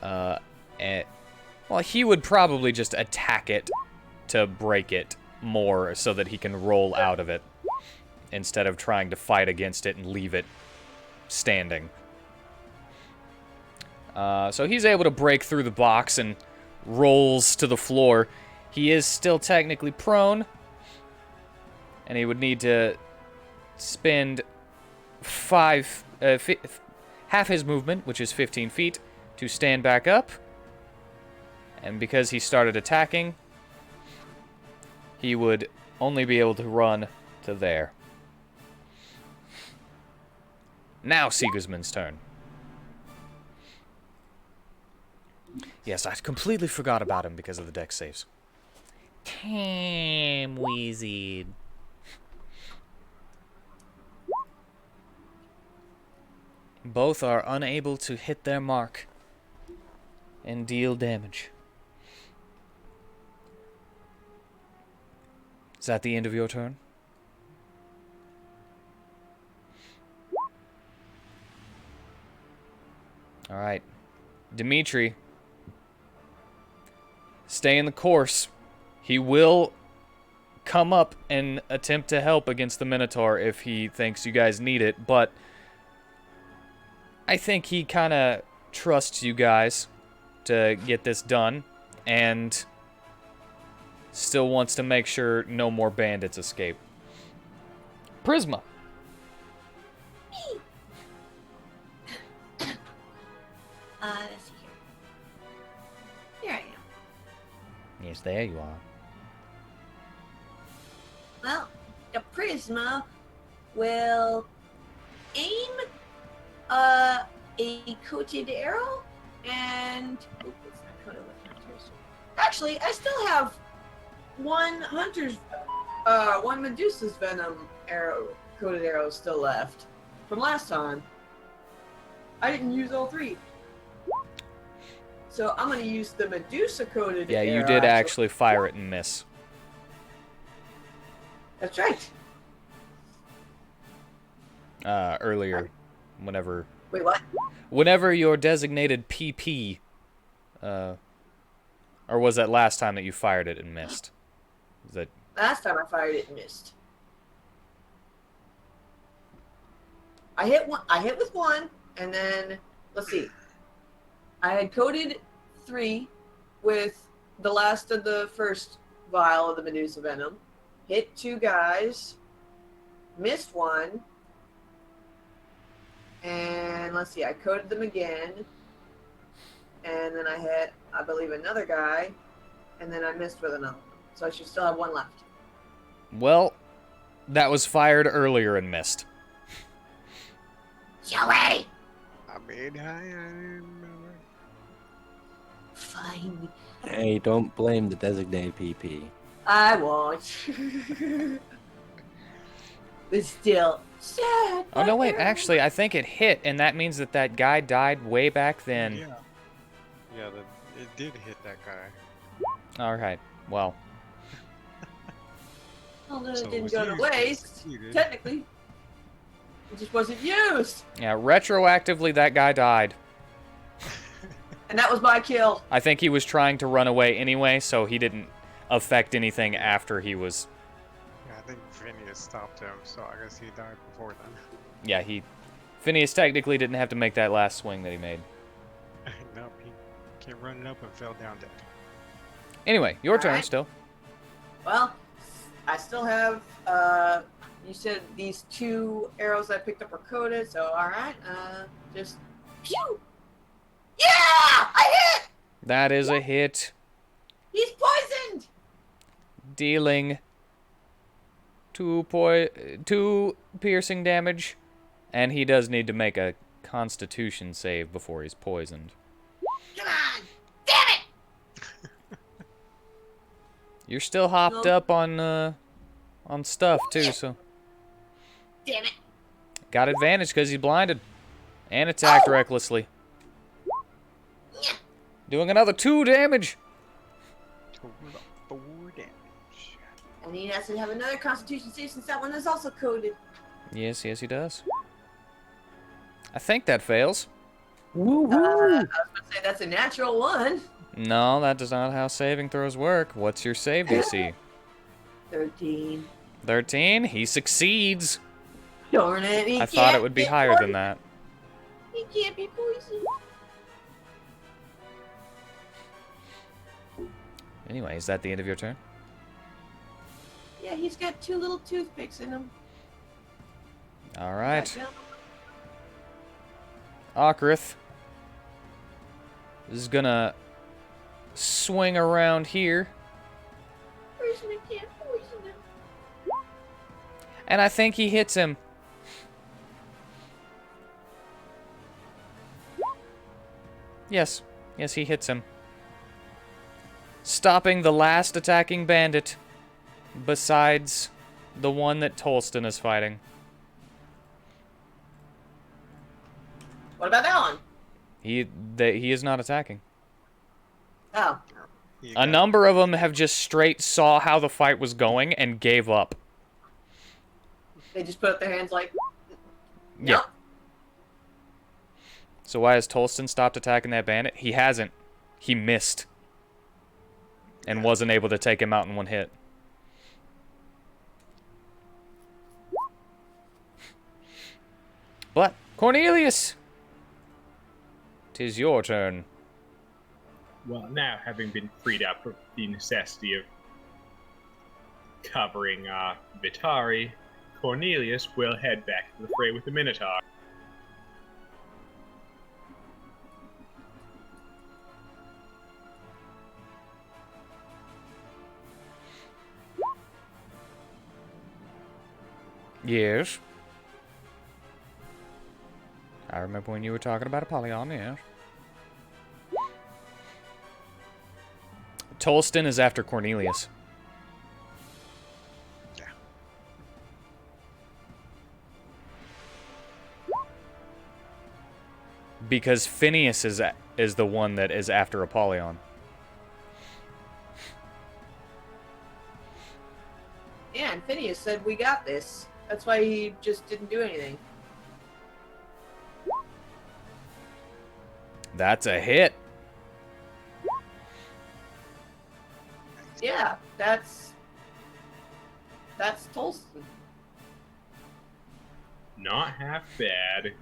B: well, he would probably just attack it to break it more so that he can roll out of it instead of trying to fight against it and leave it standing. So he's able to break through the box and rolls to the floor. He is still technically prone, and he would need to spend half his movement, which is 15 feet, to stand back up. And because he started attacking, he would only be able to run to there. Now Sigismund's turn. Yes, I completely forgot about him because of the dex saves. Damn, Wheezy. Both are unable to hit their mark and deal damage. Is that the end of your turn? Alright. Dimitri, stay in the course. He will come up and attempt to help against the Minotaur if he thinks you guys need it, but I think he kind of trusts you guys to get this done, and still wants to make sure no more bandits escape. Prisma.
G: Let's see here. Here I am.
B: Yes, there you are.
G: Well, the Prisma will aim a coated arrow and it's not coated with hunters. Actually, I still have one Medusa's venom arrow coated arrows still left from last time. I didn't use all 3. So I'm going to use the Medusa coated
B: Yeah,
G: arrow.
B: you did actually fire it and miss.
G: That's right.
B: Earlier, whenever
G: Wait, what?
B: whenever your designated PP, or was that last time that you fired it and missed? Is that
G: Last time I fired it and missed. I hit with 1, and then let's see. I had coated 3 with the last of the first vial of the Medusa venom. Hit 2 guys. Missed 1. And let's see, I coated them again. And then I hit, I believe, another guy. And then I missed with another one. So I should still have 1 left.
B: well, that was fired earlier and missed.
G: Joey!
D: I mean, I remember.
G: Fine.
E: Hey, don't blame the designated PP.
G: I won't. But still, sad.
B: Oh no, wait, actually, I think it hit, and that means that that guy died way back then.
D: Yeah. Yeah, it did hit that guy.
B: Alright, well.
G: Although
D: So
G: it
D: it
G: didn't
D: was
G: go to
D: used, but it
G: waste,
D: succeeded.
G: technically. It just wasn't used.
B: Yeah, retroactively, that guy died.
G: And that was my kill.
B: I think he was trying to run away anyway, so he didn't affect anything after he was...
D: Yeah, I think Phineas stopped him, so I guess he died before then.
B: Yeah, Phineas technically didn't have to make that last swing that he made.
D: Nope, he came running up and fell down dead.
B: Anyway, your turn
G: Alright.
B: still.
G: Well, I still have, you said these 2 arrows I picked up are coated, so alright, just, pew! Yeah! I hit!
B: That is a hit.
G: He's poisoned!
B: Dealing 2 piercing damage. And he does need to make a Constitution save before he's poisoned.
G: Come on! Damn it!
B: You're still hopped
G: No.
B: up on stuff too, so
G: Damn it!
B: got advantage because he's blinded and attacked recklessly,
G: Yeah.
B: doing another 2 damage.
D: Total 4 damage.
G: And he has to have another Constitution save since that one is also coated.
B: Yes, yes, he does. I think that fails.
G: I was going to say that's a natural 1.
B: No, that is not how saving throws work. What's your save DC?
G: 13.
B: 13. He succeeds.
G: Darn it! He
B: I thought it
G: can't
B: would be
G: get
B: higher than
G: poisoned.
B: that.
G: He can't be poisoned.
B: Anyway, is that the end of your turn?
G: Yeah, he's got 2 little toothpicks in him.
B: All right.
G: Right,
B: Okrith is gonna swing around here,
G: Poison can't poison him.
B: and I think he hits him. Yes, yes, he hits him, stopping the last attacking bandit, besides the one that Tolston is fighting.
G: What about that one?
B: He is not attacking.
G: Oh.
D: He
B: A
D: got-
B: number of them have just straight saw how the fight was going and gave up.
G: They just put up their hands like,
B: Yeah.
G: nope.
B: So why has Tolston stopped attacking that bandit? He hasn't. He missed. And wasn't able to take him out in one hit. But, Cornelius! 'Tis your turn.
F: Well, now having been freed up from the necessity of covering Vitari, Cornelius will head back to the fray with the Minotaur.
B: Yes. I remember when you were talking about Apollyon, yes. Tolston is after Cornelius.
D: Yeah.
B: because Phineas is the one that is after Apollyon.
G: Yeah, and Phineas said we got this. That's why he just didn't do anything.
B: That's a hit.
G: Yeah, that's Tolston.
F: Not half bad.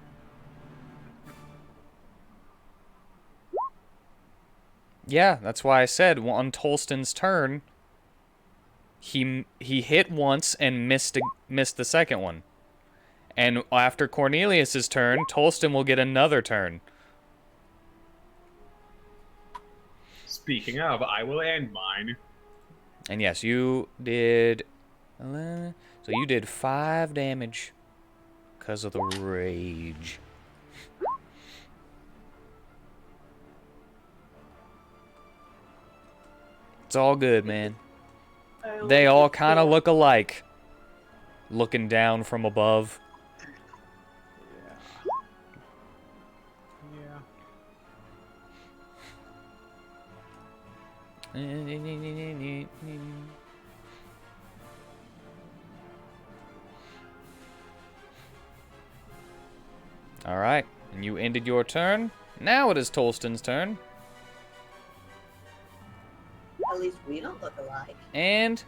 B: Yeah, that's why I said on Tolston's turn, he hit once and missed the second one. And after Cornelius's turn, Tolston will get another turn.
F: Speaking of, I will end mine.
B: And yes, you did 11, so you did 5 damage because of the rage. It's all good, man. They all kind of look alike. Looking down from above.
D: Yeah.
B: Alright, and you ended your turn. Now it is Tolston's turn.
G: At least we don't look alike.
B: And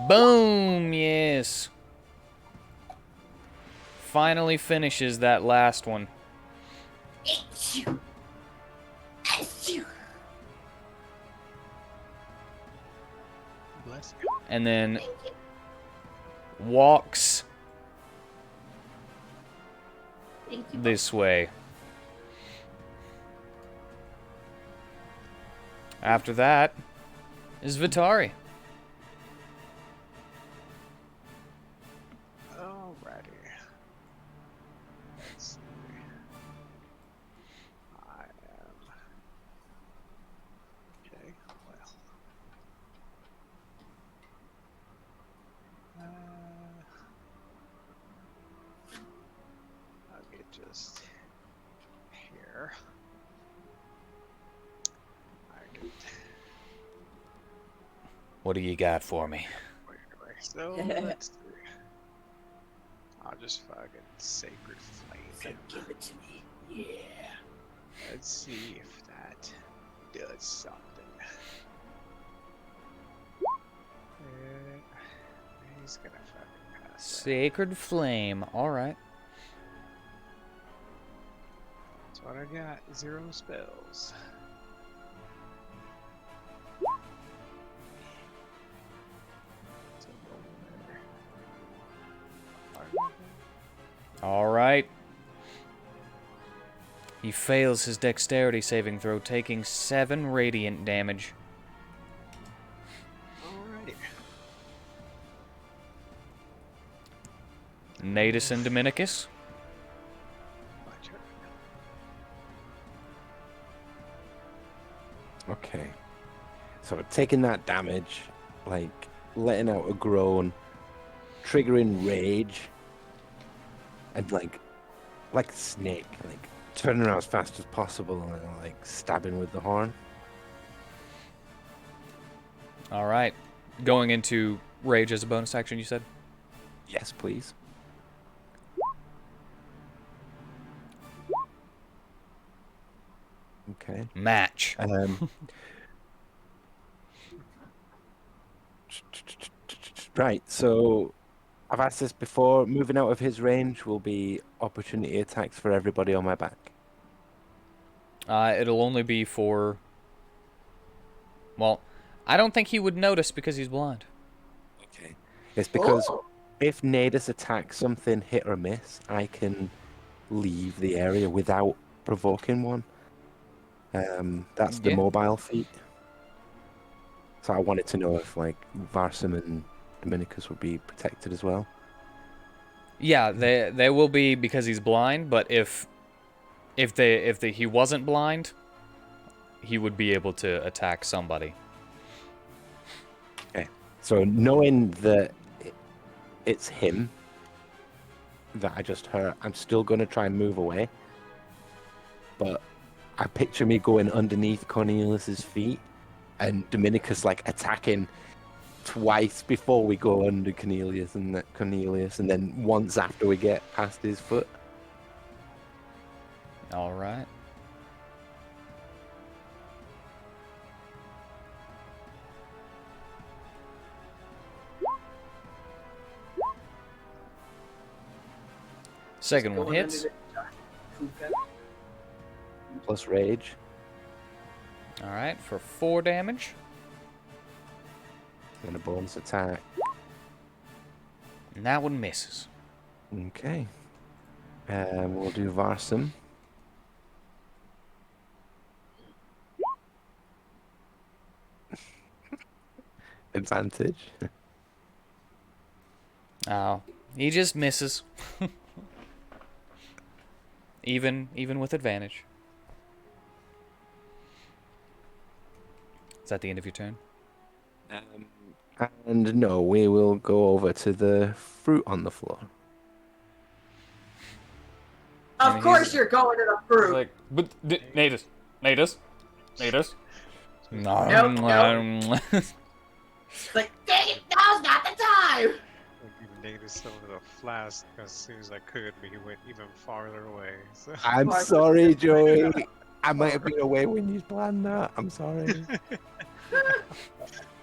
B: boom, yes. Finally finishes that last one.
D: Bless you.
B: And then walks this way. After that is Vitari.
D: Alrighty. Let's see. I am. Okay, well. I'll get just here. I get.
B: What do you got for me?
D: Anyway, so let's see. I'll just fucking sacred flame.
G: Give it to me. Yeah.
D: Let's see if that does something. He's gonna fucking pass.
B: Sacred Flame. Alright.
D: That's what I got. 0 spells. So go there.
B: Alright. He fails his dexterity saving throw, taking 7 radiant damage.
D: Alrighty.
B: Natus and Dominicus.
D: My turn.
E: Okay. So taking that damage, like letting out a groan, triggering rage, and like a snake, like turning around as fast as possible and like stabbing with the horn.
B: Alright. Going into rage as a bonus action, you said?
E: Yes, please. Okay.
B: Match.
E: Right, so I've asked this before. Moving out of his range will be opportunity attacks for everybody on my back.
B: It'll only be for... Well, I don't think he would notice because he's blind.
E: Okay. It's because
G: Oh.
E: if Natus attacks something hit or miss, I can leave the area without provoking one. That's the
B: Yeah.
E: mobile feat. So I wanted to know if like Varsum and Dominicus would be protected as well.
B: Yeah, they will be because he's blind, but if he wasn't blind, he would be able to attack somebody.
E: Okay. So knowing that it's him that I just hurt, I'm still going to try and move away. but I picture me going underneath Cornelius's feet and Dominicus like attacking twice before we go under Cornelius, and then once after we get past his foot.
B: All right. Second one hits.
E: Plus rage.
B: All right, for 4 damage.
E: And a bonus attack.
B: And that one misses.
E: Okay. We'll do Varsum. Advantage.
B: Oh, he just misses. even with advantage. Is that the end of your turn?
E: And no, we will go over to the fruit on the floor.
G: Of
B: mean,
G: course
B: he's-
G: you're going to the fruit.
B: Like, but Natus. No.
G: Nope, It's like, dang it, now's not the time.
D: Like, even Nate is still in a flask as soon as I could, but he went even farther away. So.
E: I'm
G: Marcus.
E: sorry, Joey. I might have been away when you planned that. I'm sorry.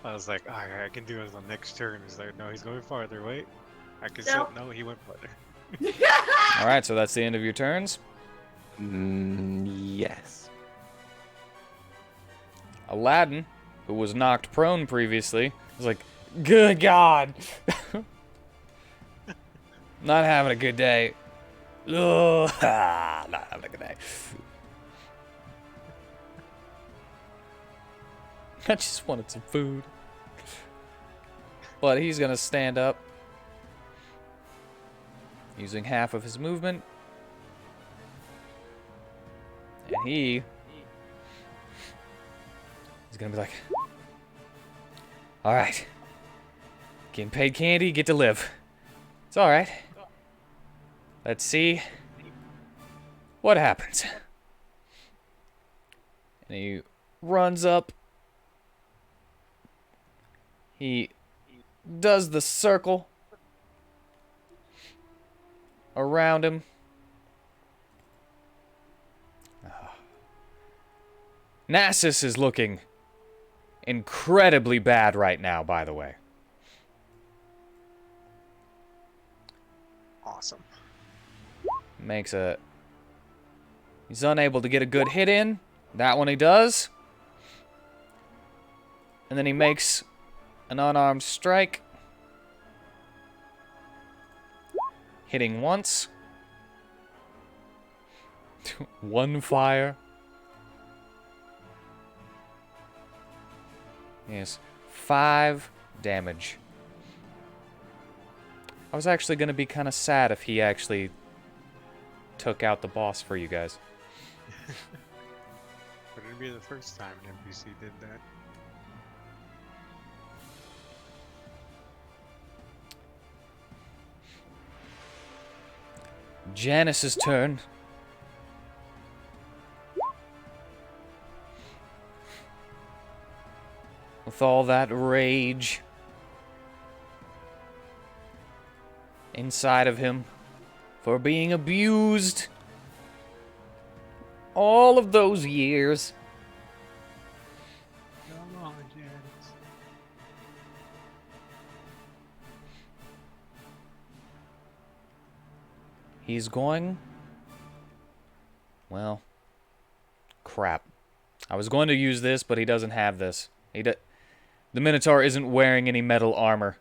D: I was like, I can do it on the next turn. He's like, no, he's going farther. Wait, I can
G: Nope.
D: still. No, he went farther.
B: All right, so that's the end of your turns.
E: Yes.
B: Aladdin, who was knocked prone previously, was like, "Good God, not having a good day. Ugh, not having a good day." I just wanted some food. But he's gonna stand up, using half of his movement. And he's gonna be like, alright. Getting paid candy, get to live. It's alright. Let's see what happens. And he runs up. He does the circle around him. Gnasus is looking incredibly bad right now, by the way.
D: Awesome.
B: He's unable to get a good hit in. That one he does. And then he makes an unarmed strike. Hitting once. One fire. Yes. 5 damage. I was actually going to be kind of sad if he actually took out the boss for you guys.
D: But it'd be the first time an NPC did that.
B: Janice's turn. With all that rage inside of him for being abused all of those years.
D: Come on, Janice.
B: He's going... Well, crap. I was going to use this, but he doesn't have this. The Minotaur isn't wearing any metal armor.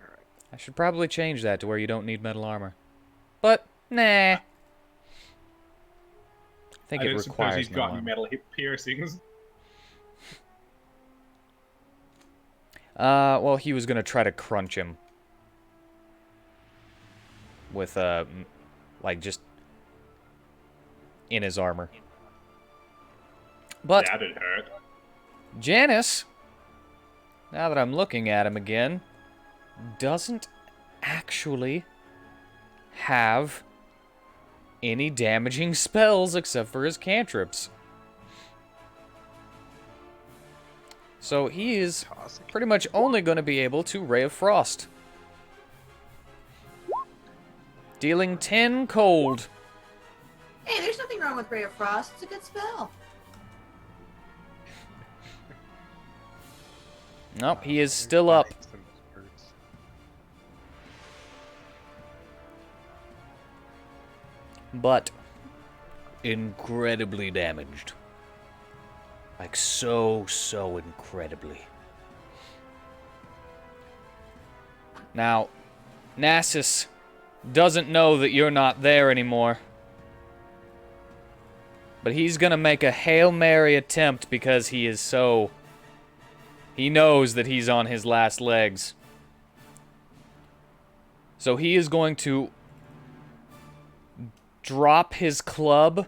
D: Alright.
B: I should probably change that to where you don't need metal armor. But, nah. I think
F: I
B: it
F: didn't suppose
B: requires
F: he's
B: metal
F: got any
B: armor.
F: metal hip piercings.
B: Well, he was gonna try to crunch him. With, like, just in his armor. But
F: That'd hurt.
B: Janice, now that I'm looking at him again, doesn't actually have any damaging spells except for his cantrips. So he is
D: Toss it.
B: pretty much only going to be able to Ray of Frost. Dealing 10 cold.
G: Hey, there's nothing wrong with Ray of Frost. It's a good spell.
B: Nope, he is still up. But incredibly damaged. Like so incredibly. Now, Gnasus doesn't know that you're not there anymore. But he's gonna make a Hail Mary attempt because he is so... He knows that he's on his last legs. So he is going to drop his club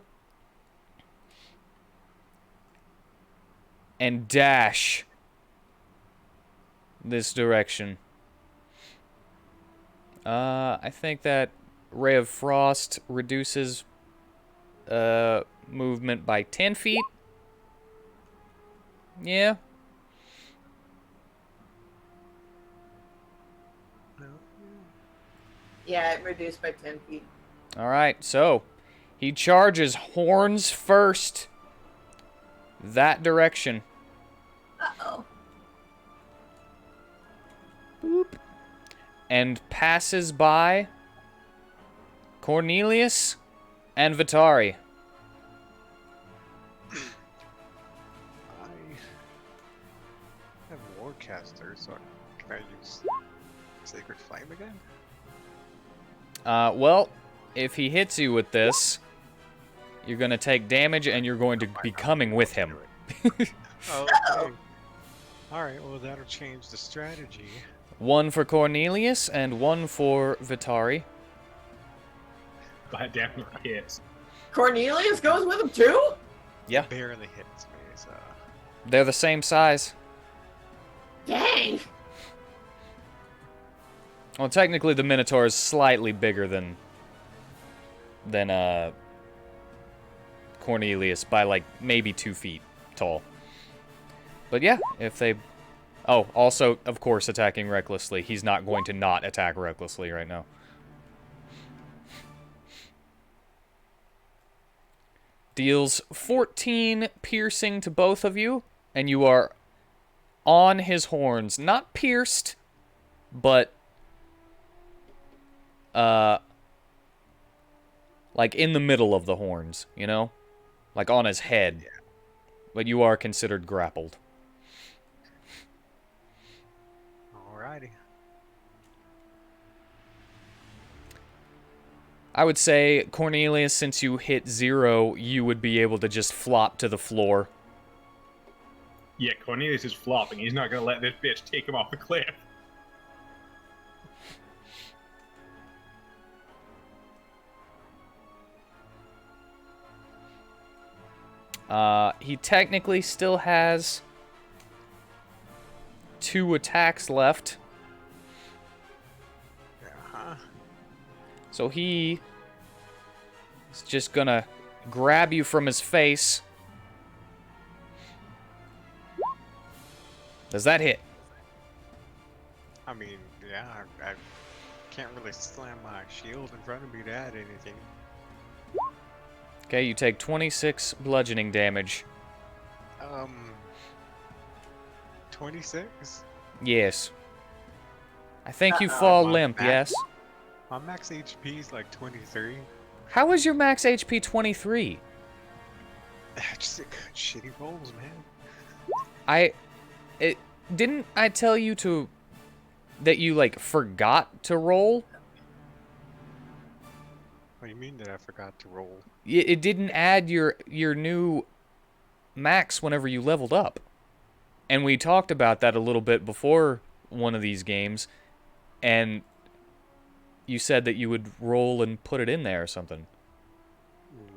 B: and dash this direction. I think that Ray of Frost reduces movement by 10 feet. Yeah.
G: Yeah, it reduced by 10 feet.
B: Alright, so he charges horns first. That direction.
G: Uh-oh.
B: Boop. And passes by Cornelius and Vitari.
D: I have Warcaster, so can I use Sacred Flame again?
B: Well, if he hits you with this, you're going to take damage and you're going to be coming with him.
D: Oh, okay. Alright, well that'll change the strategy.
B: One for Cornelius and one for Vitari.
F: That definitely hits.
G: Cornelius goes with him too?
B: Yeah,
D: Barely hits me, so...
B: they're the same size.
G: Dang.
B: Well, technically the Minotaur is slightly bigger than Cornelius by like maybe 2 feet tall. But yeah, if they... Oh, also, of course, attacking recklessly. He's not going to not attack recklessly right now. Deals 14 piercing to both of you, and you are on his horns. Not pierced, but... like in the middle of the horns, you know? Like on his head.
D: Yeah.
B: But you are considered grappled.
D: Alrighty.
B: I would say, Cornelius, since you hit 0, you would be able to just flop to the floor.
F: Yeah, Cornelius is flopping. He's not gonna let this bitch take him off the cliff.
B: He technically still has 2 attacks left.
D: Uh-huh.
B: So he is just gonna grab you from his face. Does that hit?
D: I mean, yeah, I can't really slam my shield in front of me to add anything.
B: Okay, you take 26 bludgeoning damage.
D: 26?
B: Yes. I think you
G: Uh-oh.
B: fall
D: My
B: limp,
D: max-
B: yes?
D: My max HP is like 23.
B: How is your max HP 23?
D: Just a good shitty rolls, man.
B: Didn't I tell you that you, like, forgot to roll?
D: What do you mean that I forgot to roll?
B: It didn't add your new max whenever you leveled up. And we talked about that a little bit before one of these games, and you said that you would roll and put it in there or something.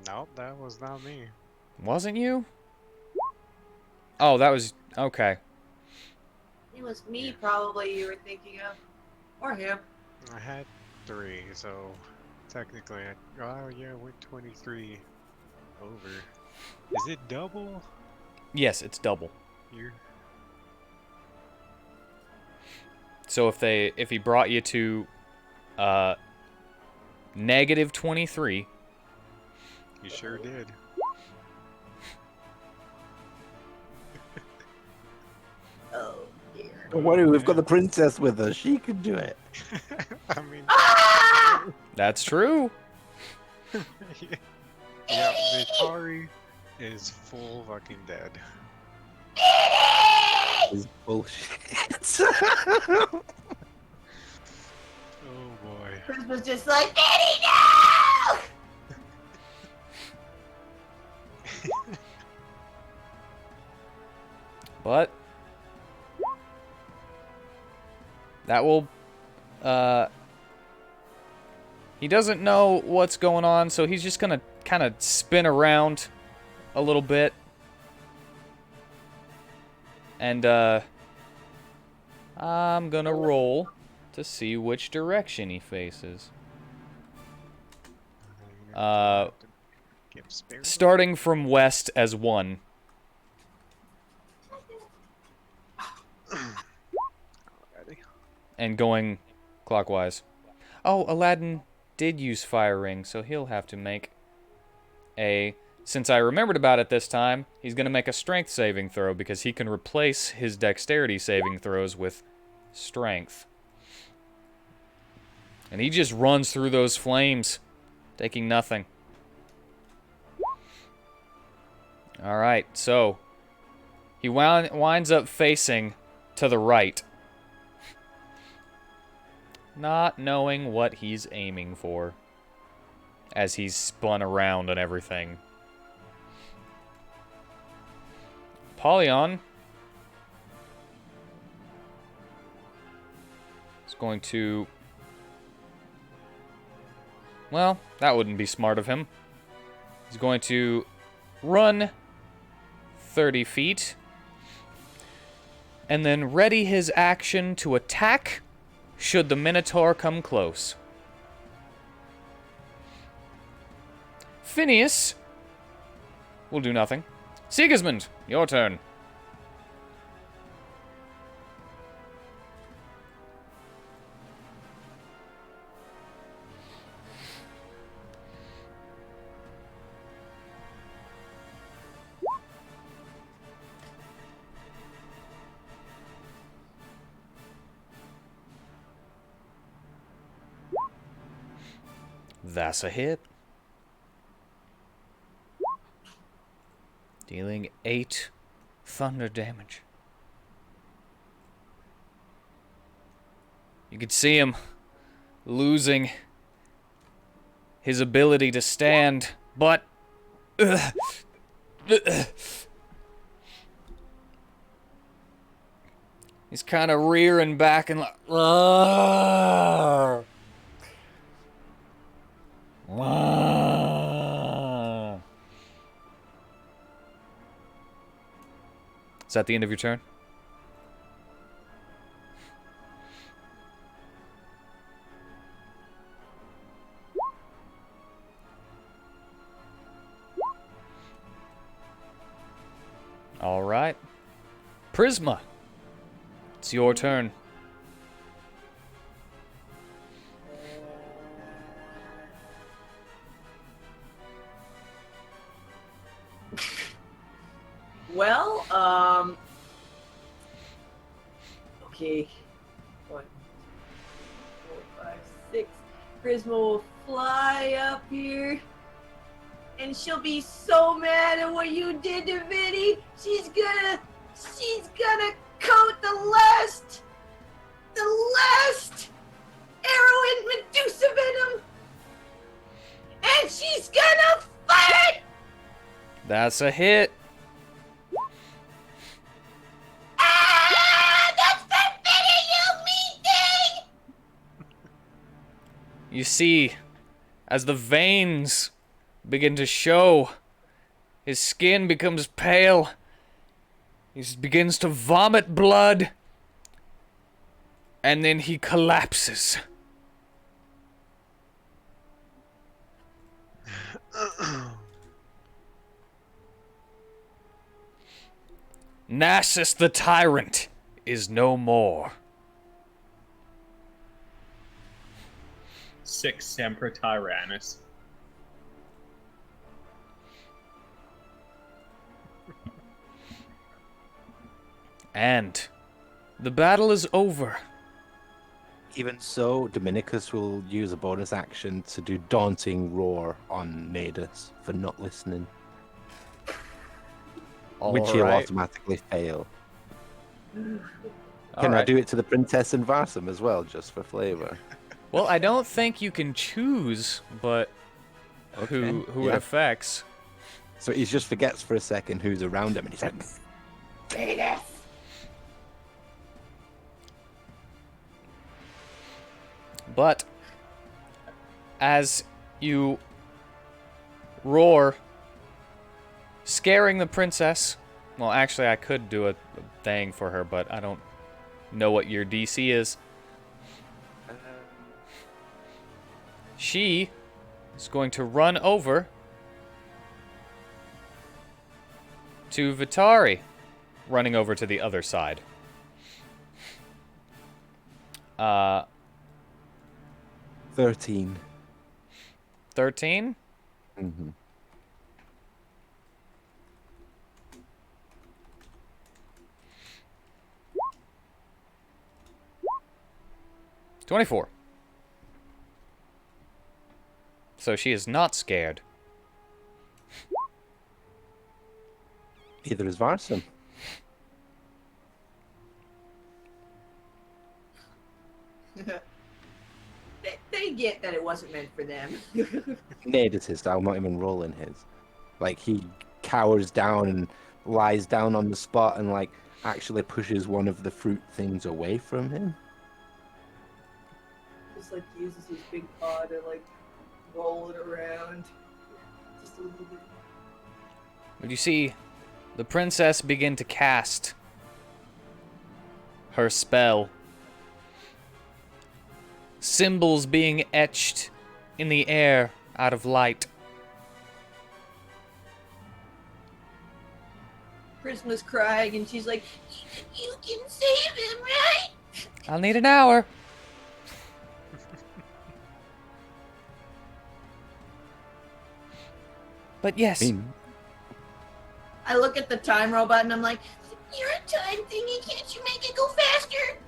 D: Nope, that was not me.
B: Wasn't you? Oh, that was... Okay.
G: It was me, probably, you were thinking of. Or him.
D: I had 3, so technically. Oh yeah, went 23 over. Is it double
B: Yes, it's double.
D: here?
B: So if he brought you to negative 23,
D: You sure did.
G: Oh dear.
E: Don't worry, we've got the princess with us. She can do it.
D: I mean,
G: Ah!
B: that's true.
D: yeah, Vitari is full fucking dead.
E: Is bullshit.
D: Oh boy.
G: Chris was just like, Daddy, no!
B: But that will he doesn't know what's going on, so he's just gonna kind of spin around a little bit. And I'm gonna roll to see which direction he faces. Starting from west as 1. And going clockwise. Oh, Aladdin did use Fire Ring, so he'll have to make a... Since I remembered about it this time, he's going to make a strength saving throw because he can replace his dexterity saving throws with strength. And he just runs through those flames, taking nothing. Alright, so he winds up facing to the right. Not knowing what he's aiming for as he's spun around and everything. Polyon is going to... Well, that wouldn't be smart of him. He's going to run 30 feet and then ready his action to attack should the Minotaur come close. Phineas will do nothing. Sigismund, your turn. That's a hit. Dealing 8 thunder damage. You could see him losing his ability to stand, but... he's kind of rearing back and like... Is that the end of your turn? All right. Prisma. It's your turn.
G: Well, okay. 1, 4, 5, 6. Prisma will fly up here. And she'll be so mad at what you did to Vinny. She's gonna coat the last arrow in Medusa venom. And she's gonna fire it.
B: That's a hit.
G: That's for Vinny, you mean thing!
B: You see, as the veins begin to show, his skin becomes pale. He begins to vomit blood. And then he collapses. Gnasus the Tyrant is no more.
F: Sic semper tyrannis.
B: And the battle is over.
E: Even so, Dominicus will use a bonus action to do Daunting Roar on Nadus for not listening, which he'll
B: Alright.
E: automatically fail. Can I
B: Alright.
E: do it to the Princess and Varsum as well, just for flavor?
B: Well, I don't think you can choose, but who it
E: yeah.
B: affects.
E: So he just forgets for a second who's around him, and he's like, Venus!
B: But as you roar, scaring the princess. Well, actually, I could do a thing for her, but I don't know what your DC is. She is going to run over to Vitari, running over to the other side.
E: 13.
B: 13?
E: Mm-hmm.
B: $24. So she is not scared.
E: Neither is Varsum.
G: They get that it wasn't meant for them.
E: Nadus is, I'm not even rolling his. Like, he cowers down and lies down on the spot and, like, actually pushes one of the fruit things away from him.
G: Just like uses his big paw to like roll it around. Just a little bit.
B: But you see the princess begin to cast her spell. Symbols being etched in the air out of light.
G: Prisma's crying and she's like, "You can save him, right?"
B: I'll need an hour. But yes,
G: I look at the time robot and I'm like, "You're a time thingy, can't you make it go faster?"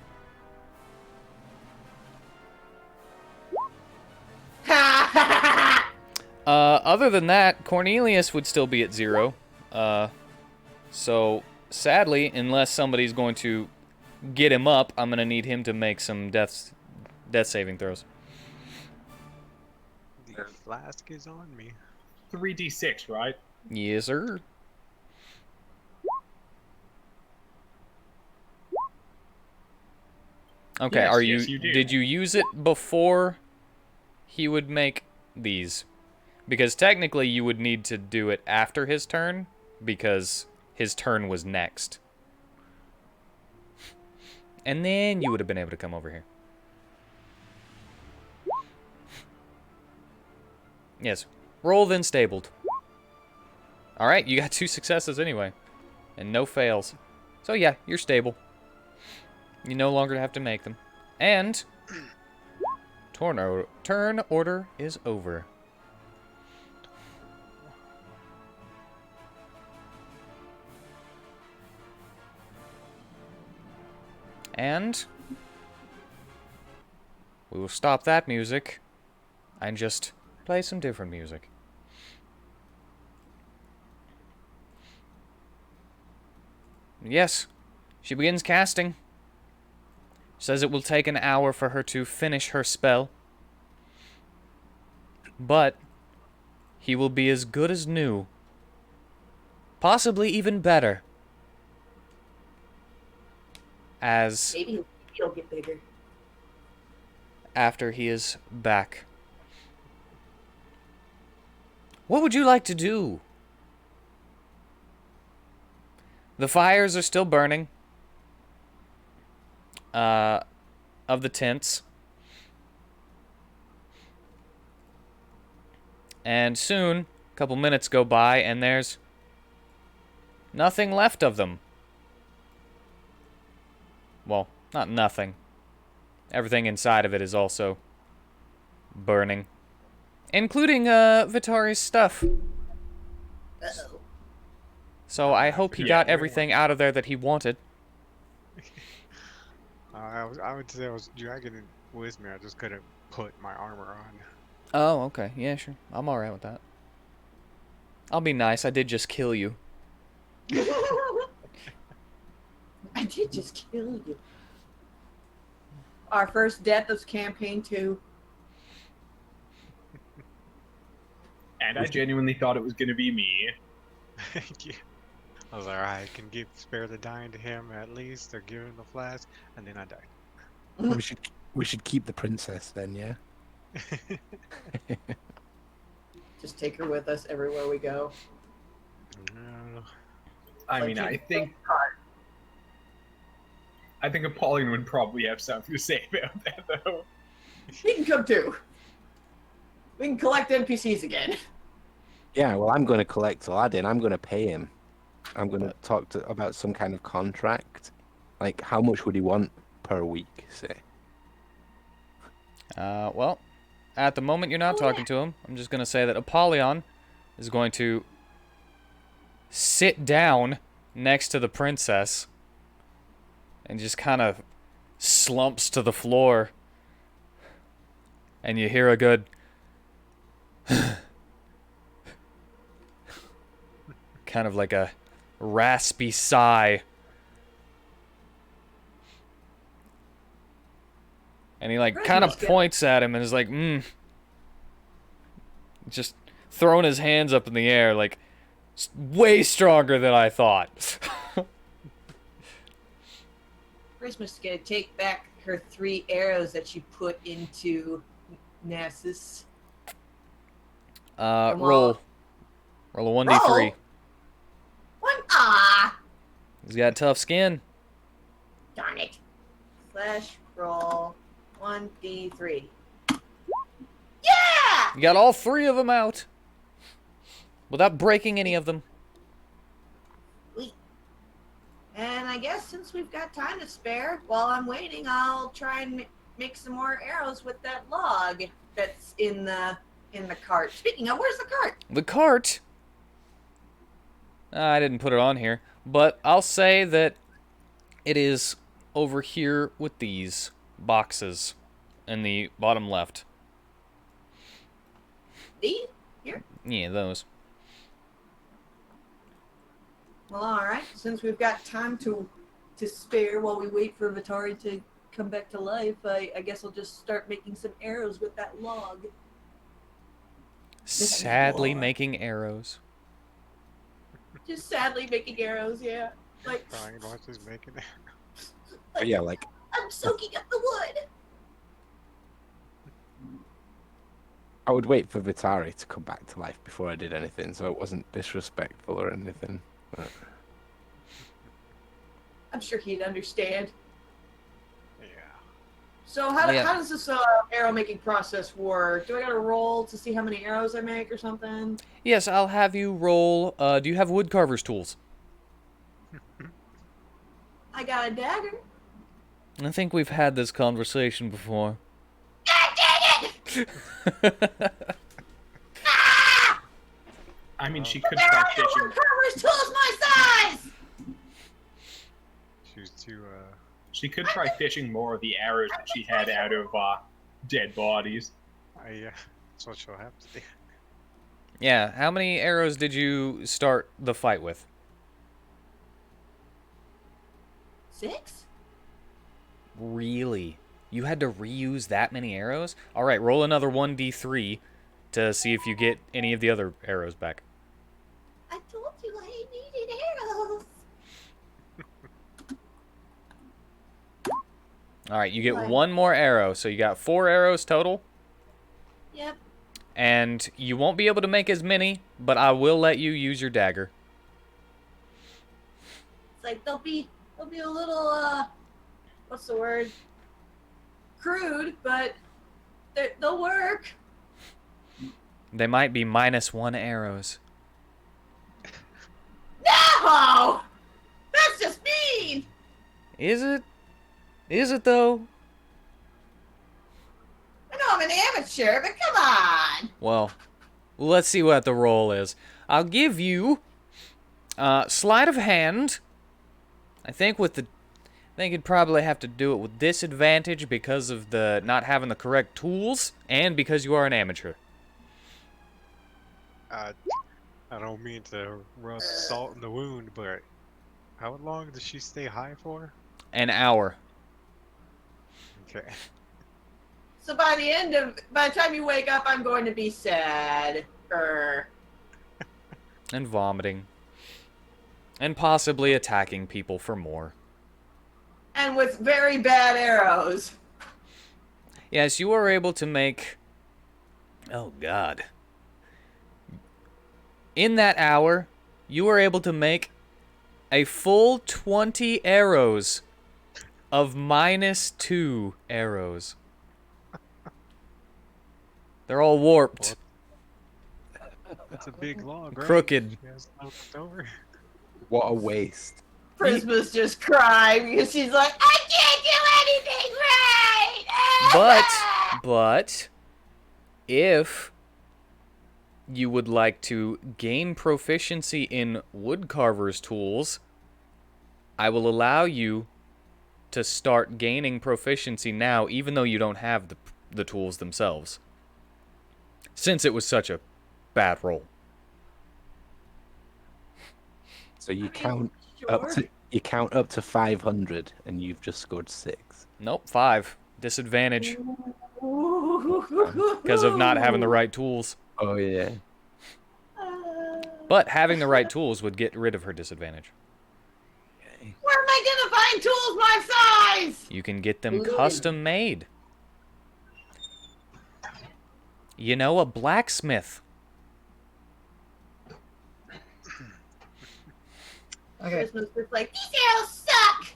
B: other than that, Cornelius would still be at 0. So, sadly, unless somebody's going to get him up, I'm going to need him to make some death saving throws.
D: The flask is on me.
F: 3d6, right?
B: Yes, sir. Okay,
F: Yes,
B: are
F: yes, you do.
B: did you use it before he would make these? Because technically you would need to do it after his turn, because his turn was next. And then you would have been able to come over here. Yes. Roll then stabled. Alright, you got 2 successes anyway. And no fails. So yeah, you're stable. You no longer have to make them. And turn order is over. And we will stop that music and just play some different music. Yes, she begins casting. Says it will take an hour for her to finish her spell. But he will be as good as new. Possibly even better. As
G: Maybe he'll get bigger.
B: after he is back. What would you like to do? The fires are still burning. Of the tents. And soon, a couple minutes go by, and there's nothing left of them. well, not nothing. Everything inside of it is also burning. Including, Vitari's stuff.
G: Uh-oh.
B: So I hope he got
F: Yeah.
B: everything out of there that he wanted.
D: I would say I was dragging it with me. I just couldn't put my armor on.
B: Oh, okay. Yeah, sure. I'm alright with that. I'll be nice. I did just kill you.
G: I did just kill you. Our first death of campaign 2.
F: And I genuinely thought it was going to be me.
D: Yeah. I was like, alright, I can spare the dying to him at least, or give him the flask, and then I died.
E: We should keep the princess then, yeah.
G: Just take her with us everywhere we go.
D: No.
F: I mean, I think Apollyon would probably have something to say about that, though.
G: He can come too. We can collect NPCs again.
E: Yeah, well, I'm going to collect Aladdin. I'm going to pay him. I'm going to talk about some kind of contract. Like, how much would he want per week, say?
B: Well, at the moment you're not talking to him. I'm just going to say that Apollyon is going to sit down next to the princess and just kind of slumps to the floor. And you hear a good kind of like a raspy sigh. And he like kind of points at him and is like, just throwing his hands up in the air like way stronger than I thought.
G: Christmas is gonna take back her 3 arrows that she put into Gnasus.
B: Roll a 1d3. He's got tough skin.
G: Darn it. Slash roll 1d3. Yeah!
B: You got all 3 of them out without breaking any of them.
G: Sweet. And I guess since we've got time to spare, while I'm waiting, I'll try and make some more arrows with that log that's in the cart. Speaking of, where's the cart?
B: The cart? I didn't put it on here, but I'll say that it is over here with these boxes in the bottom left.
G: These? Here?
B: Yeah, those.
G: Well, alright. Since we've got time to spare while we wait for Vitari to come back to life, I guess I'll just start making some arrows with that log.
B: Sadly making arrows.
G: Just sadly making arrows, yeah. Like,
D: Crying about just making it.
E: Yeah, like,
G: I'm soaking up the wood.
E: I would wait for Vitari to come back to life before I did anything, so it wasn't disrespectful or anything. But...
G: I'm sure he'd understand.
D: Yeah.
G: So how
B: Yeah.
G: does this arrow making process work? Do I gotta roll to see how many arrows I make or something?
B: Yes, I'll have you roll. Do you have woodcarver's tools?
G: I got a dagger.
B: I think we've had this conversation before.
G: God dang it!
F: I mean, she could try fishing.
G: Woodcarver's tools my size!
D: She was too,
F: She could try fishing more of the arrows that she had out of dead bodies.
D: that's what she'll have to do.
B: Yeah, how many arrows did you start the fight with?
G: 6?
B: Really? You had to reuse that many arrows? Alright, roll another 1d3 to see if you get any of the other arrows back.
G: I told you I needed arrows.
B: Alright, you get
G: What?
B: 1 more arrow, so you got 4 arrows total.
G: Yep.
B: And you won't be able to make as many, but I will let you use your dagger.
G: It's like they'll be a little what's the word? Crude, but they'll work.
B: They might be -1 arrows.
G: No! That's just mean!
B: Is it? Is it, though?
G: I know I'm an amateur, but come on.
B: Well, let's see what the roll is. I'll give you sleight of hand. I think you'd probably have to do it with disadvantage because of the not having the correct tools and because you are an amateur.
D: I don't mean to rub salt in the wound, but how long does she stay high for?
B: An hour.
D: Okay.
G: So by the time you wake up, I'm going to be sad.
B: And vomiting. And possibly attacking people for more.
G: And with very bad arrows.
B: Yes, you are able to make... Oh, God. In that hour, you were able to make a full 20 arrows of -2 arrows. They're all warped.
D: That's a big log, right?
B: Crooked.
D: She has none left over.
E: What a waste.
G: Prisma's just crying because she's like, I can't do anything right!
B: But, if you would like to gain proficiency in woodcarver's tools, I will allow you to start gaining proficiency now, even though you don't have the tools themselves. Since it was such a bad roll.
E: So you
G: Sure.
E: count up to 500, and you've just scored 6.
B: Nope, 5. Disadvantage. Because of not having the right tools.
E: Oh yeah.
B: But having the right tools would get rid of her disadvantage.
G: Where am I gonna find tools my size?
B: You can get them custom made. You know, a blacksmith.
C: Okay,
G: Christmas is like, these arrows suck!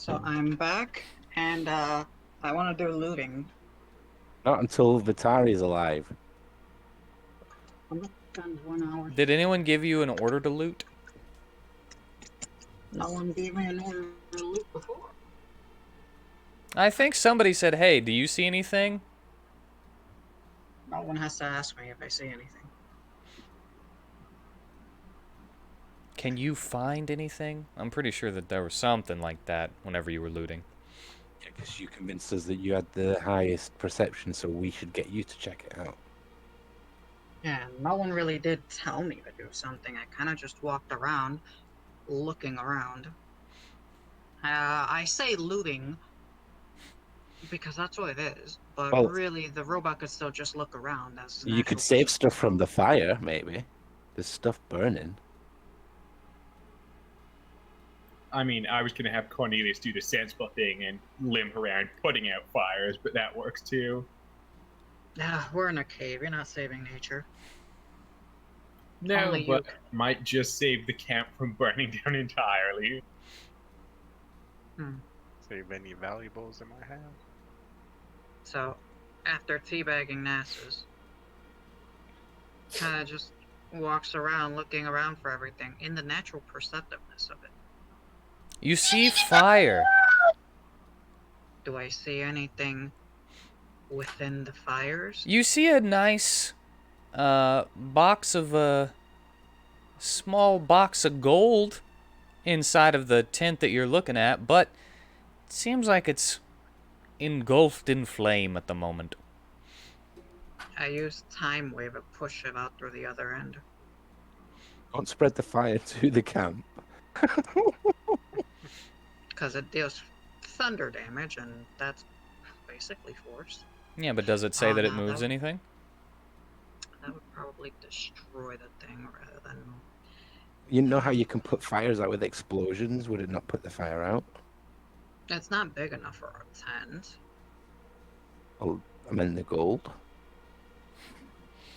C: so I'm back, and I want to do looting.
E: Not until Vitari's alive.
C: I'm gonna spend 1 hour.
B: Did anyone give you an order to loot?
C: No one gave me an order to loot before.
B: I think somebody said, hey, do you see anything?
C: No one has to ask me if I see anything.
B: Can you find anything? I'm pretty sure that there was something like that whenever you were looting.
E: Yeah, because you convinced us that you had the highest perception, so we should get you to check it out.
C: Yeah, no one really did tell me to do something. I kind of just walked around, looking around. I say looting because that's what it is, but
E: Well,
C: really the robot could still just look around. As an
E: You could
C: actual
E: save
C: person.
E: stuff from the fire, maybe. There's stuff burning.
F: I mean, I was gonna have Cornelius do the sensible thing and limp around putting out fires, but that works too.
C: We're in a cave. You're not saving nature.
F: No,
C: Only
F: but
C: you
F: might just save the camp from burning down entirely.
D: Save any valuables in my hand.
C: So, after teabagging Gnasus, kind of just walks around looking around for everything in the natural perceptiveness of it.
B: You see fire.
C: Do I see anything within the fires?
B: You see a nice box of small box of gold inside of the tent that you're looking at, but it seems like it's engulfed in flame at the moment.
C: I use Time Wave to push it out through the other end.
E: Don't spread the fire to the camp.
C: Because it deals thunder damage, and that's basically force.
B: Yeah, but does it say that it
C: no,
B: moves
C: that-
B: anything?
C: That would probably destroy the thing rather than...
E: You know how you can put fires out with explosions? Would it not put the fire out?
C: It's not big enough for a tent.
E: Oh, I meant the gold.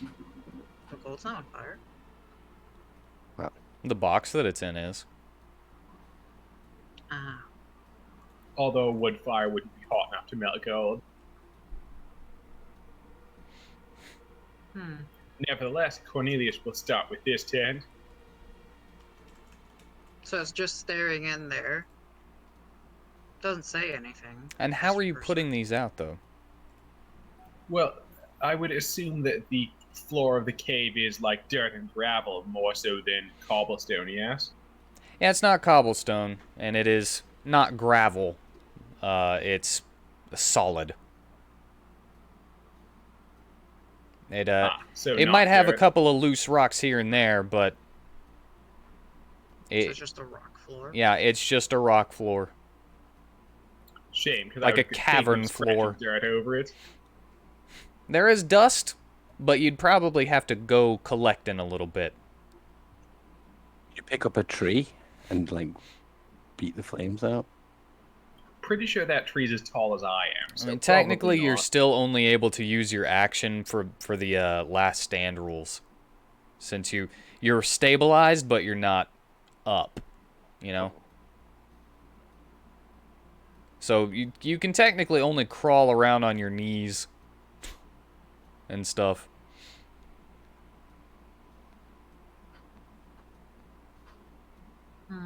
C: The gold's not on fire.
B: The box that it's in is.
C: Ah.
F: Although wood fire wouldn't be hot enough to melt gold. Nevertheless, Cornelius will start with this tent.
C: So it's just staring in there. Doesn't say anything.
B: And how
C: Just
B: are you
C: percent.
B: putting these out, though?
F: Well, I would assume that the floor of the cave is like dirt and gravel more so than cobblestone, yes?
B: Yeah, it's not cobblestone, and it is not gravel. It's solid.
F: So
B: It
F: not
B: might have a
F: dirt.
B: couple of loose rocks here and there, but
C: So it's just a rock floor.
B: yeah, it's just a rock floor.
F: Shame, because
B: Like
F: I would
B: a cavern floor.
F: dirt over it.
B: There is dust, but you'd probably have to go collecting a little bit.
E: You pick up a tree and like beat the flames out.
F: Pretty sure that tree's as tall as I am. So
B: I mean, technically,
F: probably
B: you're
F: not.
B: still only able to use your action for the last stand rules, since you're stabilized, but you're not up. You know. So you can technically only crawl around on your knees and stuff.
E: You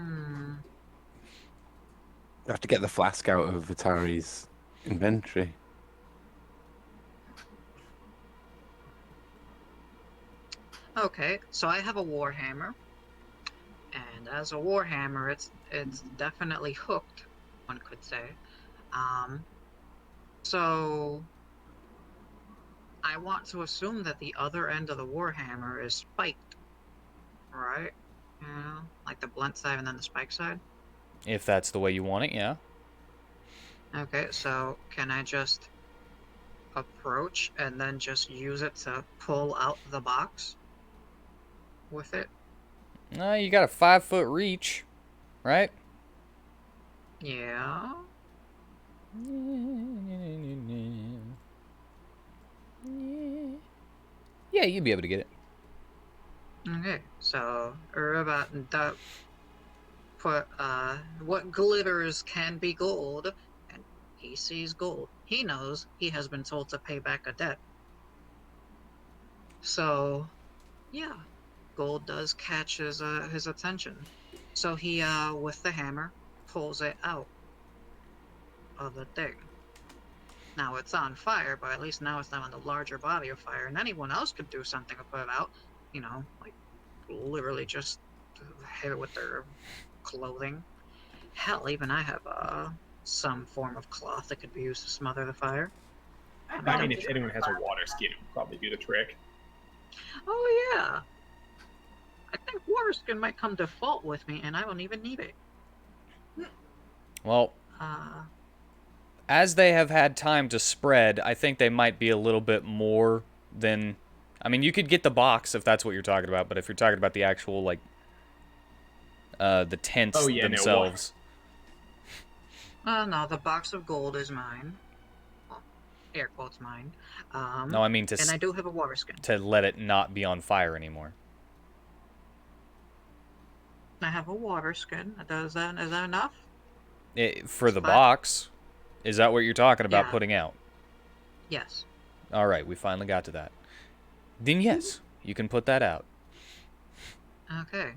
E: have to get the flask out of Atari's inventory.
C: Okay, so I have a warhammer, and as a warhammer, it's definitely hooked, one could say. So I want to assume that the other end of the warhammer is spiked, right? Yeah, like the blunt side and then the spike side.
B: If that's the way you want it, yeah.
C: Okay, so can I just approach and then just use it to pull out the box with it?
B: You got a 5-foot reach, right?
C: Yeah.
B: Yeah, you'd be able to get it.
C: Okay, so Robot put what glitters can be gold, and he sees gold. He knows he has been told to pay back a debt. So, yeah, gold does catch his attention. So he with the hammer pulls it out of the thing. Now it's on fire, but at least now it's not on the larger body of fire, and anyone else could do something to put it out. You know, like literally just hit it with their clothing. Hell, even I have some form of cloth that could be used to smother the fire.
F: I mean, if anyone has a water skin, it would probably do the trick.
C: Oh yeah. I think water skin might come default with me, and I won't even need it.
B: Well, as they have had time to spread, I think they might be a little bit more than... I mean, you could get the box if that's what you're talking about, but if you're talking about the actual, like, the tents themselves...
C: No, the box of gold is mine. Well, air quotes mine.
B: No, I mean to...
C: And I do have a water skin.
B: To let it not be on fire anymore.
C: I have a water skin. Is that enough?
B: For the box? Is that what you're talking about
C: Yeah.
B: putting out?
C: Yes.
B: Alright, we finally got to that. Then yes, you can put that out.
C: Okay.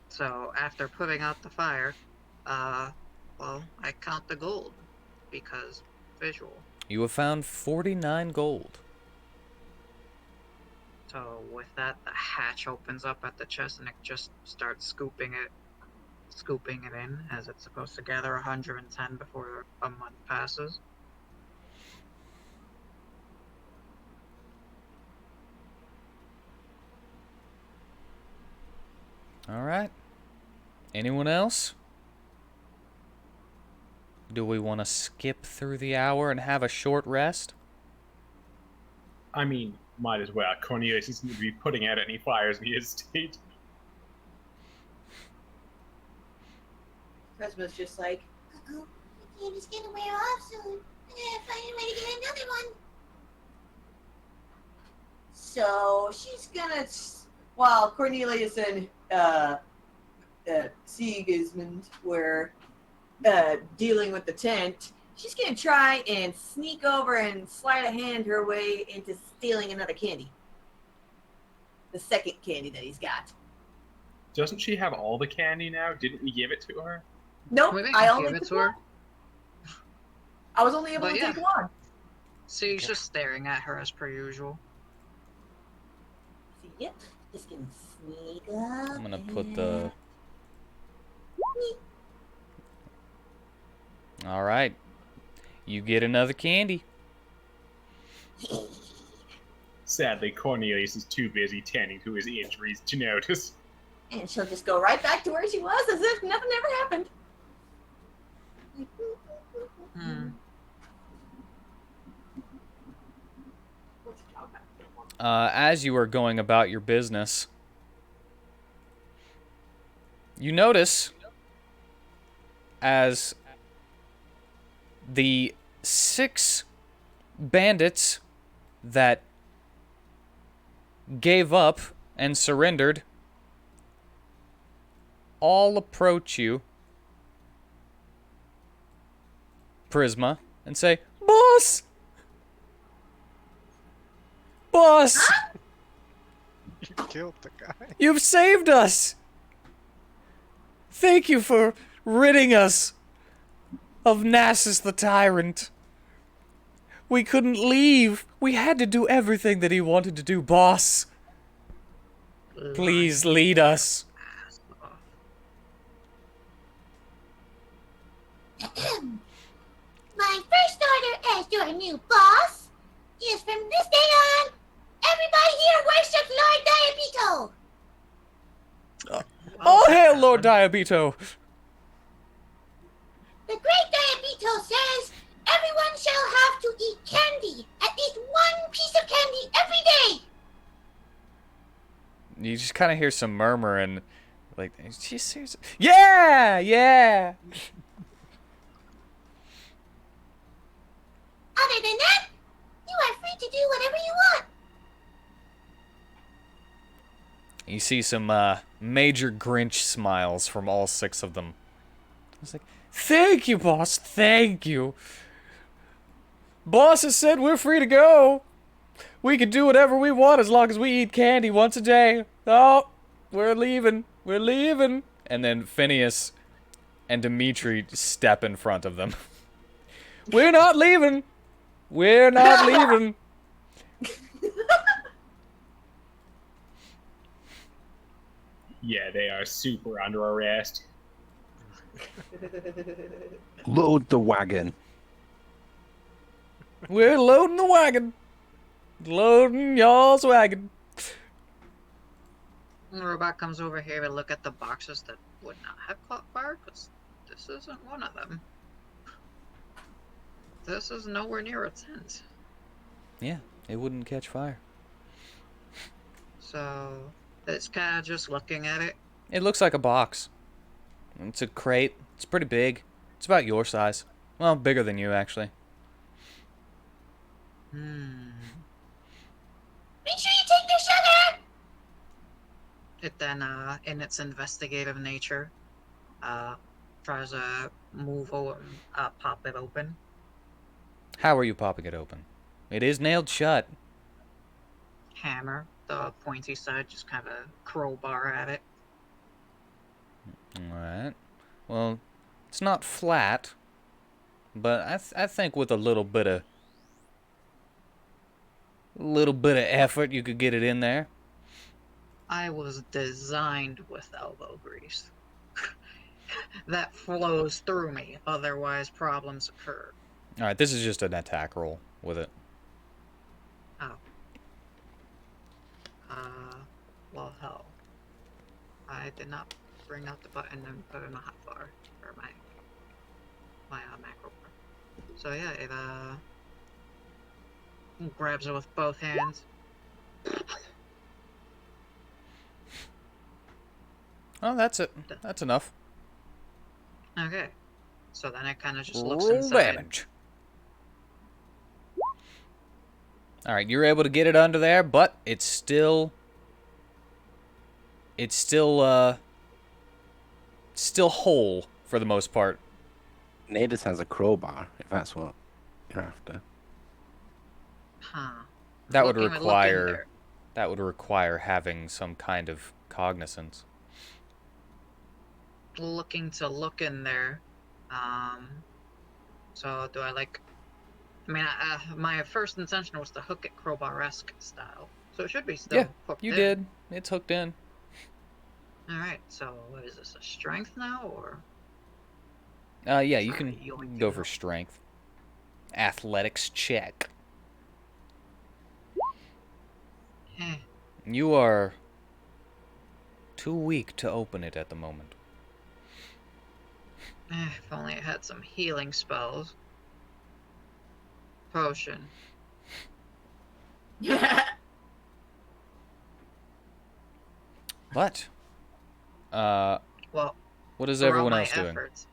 C: So, after putting out the fire, well, I count the gold, because visual.
B: You have found 49 gold.
C: So, with that, the hatch opens up at the chest, and it just starts scooping it in, as it's supposed to gather 110 before a month passes.
B: Alright. Anyone else? Do we want to skip through the hour and have a short rest?
F: I mean, might as well. Cornelius doesn't need to be putting out any fires in the estate.
G: Cresma's just like,
H: uh-oh, the candy's gonna wear off soon. I gotta find a way to get another one.
G: so she's gonna, while Cornelius and Sigismund were dealing with the tent, she's gonna try and sneak over and sleight of hand her way into stealing another candy. The second candy that he's got.
F: Doesn't she have all the candy now? Didn't we give it to her?
G: Nope,
C: Maybe
G: I
C: give
G: only
C: it
G: took
C: to her.
G: one. I was only able
C: But
G: to
C: yeah.
G: take one.
C: She's just staring at her as per usual.
G: See, yep. Just gonna sneak up.
B: I'm gonna put the... Alright. You get another candy.
F: Sadly, Cornelius is too busy tending to his injuries to notice.
G: And she'll just go right back to where she was as if nothing ever happened.
C: Hmm.
B: As you are going about your business, you notice as the 6 bandits that gave up and surrendered all approach you, Prisma, and say, "Boss! Boss!
D: You killed the guy.
B: You've saved us! Thank you for ridding us of Gnasus the Tyrant. We couldn't leave. We had to do everything that he wanted to do, boss. Please lead us."
C: Ass off.
H: My first order as your new boss is from this day on, everybody here worships Lord Diabito.
B: Oh, hail Lord Diabito!
H: The great Diabito says everyone shall have to eat candy, at least one piece of candy every day.
B: You just kind of hear some murmuring, like, "Is she serious?" Yeah, yeah.
H: Other than that, you are free to do whatever you want.
B: You see some major Grinch smiles from all 6 of them. It's like, "Thank you, boss. Thank you. Boss has said we're free to go. We can do whatever we want as long as we eat candy once a day. Oh, we're leaving. We're leaving." And then Phineas and Dimitri step in front of them. "We're not leaving. We're not leaving."
F: Yeah, they are super under arrest.
E: Load the wagon.
B: "We're loading the wagon. Loading y'all's wagon."
C: And the robot comes over here to look at the boxes that would not have caught fire, because this isn't one of them. This is nowhere near a tent.
B: Yeah, it wouldn't catch fire.
C: So it's kind of just looking at it.
B: It looks like a box. It's a crate. It's pretty big. It's about your size. Well, bigger than you, actually.
C: Hmm.
H: Make sure you take the sugar.
C: It then, in its investigative nature, tries to move over, pop it open.
B: How are you popping it open? It is nailed shut.
C: Hammer, the pointy side, just kind of crowbar at it.
B: Alright. Well, it's not flat, but I think with a little bit of effort, you could get it in there.
C: I was designed with elbow grease. That flows through me, otherwise problems occur.
B: Alright, this is just an attack roll with it.
C: Oh. Well, hell. I did not bring out the button and put in a hotbar for my macro bar. So yeah, it grabs it with both hands.
B: Oh, that's it. That's enough.
C: Okay. So then it kind of just looks
B: Roll
C: inside.
B: damage. Alright, you're able to get it under there, but it's still whole for the most part.
E: Nadis has a crowbar, if that's what you're after.
C: Huh.
B: That would
C: Looking
B: require
C: there.
B: having some kind of cognizance.
C: looking to look in there. So do I like? I mean, my first intention was to hook it crowbar-esque style, so it should be still
B: Yeah,
C: hooked
B: you
C: in.
B: did. It's hooked in.
C: All right. So is this a strength now, or?
B: Yeah, you
C: Sorry,
B: can
C: yoink
B: go
C: it
B: for
C: up.
B: strength. Athletics check.
C: Eh,
B: You are too weak to open it at the moment.
C: if only I had some healing spells. Potion.
B: But,
C: Well,
B: what is
C: throughout
B: everyone
C: my
B: else doing?
C: efforts,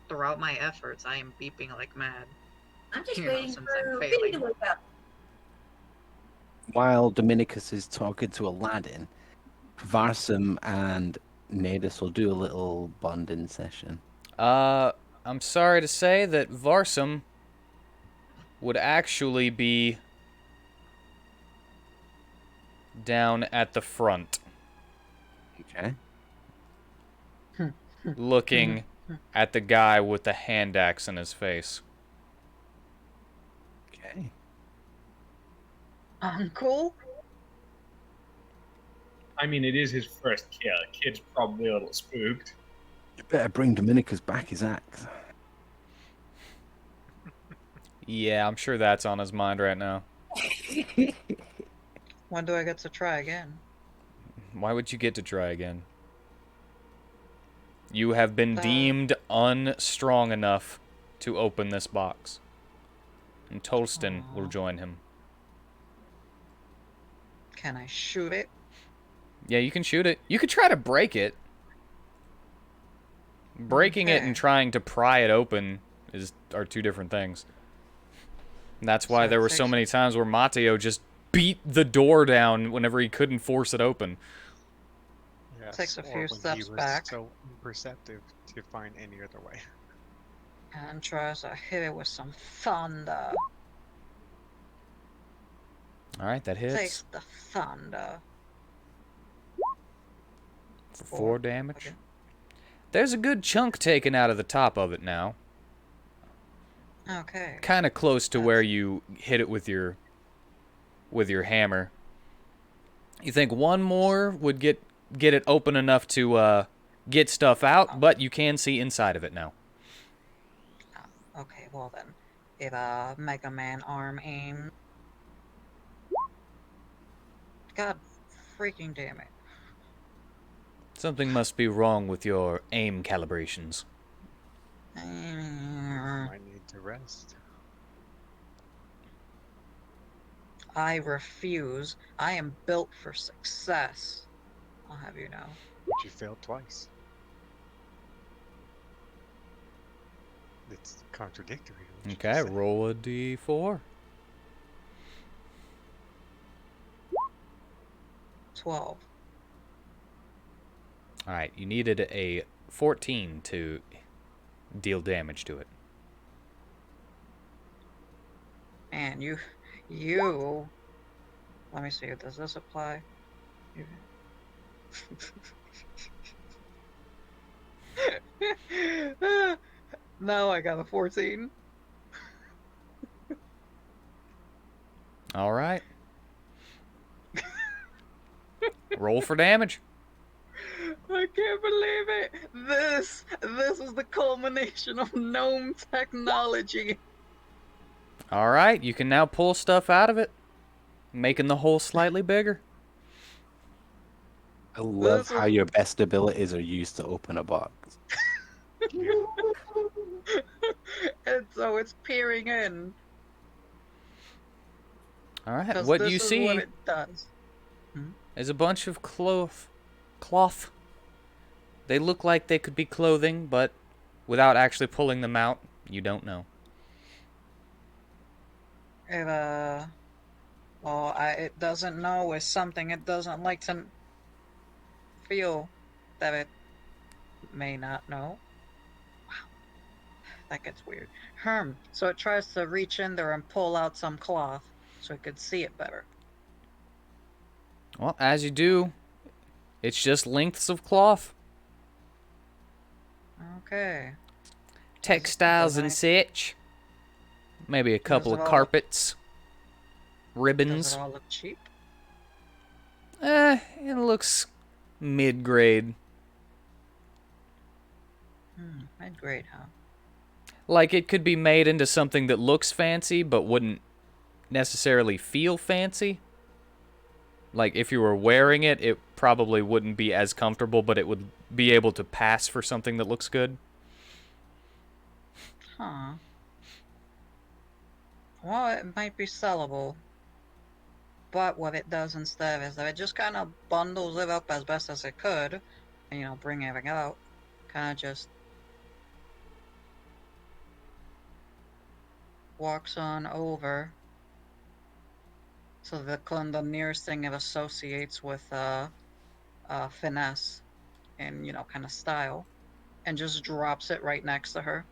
C: throughout my efforts, I am beeping like mad.
G: I'm just
C: You know,
G: waiting
C: since
G: for
C: I'm
G: Vinny to
C: failing.
G: wake up.
E: While Dominicus is talking to Aladdin, Varsum and Nadis will do a little bonding session.
B: I'm sorry to say that Varsum would actually be down at the front,
E: Okay.
B: looking at the guy with the hand axe in his face.
E: Okay.
C: Uncle?
F: I mean, it is his first kill. Kid's probably a little spooked.
E: You better bring Dominicus back his axe.
B: Yeah, I'm sure that's on his mind right now.
C: When do I get to try again?
B: Why would you get to try again? You have been
C: Uh,
B: deemed unstrong enough to open this box. And Tolston will
C: Aw.
B: join him.
C: Can I shoot it?
B: Yeah, you can shoot it. You could try to break it. Breaking it and
C: Okay.
B: trying to pry it open are two different things. And that's why
C: So
B: there
C: it
B: were so
C: takes-
B: many times where Mateo just beat the door down whenever he couldn't force it open.
D: Yes,
C: Takes a
D: or
C: few
D: when he
C: steps
D: was
C: back.
D: so imperceptive to find any other way.
C: And tries to hit it with some thunder.
B: Alright, that hits
C: Taste the thunder.
B: for 4
C: 4
B: damage.
C: Okay.
B: There's a good chunk taken out of the top of it now.
C: Okay.
B: Kind of close to
C: That's-
B: where you hit it with your hammer. You think one more would get it open enough to get stuff out, but you can see inside of it now.
C: Okay, well then. If Mega Man arm aim. God freaking damn it.
B: Something must be wrong with your aim calibrations.
D: Might need to rest.
C: I refuse. I am built for success. I'll have you know.
D: But you failed twice. It's contradictory. to what you
B: Okay,
D: just said.
B: roll a d4.
C: 12.
B: Alright, you needed a 14 to deal damage to it.
C: Man, you. Let me see. Does this apply? No, I got a 14.
B: Alright. Roll for damage.
C: I can't believe it. This is the culmination of gnome technology.
B: Alright, you can now pull stuff out of it, making the hole slightly bigger.
E: I love
C: This
E: how
C: is-
E: your best abilities are used to open a box.
C: And so it's peering in.
B: Alright,
C: 'Cause
B: what
C: this
B: you
C: is
B: see
C: what it does.
B: is a bunch of cloth. They look like they could be clothing, but without actually pulling them out, you don't know.
C: It well, it doesn't know is something it doesn't like to feel that it may not know. Wow, that gets weird. So it tries to reach in there and pull out some cloth so it could see it better.
B: Well, as you do, it's just lengths of cloth.
C: Okay.
B: Textiles and
C: Does any-
B: such. Maybe a couple
C: Does
B: of
C: it all-
B: carpets.
C: Does
B: Ribbons.
C: it all look cheap?
B: It looks mid-grade.
C: Mid-grade, huh?
B: Like it could be made into something that looks fancy but wouldn't necessarily feel fancy. Like if you were wearing it, it probably wouldn't be as comfortable, but it would be able to pass for something that looks good.
C: Huh. Well, it might be sellable. But what it does instead is that it just kind of bundles it up as best as it could, and, you know, bring everything out. Kind of just walks on over to the nearest thing it associates with finesse and, you know, kind of style, and just drops it right next to her.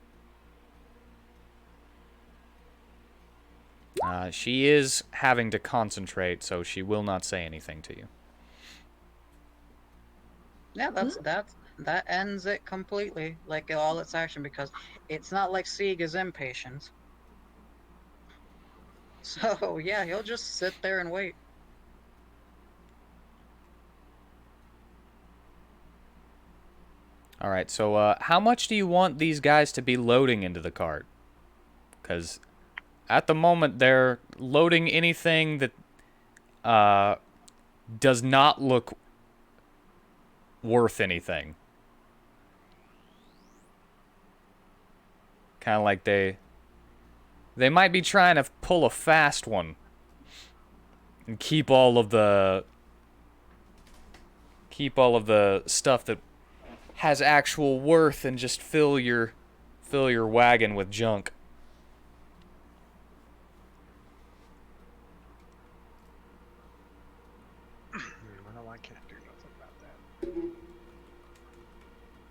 B: She is having to concentrate, so she will not say anything to you.
C: Yeah, that ends it completely, like all its action, because it's not like Sieg is impatient. So yeah, he'll just sit there and wait.
B: All right, so how much do you want these guys to be loading into the cart? Because at the moment, they're loading anything that does not look worth anything. Kind of like they might be trying to pull a fast one and keep all of the stuff that has actual worth and just fill your wagon with junk.
D: Well, I can't do nothing about that.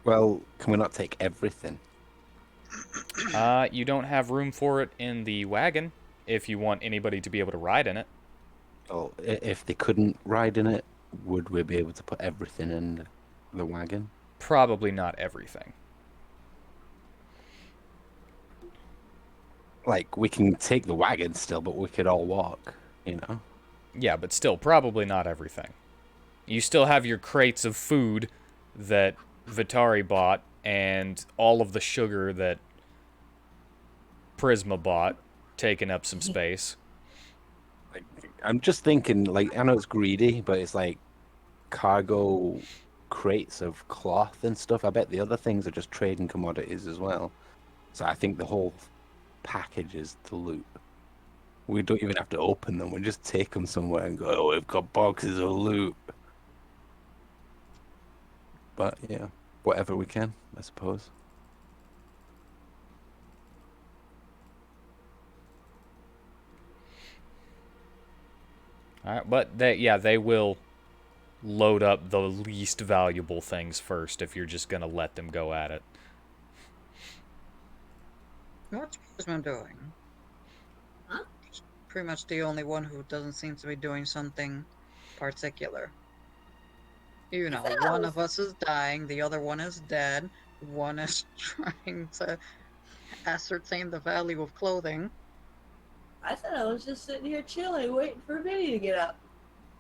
E: Well, can we not take everything?
B: You don't have room for it in the wagon if you want anybody to be able to ride in it.
E: Well, if they couldn't ride in it, would we be able to put everything in the wagon?
B: Probably not everything.
E: Like, we can take the wagon still, but we could all walk, you know?
B: Yeah, but still, probably not everything. You still have your crates of food that Vitari bought and all of the sugar that Prisma bought, taking up some space.
E: Like, I'm just thinking, like, I know it's greedy, but it's like cargo crates of cloth and stuff. I bet the other things are just trading commodities as well. So I think the whole package is the loot. We don't even have to open them. We just take them somewhere and go, oh, we've got boxes of loot. But, yeah, whatever we can, I suppose.
B: All right, but they will load up the least valuable things first if you're just gonna let them go at it.
C: What's Prisma doing?
G: Huh?
C: She's pretty much the only one who doesn't seem to be doing something particular. You know,
G: thought I
C: one
G: was-
C: of us is dying, the other one is dead, one is trying to ascertain the value of clothing.
G: I thought I was just sitting here chilling, waiting for Vinny to get up.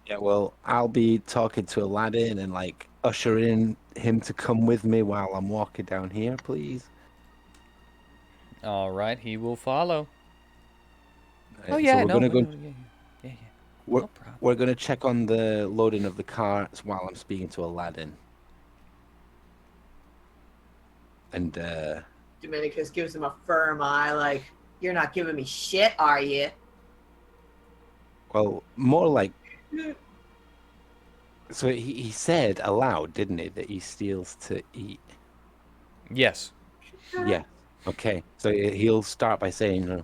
E: Yeah, well, I'll be talking to Aladdin and, like, ushering him to come with me while I'm walking down here, please.
B: All right, he will follow. Oh
E: So
B: yeah,
E: we're
B: no,
E: gonna go.
B: yeah.
E: We're,
B: No problem.
E: we're gonna check on the loading of the carts while I'm speaking to Aladdin. And
G: Dominicus gives him a firm eye, like, you're not giving me shit, are you?
E: well, more like. So he said aloud, didn't he, that he steals to eat?
B: Yes.
E: Yeah. Okay. So he'll start by saying,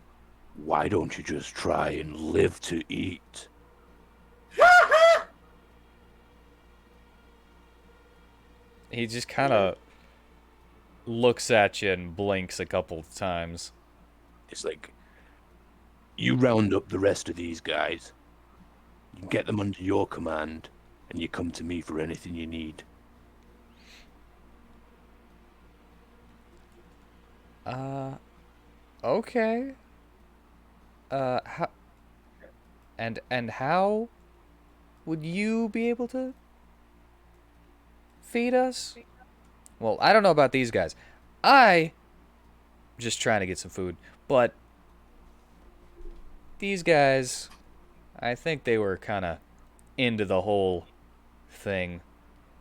E: "Why don't you just try and live to eat?"
B: He just kind of looks at you and blinks a couple of times.
E: It's like, you round up the rest of these guys, you get them under your command, and you come to me for anything you need.
B: Okay. How... And how would you be able to feed us? Well, I don't know about these guys. I just trying to get some food, but these guys, I think they were kind of into the whole thing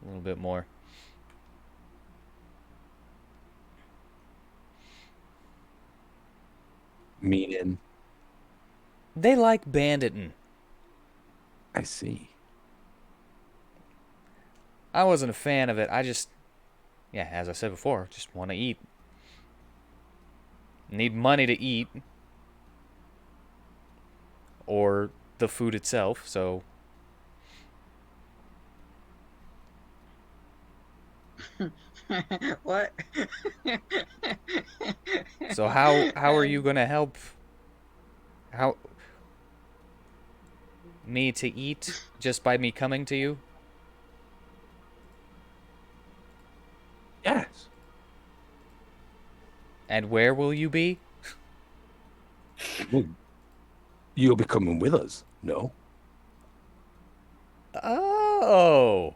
B: a little bit more.
E: Meaning,
B: They like banditing.
E: I see.
B: I wasn't a fan of it. I just, yeah, as I said before, just want to eat. Need money to eat. Or the food itself, so...
C: What?
B: So how are you gonna help... How... me to eat just by me coming to you?
E: Yes.
B: And where will you be?
E: Well, you'll be coming with us, no?
B: Oh.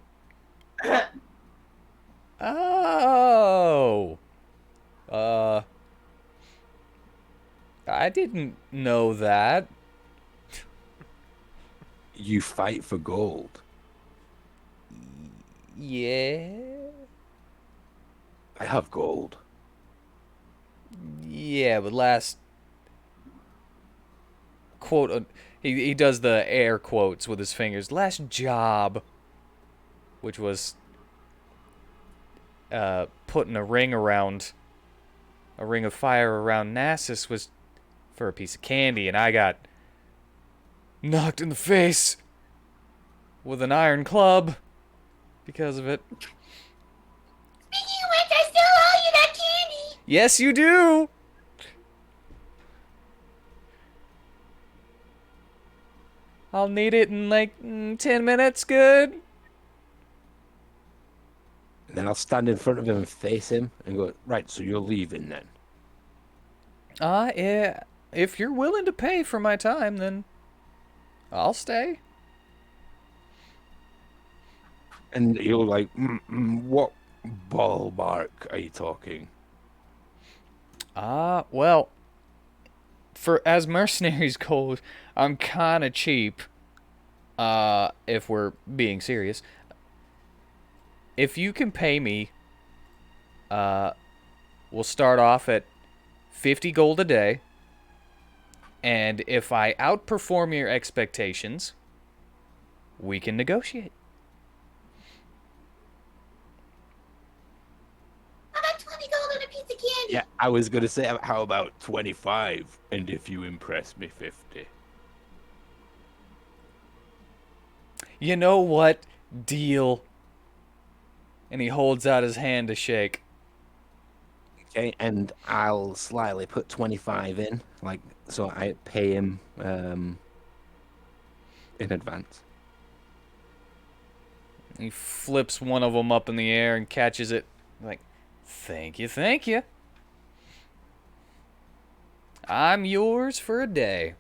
B: Oh. I didn't know that.
E: You fight for gold.
B: Yeah.
E: I have gold.
B: Yeah, but last quote, he does the air quotes with his fingers. Last job, which was putting a ring of fire around Gnasus, was for a piece of candy, and I got knocked in the face with an iron club because of it.
H: Speaking of which, I still owe you that candy.
B: Yes, you do. I'll need it in like 10 minutes. Good.
E: And then I'll stand in front of him and face him and go, right, so you're leaving then.
B: Yeah. If you're willing to pay for my time, then I'll stay.
E: And you're like, what ballpark are you talking?
B: Well, for as mercenaries go, I'm kind of cheap. If we're being serious. If you can pay me, we'll start off at 50 gold a day. And if I outperform your expectations, we can negotiate.
H: How about 20 gold and a piece of candy?
E: Yeah, I was going to say, how about 25? And if you impress me, 50.
B: You know what? Deal. And he holds out his hand to shake.
E: Okay, and I'll slyly put 25 in, like, so I pay him in advance.
B: He flips one of them up in the air and catches it. Like, thank you, thank you. I'm yours for a day.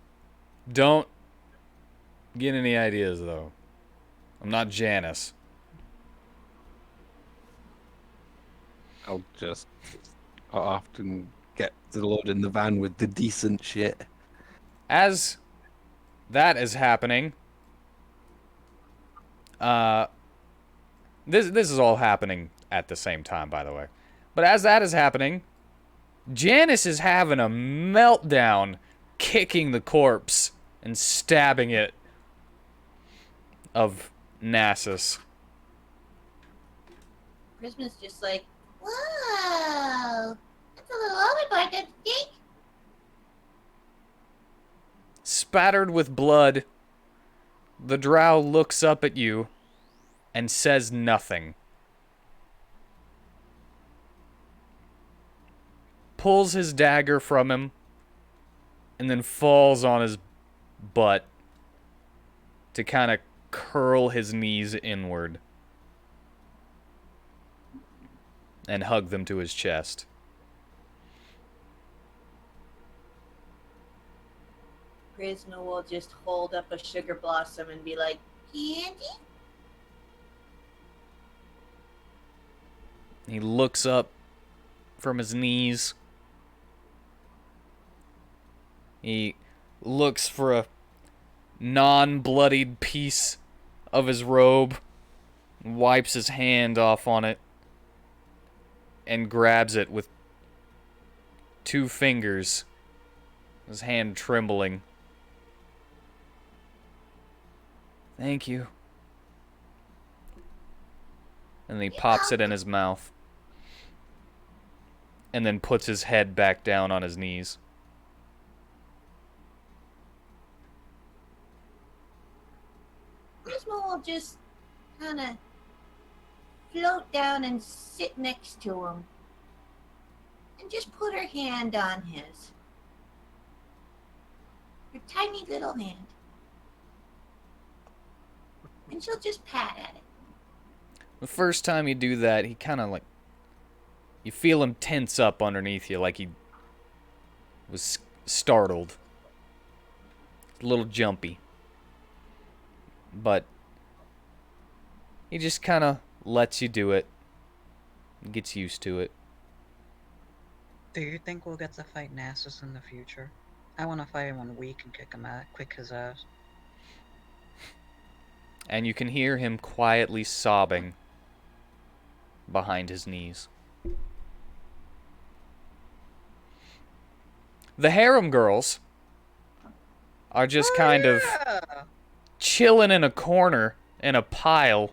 B: Don't get any ideas, though. I'm not Janice.
E: I'll often get the load in the van with the decent shit.
B: As that is happening, this is all happening at the same time, by the way. But as that is happening, Janice is having a meltdown, kicking the corpse and stabbing it of Gnasus.
H: Christmas just like, whoa, that's a little overboard, don't you think?
B: Spattered with blood, the drow looks up at you and says nothing. Pulls his dagger from him and then falls on his butt to kind of curl his knees inward and hug them to his chest.
G: Prisma will just hold up a sugar blossom and be like,
H: Candy?
B: He looks up from his knees. He looks for a non-bloodied piece of his robe, wipes his hand off on it, and grabs it with 2 fingers, his hand trembling. Thank you. And he pops it in his mouth. And then puts his head back down on his knees.
H: Prisma will just kind of float down and sit next to him. And just put her hand on his. Her tiny little hand. And she'll just pat at it.
B: The first time you do that, he kind of like... You feel him tense up underneath you like he was startled. A little jumpy. But he just kind of lets you do it. Gets used to it.
C: Do you think we'll get to fight Gnasus in the future? I want to fight him on weak and kick his ass.
B: And you can hear him quietly sobbing behind his knees. The harem girls are just kind of chilling in a corner in a pile.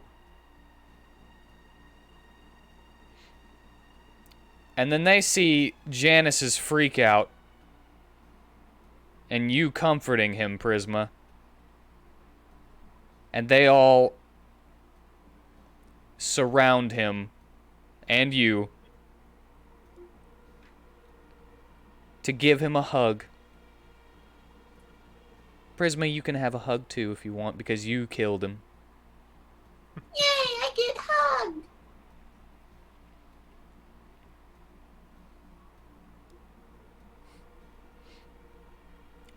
B: And then they see Janice's freak out and you comforting him, Prisma. And they all surround him and you to give him a hug. Prisma, you can have a hug too if you want, because you killed him.
H: Yay, I get hugged!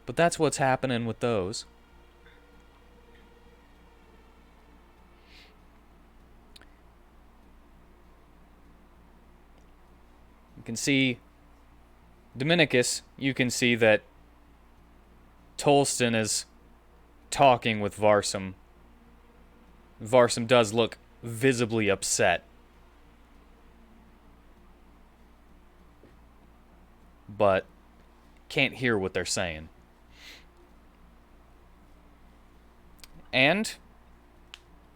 B: But that's what's happening with those. You can see Dominicus, you can see that Tolston is talking with Varsum. Varsum does look visibly upset. But can't hear what they're saying. And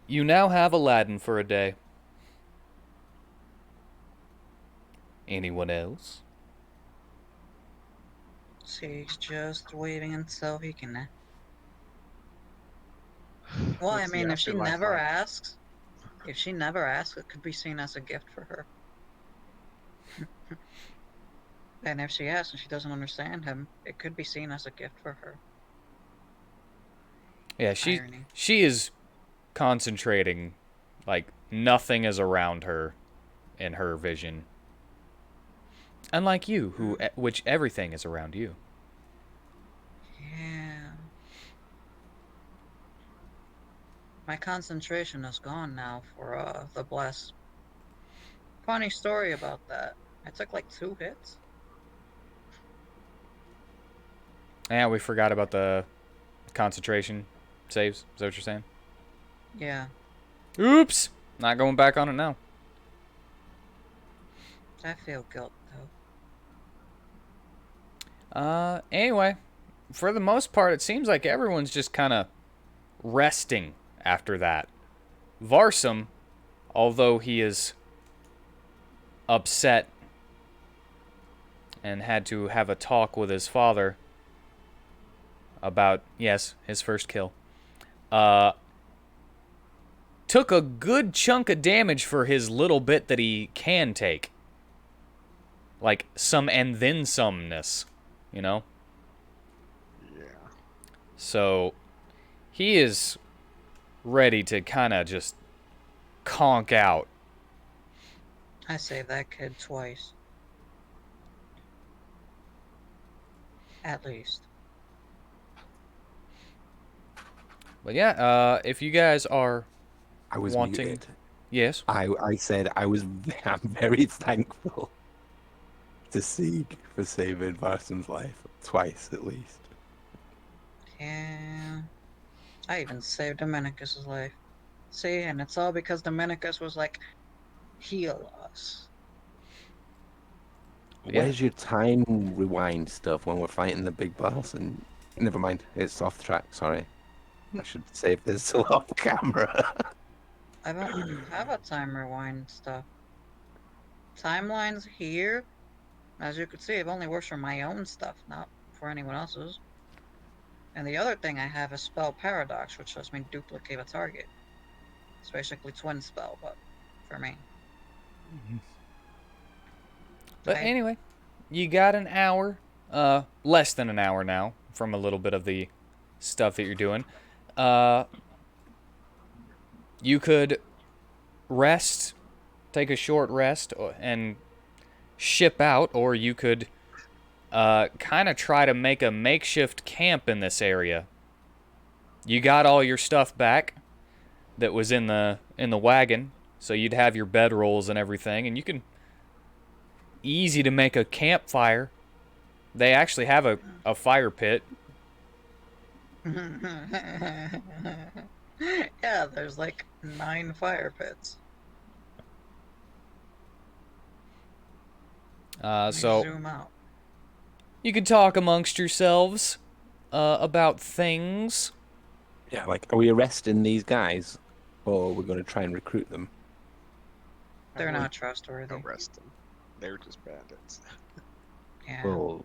B: you now have Aladdin for a day. Anyone else?
C: He's just waiting until he can. Well, I
D: What's the
C: mean, if she
D: afterlife
C: never
D: like?
C: asks, it could be seen as a gift for her. And if she asks and she doesn't understand him, it could be seen as a gift for her.
B: Yeah,
C: Irony.
B: she is concentrating like nothing is around her in her vision. Unlike you, which everything is around you.
C: Yeah. My concentration is gone now for the bless. Funny story about that. I took like 2 hits.
B: Yeah, we forgot about the concentration saves. Is that what you're saying?
C: Yeah.
B: Oops! Not going back on it now.
C: I feel guilt though.
B: Anyway, for the most part, it seems like everyone's just kind of resting after that. Varsum, although he is upset and had to have a talk with his father about, yes, his first kill, took a good chunk of damage for his little bit that he can take. Like, some and then someness, you know?
D: Yeah.
B: So, he is ready to kind of just conk out.
C: I saved that kid twice. At least.
B: But yeah, if you guys are
E: I was
B: wanting,
E: muted.
B: yes.
E: I said I'm very thankful to Sieg for saving Varson's life twice at least.
C: Yeah. I even saved Dominicus's life. See, and it's all because Dominicus was like, heal us.
B: Yeah.
E: Where's your time rewind stuff when we're fighting the big boss? And never mind, it's off track. Sorry, I should save this off camera.
C: I don't have a time rewind stuff. Timelines here, as you can see, it only works for my own stuff, not for anyone else's. And the other thing I have is spell paradox, which lets me duplicate a target. It's basically twin spell, but for me.
B: But
C: Okay.
B: anyway, you got an hour, less than an hour now, from a little bit of the stuff that you're doing. You could rest, take a short rest, and ship out, or you could kind of try to make a makeshift camp in this area. You got all your stuff back that was in the wagon, so you'd have your bedrolls and everything, and you can easy to make a campfire. They actually have a fire pit.
C: Yeah, there's like 9 fire pits. Let me
B: So
C: zoom out.
B: you can talk amongst yourselves about things.
E: Yeah, like, are we arresting these guys, or we're going to try and recruit them?
C: They're
D: I
C: not
D: would
C: trustworthy.
D: arrest them. They're just bandits.
C: Yeah.
E: Well,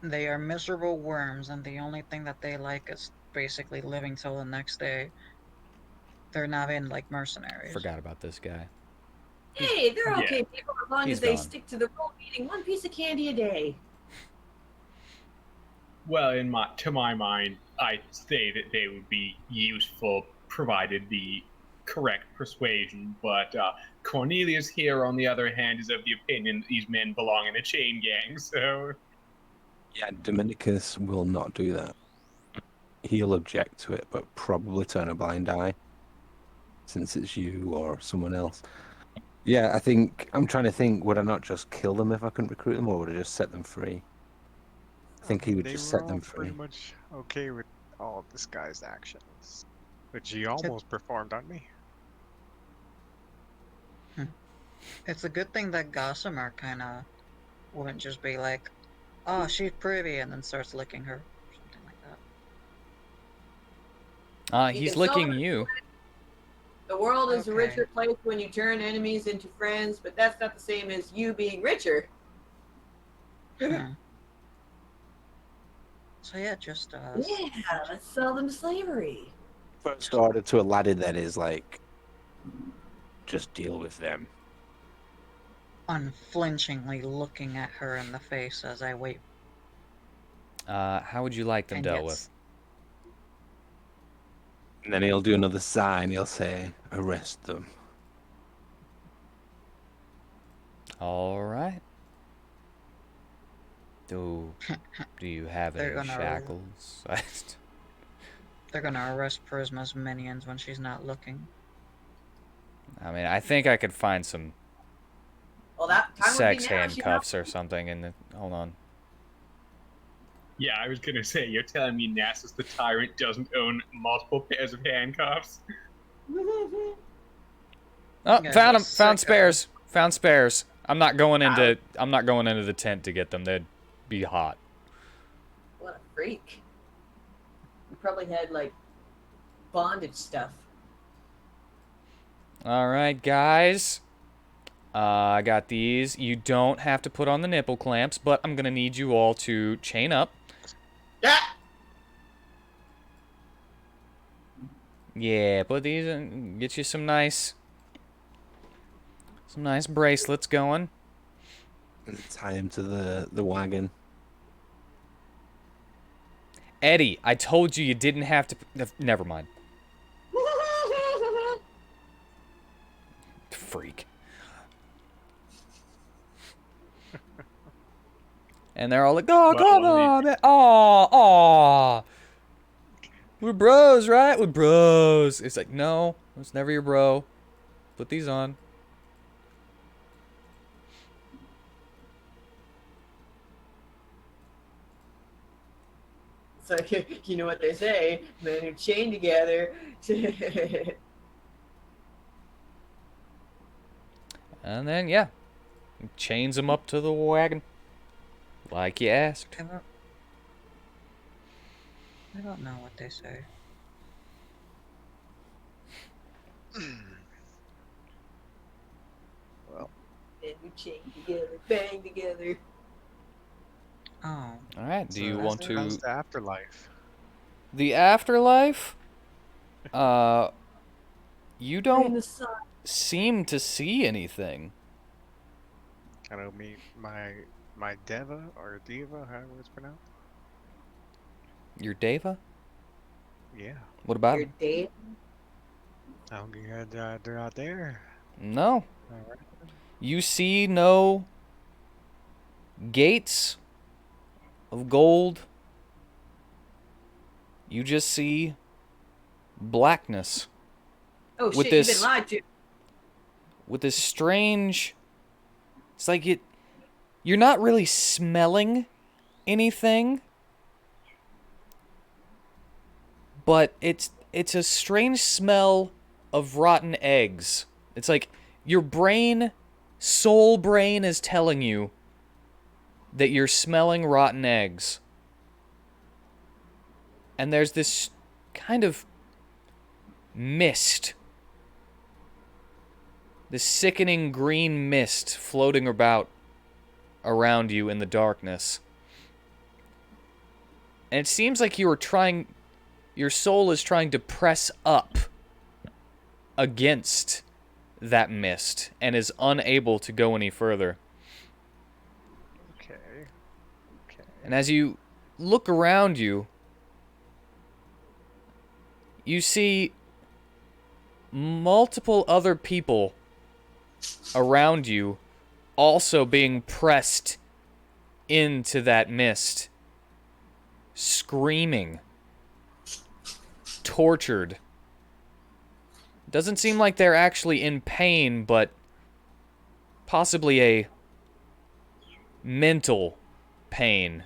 C: They are miserable worms, and the only thing that they like is basically living till the next day. They're not in like mercenaries.
B: Forgot about this guy.
G: Hey, they're
F: Yeah.
G: okay people as long
B: He's
G: as they
B: gone.
G: stick to the rule of eating one piece of candy a day.
F: Well, to my mind, I'd say that they would be useful provided the correct persuasion. But Cornelius here, on the other hand, is of the opinion that these men belong in a chain gang. So
E: yeah, Dominicus will not do that. He'll object to it, but probably turn a blind eye, since it's you or someone else. Yeah, I think I'm trying to think. Would I not just kill them if I couldn't recruit them, or would I just set them free? I think he would
D: They
E: just
D: were
E: set them
D: all
E: free.
D: pretty much okay with all of this guy's actions, which he almost performed on me.
C: It's a good thing that Gossamer kind of wouldn't just be like, oh, she's pretty, and then starts licking her. Something like that.
G: You
B: He's
G: can
B: licking
G: summon-
B: you.
G: The world is a
C: Okay.
G: richer place when you turn enemies into friends, but that's not the same as you being richer.
C: Hmm. So yeah, just
G: Yeah, let's sell them to slavery.
E: First order to Aladdin then is like, just deal with them.
C: unflinchingly looking at her in the face as I wait.
B: How would you like them
C: And
B: dealt
C: yes.
B: with?
E: And then he'll do another sign. He'll say, arrest them.
B: All right. Do you have
C: They're
B: any
C: gonna-
B: shackles?
C: They're gonna arrest Prisma's minions when she's not looking.
B: I mean, I think I could find some
G: Well, that time
B: sex
G: would be now, she
B: handcuffs or something in the. Hold on.
F: yeah, I was gonna say, you're telling me Gnasus the Tyrant doesn't own multiple pairs of handcuffs?
B: Oh,
C: Yeah,
B: found them.
C: just
B: Found
C: sicko.
B: spares. Found spares. I'm not going into. I'm not going into the tent to get them. They'd be hot.
G: What a freak. You probably had like bondage stuff.
B: All right, guys. I got these. You don't have to put on the nipple clamps, but I'm gonna need you all to chain up.
G: Yeah.
B: Yeah, put these in. Get you some nice bracelets going.
E: And tie him to the wagon.
B: Eddie, I told you didn't have to. Never mind. Freak. And they're all like, "Oh,
F: Well,
B: come on, man. Oh, We're bros, right? We're bros. It's like, no, it's never your bro. Put these on.
G: So you know what they say, men who chain together.
B: And then, yeah, chains him up to the wagon. Like you asked.
C: I don't know what they say.
A: Well,
G: Men who chain together, bang together.
C: Oh.
B: Alright, do you want
D: How's
B: to...
D: the afterlife?
B: The afterlife? You
G: In
B: don't
G: the sun.
B: seem to see anything.
D: I don't meet my Deva or Diva, however it's pronounced.
B: Your Deva?
D: Yeah.
B: What about
G: Your
B: him?
G: date.
D: I'm good. They're out there.
B: No.
D: All right.
B: You see no gates of gold. You just see blackness.
G: Oh
B: With
G: shit,
B: this-
G: you've been lied to.
B: With this strange... It's like you're not really smelling anything. But it's a strange smell of rotten eggs. It's like your brain, soul brain is telling you that you're smelling rotten eggs. And there's this kind of mist. This sickening green mist floating about around you in the darkness. And it seems like you are trying... Your soul is trying to press up against that mist and is unable to go any further.
D: Okay.
B: And as you look around you, you see multiple other people around you also being pressed into that mist, screaming, tortured. Doesn't seem like they're actually in pain, but possibly a mental pain,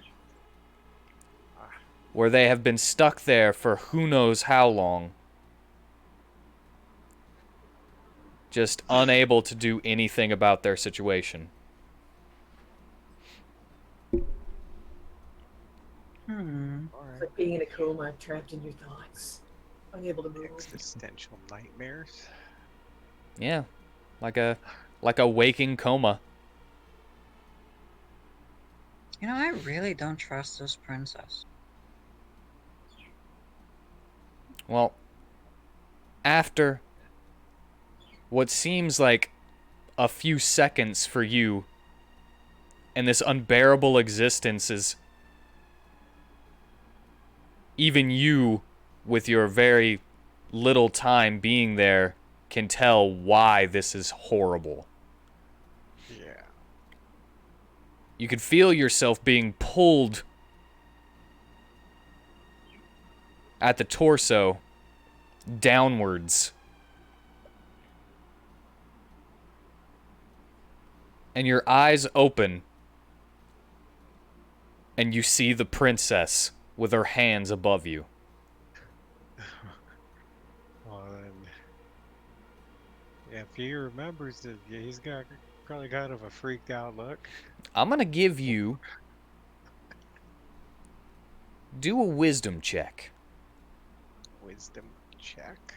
B: where they have been stuck there for who knows how long, just unable to do anything about their situation.
D: All
G: It's
D: right.
G: like being in a coma, trapped in your thoughts, unable to move.
D: Existential nightmares.
B: Yeah, like a waking coma.
C: You know, I really don't trust this princess.
B: Well, after what seems like a few seconds for you, and this unbearable existence is even you, with your very little time being there, can tell why this is horrible.
D: Yeah.
B: You could feel yourself being pulled at the torso downwards. And your eyes open, and you see the princess with her hands above you.
D: Well then, if he remembers that, yeah, he's got probably kind of a freaked out look.
B: I'm gonna give you... Do a wisdom check.
D: Wisdom check.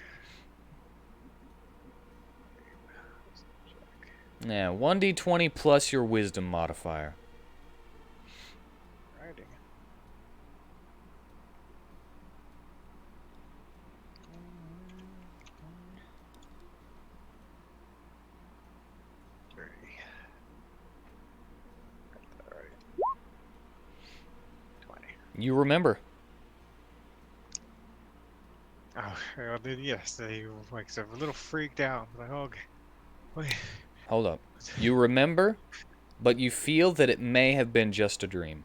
B: Yeah, 1d20 plus your wisdom modifier.
D: Writing. Three. All right. 20.
B: You remember.
D: Oh, well then yes, he like so a little freaked out. Like, oh, okay. Wait.
B: Hold up. You remember, but you feel that it may have been just a dream.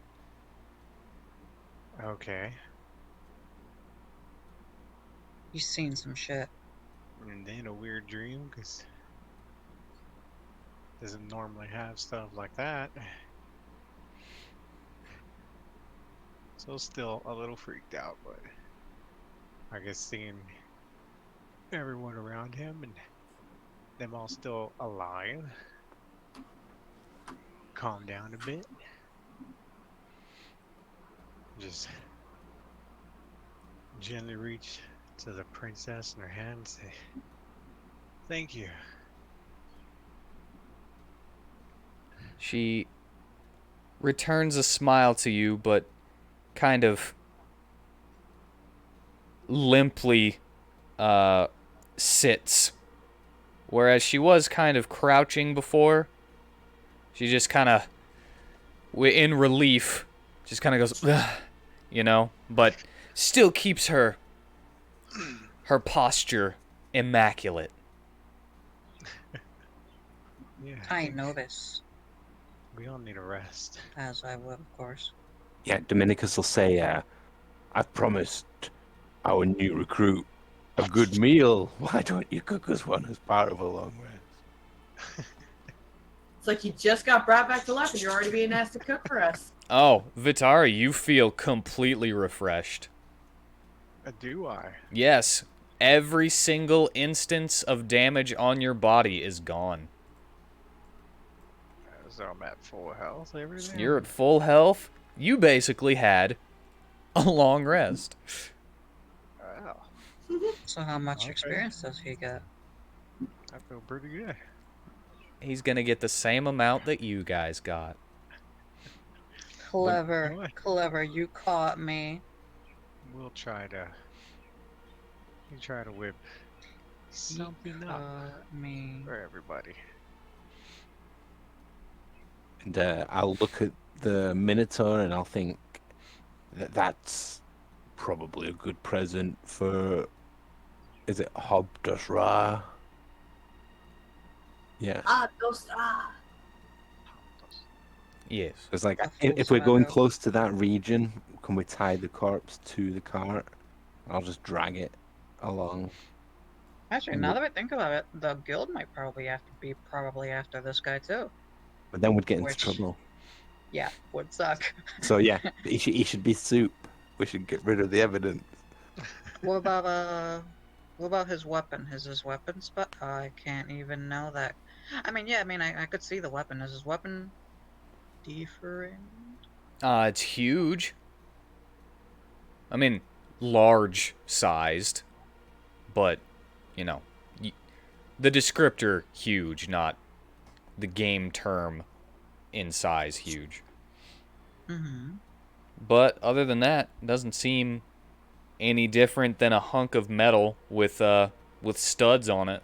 D: Okay.
C: You've seen some shit.
D: And then a weird dream, because doesn't normally have stuff like that. So still a little freaked out, but I guess seeing everyone around him and them all still alive calm down a bit. Just gently reach to the princess in her hand and say, "Thank you."
B: She returns a smile to you, but kind of limply sits. Whereas she was kind of crouching before. She just kind of, in relief, just kind of goes, "Ugh," you know, but still keeps her posture immaculate.
D: Yeah,
C: I
D: think
C: know this,
D: we all need a rest.
C: as I will, of course.
E: Yeah, Dominicus will say, I promised our new recruit a good meal. Why don't you cook us one as part of a long rest?
G: It's like you just got brought back to life and you're already being asked to cook for us.
B: Oh, Vitari, you feel completely refreshed.
D: Do I?
B: Yes, every single instance of damage on your body is gone.
D: So I'm at full health, everything?
B: You're at full health. You basically had a long rest.
D: Wow,
C: So how much
D: Okay.
C: experience does he get?
D: I feel pretty good.
B: He's gonna get the same amount that you guys got.
C: Clever,
D: What?
C: clever. You caught me.
D: We'll try to whip something up
C: Caught me.
D: for everybody.
E: And I'll look at the Minotaur and I'll think that that's probably a good present for. Is it Hobdusra? Yeah.
G: Those,
B: Yes.
E: It's like,
C: A
E: if
C: full
E: we're going
C: swallow.
E: close to that region, can we tie the corpse to the cart? I'll just drag it along.
C: Actually, now that I think about it, the guild might probably have to be after this guy too.
E: But then we'd get into
C: Which-
E: trouble.
C: Yeah, would suck.
E: So yeah, he should be soup. We should get rid of the evidence.
C: What about his weapon? Is his weapon spot? I can't even know that. I mean, I could see the weapon. Is his weapon different?
B: It's huge. I mean, large sized, but you know, the descriptor huge, not the game term in size huge.
C: Mm-hmm.
B: But other than that, doesn't seem any different than a hunk of metal with studs on it.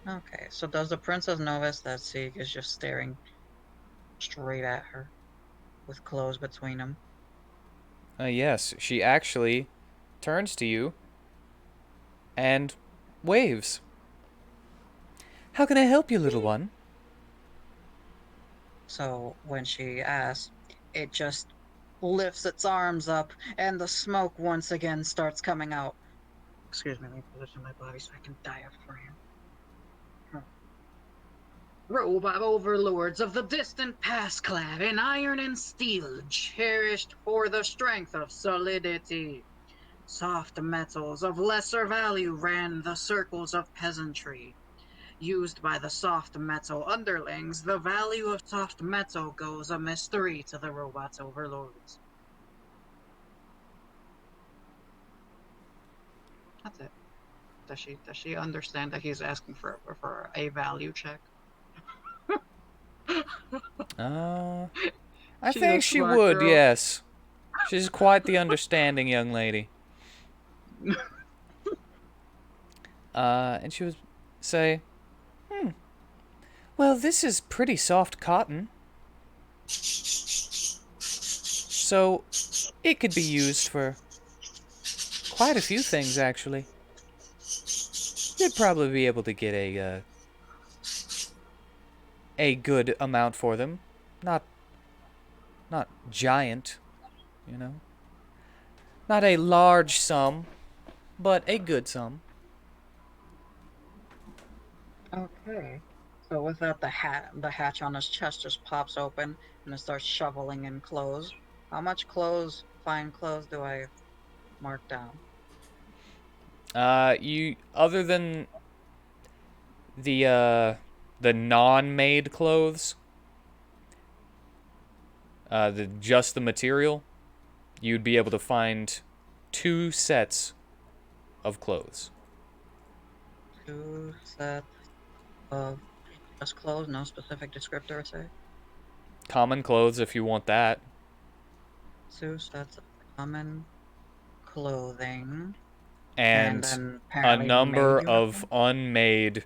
C: Okay, so does the princess notice that Sieg is just staring straight at her with clothes between them?
B: Yes, she actually turns to you and waves. How can I help you, little one?
C: So when she asks, it just lifts its arms up and the smoke once again starts coming out. Excuse me, let me position my body so I can diaphragm. Robot overlords of the distant past, clad in iron and steel, cherished for the strength of solidity. Soft metals of lesser value ran the circles of peasantry. Used by the soft metal underlings, the value of soft metal goes a mystery to the robot's overlords. That's it. Does she understand that he's asking for a value check?
B: I
C: She's a
B: think she
C: smart
B: would,
C: girl.
B: yes. She's quite the understanding young lady. And she would say, well, this is pretty soft cotton. So, it could be used for quite a few things, actually. You'd probably be able to get a good amount for them. Not giant, you know. Not a large sum, but a good sum.
C: Okay. So with that, the hatch on his chest just pops open and it starts shoveling in clothes. How much clothes, fine clothes, do I mark down?
B: Other than the non-made clothes, just the material, you'd be able to find 2 sets of clothes.
C: 2 sets of just clothes, no specific descriptor, say?
B: Common clothes if you want that.
C: 2 sets of common clothing.
B: And
C: then
B: a
C: apparently
B: number
C: made
B: of
C: uniform?
B: unmade,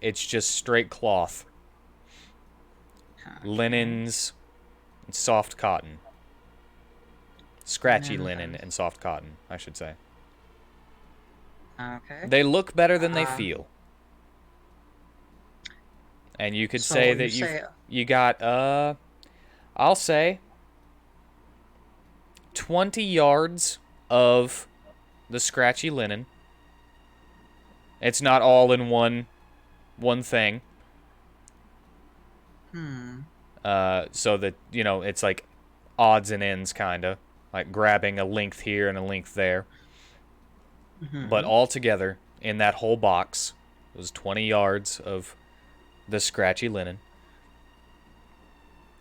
B: it's just straight cloth.
C: Okay.
B: Linens and soft cotton. Scratchy
C: Linens
B: linen and soft cotton, I should say.
C: Okay.
B: They look better than they
C: Uh,
B: feel. And you could
C: So
B: say
C: you
B: that
C: say
B: you got, I'll say 20 yards of the scratchy linen. It's not all in one thing. So that, it's like odds and ends, kind of. Like grabbing a length here and a length there. But all together, in that whole box, was 20 yards of the scratchy linen.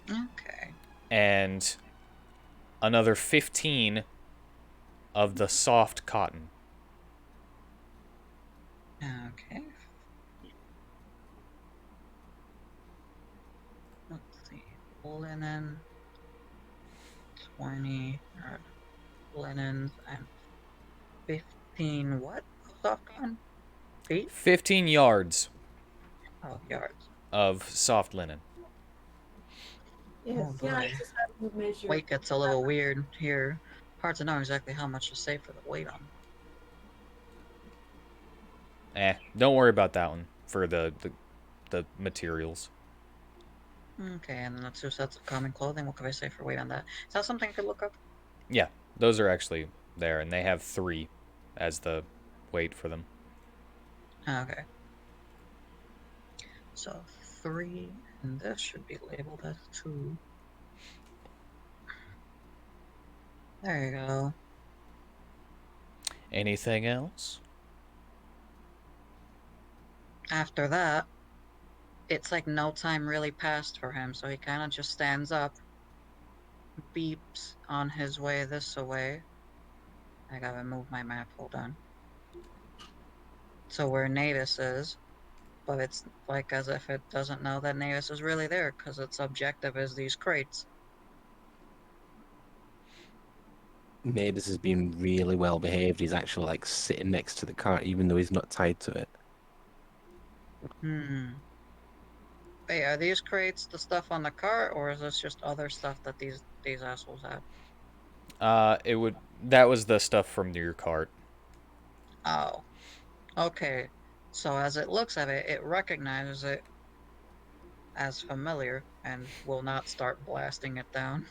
C: Okay.
B: And another 15 of the soft cotton.
C: Okay. Let's see. Linen, 20 linens, and 15 what? Soft cotton? Feet?
B: 15 yards
C: Oh, yards.
B: of soft linen.
G: Yes,
C: Oh,
G: yeah, I
C: boy.
G: just have to measure.
C: Weight gets a little weird here. Hard to know exactly how much to save for the weight on.
B: Don't worry about that one for the materials.
C: Okay, and then the 2 sets of common clothing. What could I say for weight on that? Is that something I could look up?
B: Yeah, those are actually there, and they have 3 as the weight for them.
C: Okay. So 3, and this should be labeled as 2. There you go.
B: Anything else?
C: After that, it's like no time really passed for him, so he kind of just stands up, beeps on his way this way. I gotta move my map, hold on. So where Natus is, but it's like as if it doesn't know that Natus is really there, because its objective is these crates.
E: Nabis has been really well behaved. He's actually like sitting next to the cart, even though he's not tied to it.
C: Hey, are these crates the stuff on the cart, or is this just other stuff that these assholes have?
B: That was the stuff from your cart.
C: Oh. Okay. So as it looks at it, it recognizes it as familiar and will not start blasting it down.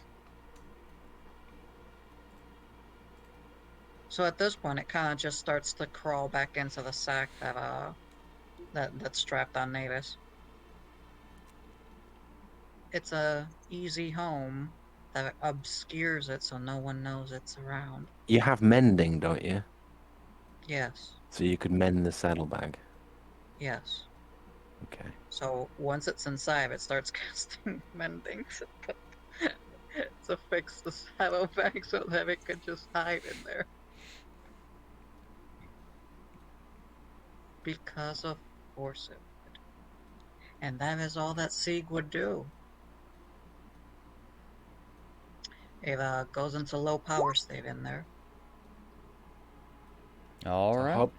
C: So at this point, it kind of just starts to crawl back into the sack that's strapped on Natus. It's a easy home that obscures it so no one knows it's around.
E: You have mending, don't you?
C: Yes.
E: So you could mend the saddlebag.
C: Yes.
E: Okay.
C: So once it's inside, it starts casting mending to fix the saddlebag so that it could just hide in there. Because of course it would. And that is all that Sieg would do. It goes into low power state in there.
B: All right.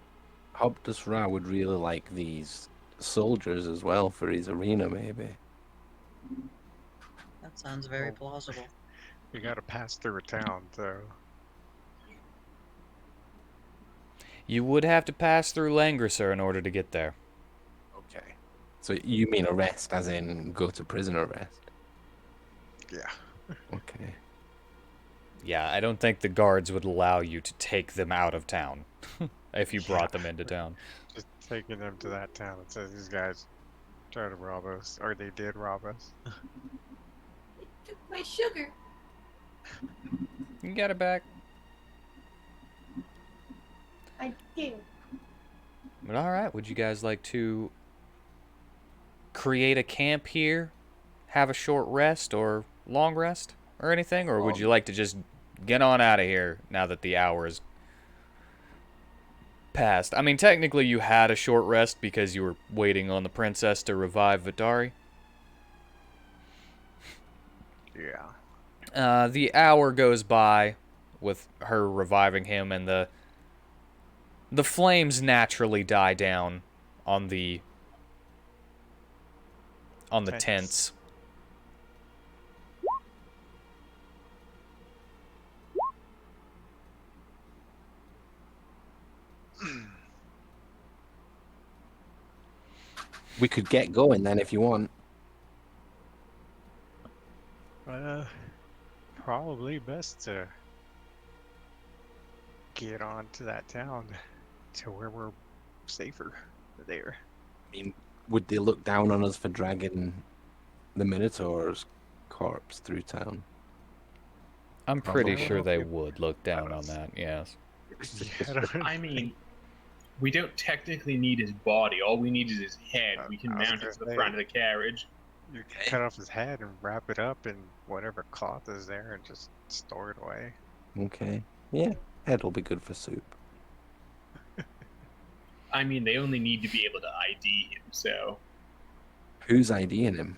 E: Hobdus Ra would really like these soldiers as well for his arena, maybe.
C: That sounds very plausible.
D: You gotta pass through a town, so.
B: You would have to pass through Langrisser in order to get there.
E: Okay. So you mean arrest, as in go to prison arrest?
D: Yeah.
E: Okay.
B: Yeah, I don't think the guards would allow you to take them out of town if you brought them into town.
D: Just taking them to that town that says these guys tried to rob us, or they did rob us.
G: They took my sugar.
B: You got it back.
G: I do.
B: But alright, would you guys like to create a camp here? Have a short rest or long rest or anything? Or would you like to just get on out of here now that the hour is passed? I mean, technically you had a short rest because you were waiting on the princess to revive Vitari.
D: Yeah.
B: The hour goes by with her reviving him, and the flames naturally die down on the tents.
E: We could get going then if you want.
D: Probably best to get on to that town to where we're safer there.
E: I mean, would they look down on us for dragging the Minotaur's corpse through town?
B: I'm pretty
E: Probably.
B: sure they would look down on that, yes.
F: I mean, we don't technically need his body. All we need is his head. We can
D: I was
F: mount it
D: gonna
F: to the
D: say.
F: front of the carriage.
D: You can cut off his head and wrap it up in whatever cloth is there and just store it away.
E: Okay. Yeah, head'll be good for soup.
F: I mean, they only need to be able to ID him, so...
E: Who's IDing him?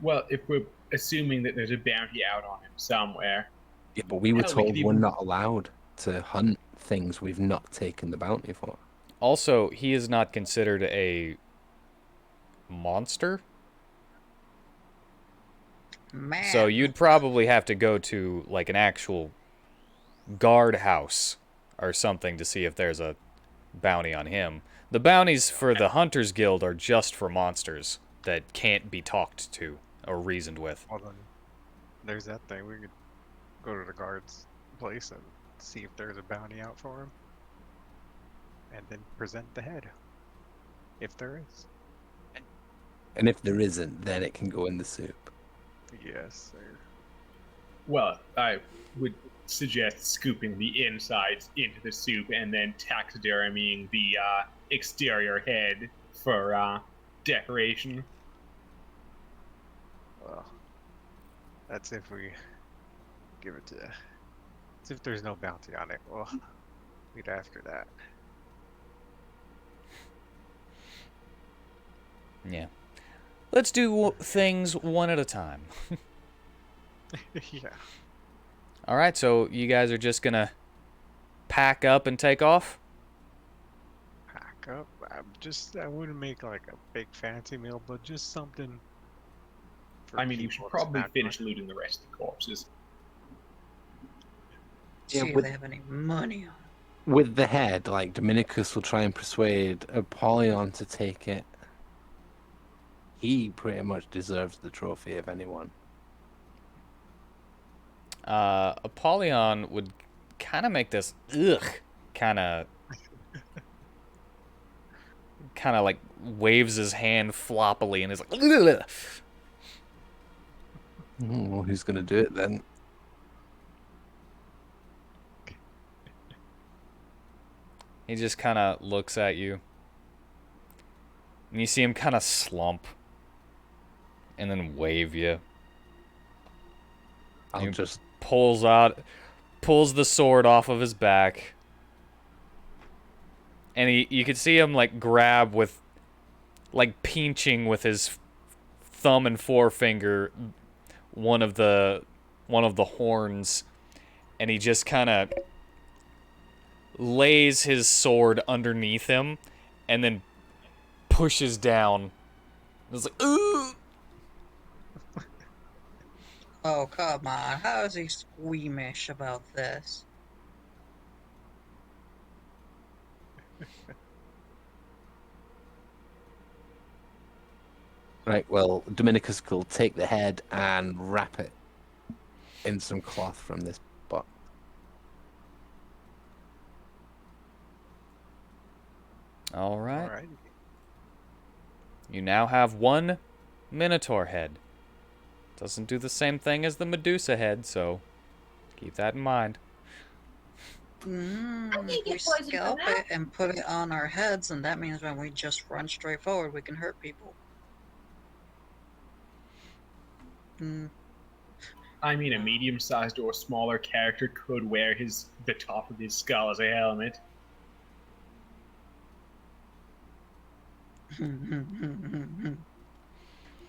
F: Well, if we're assuming that there's a bounty out on him somewhere...
E: Yeah, but we were
F: Hell, we
E: told
F: could
E: we're
F: even-
E: not allowed to hunt things we've not taken the bounty for.
B: Also, he is not considered a monster,
C: Man.
B: so you'd probably have to go to like an actual guard house or something to see if there's a bounty on him. The bounties for the Hunters Guild are just for monsters that can't be talked to or reasoned with.
D: Well, then, there's that thing. We could go to the guard's place and see if there's a bounty out for him. And then present the head. If there is.
E: And if there isn't, then it can go in the soup.
D: Yes, sir.
F: Well, I would suggest scooping the insides into the soup and then taxidermying the exterior head for decoration.
D: Well, that's if we give it to... That's if there's no bounty on it. Well, we'd after that.
B: Yeah. Let's do things one at a time.
D: Yeah.
B: Alright, so you guys are just gonna pack up and take off?
D: Pack up. I wouldn't make like a big fancy meal, but just something. For
F: I mean, you should
D: people to
F: probably
D: snack
F: finish
D: on.
F: looting the rest of the corpses.
C: See
E: Yeah,
C: if
E: with-
C: they have any money on.
E: With the head, like, Dominicus will try and persuade Apollyon to take it. He pretty much deserves the trophy, if anyone.
B: Apollyon would kind of make this kind of like waves his hand floppily and is like ugh.
E: Well, who's going to do it then?
B: He just kind of looks at you and you see him kind of slump and then wave you.
E: I'll
B: You-
E: just...
B: Pulls the sword off of his back. And you can see him like grab with like pinching with his thumb and forefinger one of the horns, and he just kind of lays his sword underneath him and then pushes down. It's like ooh.
C: Oh, come on. How is he squeamish about this?
E: Right, well, Dominicus will take the head and wrap it in some cloth from this box.
B: All right.
D: Alright.
B: You now have 1 Minotaur head. Doesn't do the same thing as the Medusa head, so keep that in mind.
G: I can't
C: We
G: get poisoned from
C: scalp
G: that.
C: it and put it on our heads, and that means when we just run straight forward, we can hurt people. Mm,
F: I mean, a medium-sized or smaller character could wear the top of his skull as a helmet.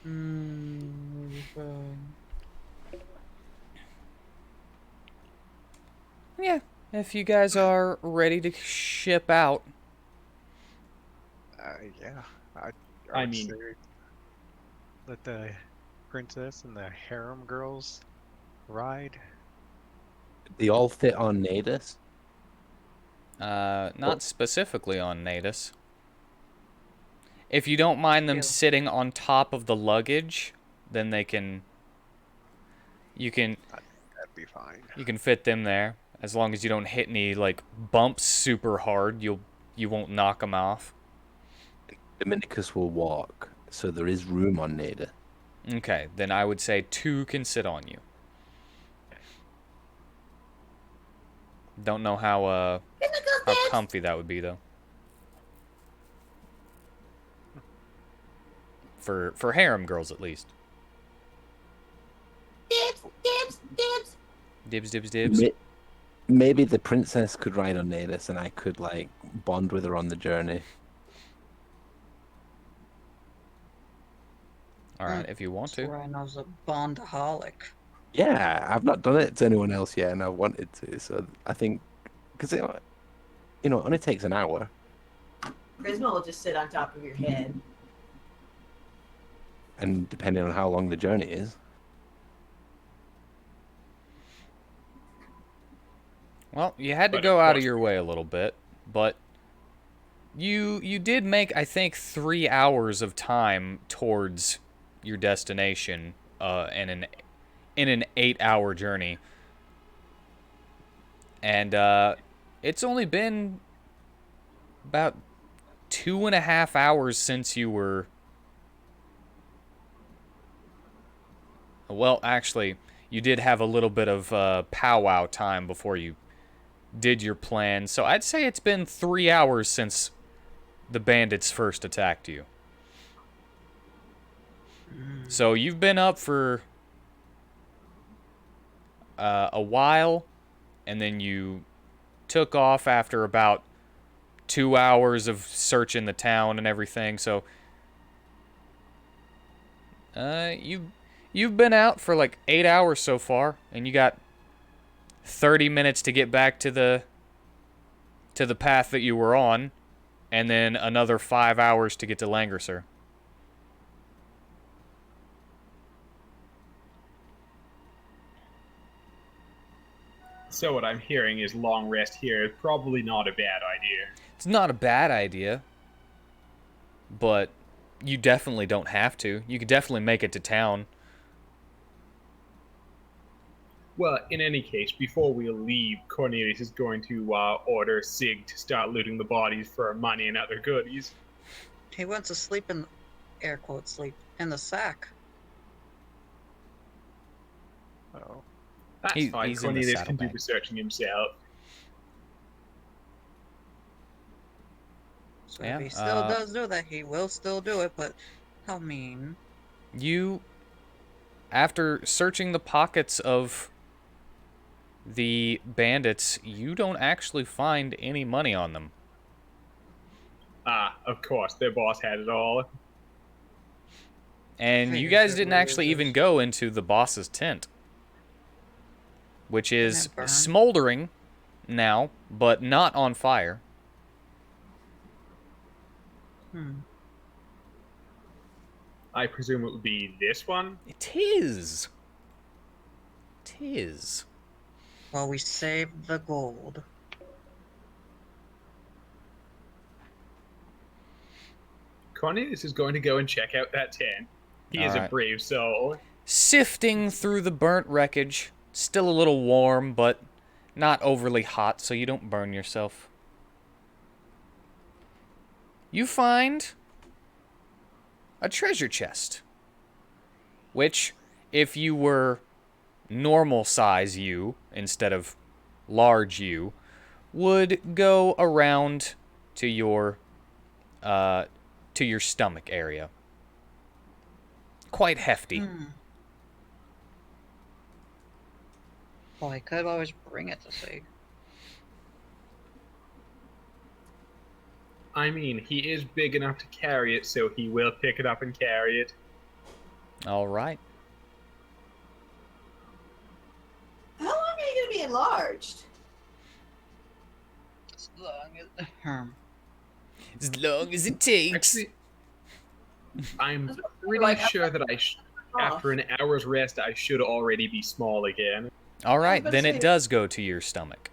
C: we'll be fine.
B: Yeah, if you guys are ready to ship out.
D: Yeah.
F: I
D: would
F: mean-
D: say let the princess and the harem girls ride.
E: They all fit on Natus.
B: Not specifically on Natus. If you don't mind them
C: Yeah.
B: sitting on top of the luggage, then they can. You can
D: That'd be fine.
B: fit them there as long as you don't hit any like bumps super hard. You won't knock them off.
E: Dominicus will walk, so there is room on Natus.
B: Okay, then I would say 2 can sit on you. Don't know how comfy that would be though. For harem girls at least.
H: Dibs, dibs, dibs.
B: Dibs, dibs, dibs.
E: Maybe the princess could ride on Natus, and I could like bond with her on the journey.
B: All right, if you want to.
C: Rhino's a bondaholic.
E: Yeah, I've not done it to anyone else yet, and I wanted to. So I think because it only takes an hour.
G: Prisma will just sit on top of your head.
E: And depending on how long the journey is.
B: Well, you had to
F: But
B: go
F: of
B: out of
F: course-
B: your way a little bit, but you did make, I think, 3 hours of time towards your destination in an 8-hour journey. And it's only been about 2.5 hours since you were... Well, actually, you did have a little bit of powwow time before you did your plan. So I'd say it's been 3 hours since the bandits first attacked you. So you've been up for a while, and then you took off after about 2 hours of searching the town and everything. So you've been out for like 8 hours so far, and you got 30 minutes to get back to the path that you were on, and then another 5 hours to get to Langrisser.
F: So what I'm hearing is long rest here is probably not a bad idea.
B: It's not a bad idea, but you definitely don't have to. You could definitely make it to town.
F: Well, in any case, before we leave, Cornelius is going to order Sig to start looting the bodies for money and other goodies.
C: He went to sleep in, air quote sleep, in the sack.
D: Oh.
F: That's
B: He's
F: fine.
B: in the
F: Cornelius can do
B: saddlebag.
F: the searching himself.
C: So
B: Yeah,
C: if he still does do that, he will still do it, but how mean.
B: You, after searching the pockets of the bandits, you don't actually find any money on them.
F: Ah, of course, their boss had it all.
B: And you
C: Figures
B: guys
C: it
B: didn't
C: what it
B: actually even
C: is.
B: go into the boss's tent, which is
C: it burn?
B: smoldering now, but not on fire.
F: I presume it would be this one?
B: It is. It is.
C: Well, we saved the gold.
F: Cornelius is going to go and check out that tent. He is a
B: Alright.
F: brave soul.
B: Sifting through the burnt wreckage Still a little warm, but not overly hot, so you don't burn yourself. You find a treasure chest, which, if you were normal size you instead of large you, would go around to your stomach area. Quite hefty.
C: Well, I could always bring it to see.
F: I mean, he is big enough to carry it, so he will pick it up and carry it.
B: All right.
G: How long are you going to be enlarged?
C: As long as
B: As long as it takes.
F: Actually, I'm pretty
G: Like,
F: sure that after an hour's rest, I should already be small again.
B: All right,
G: but
B: then
G: say-
B: it does go to your stomach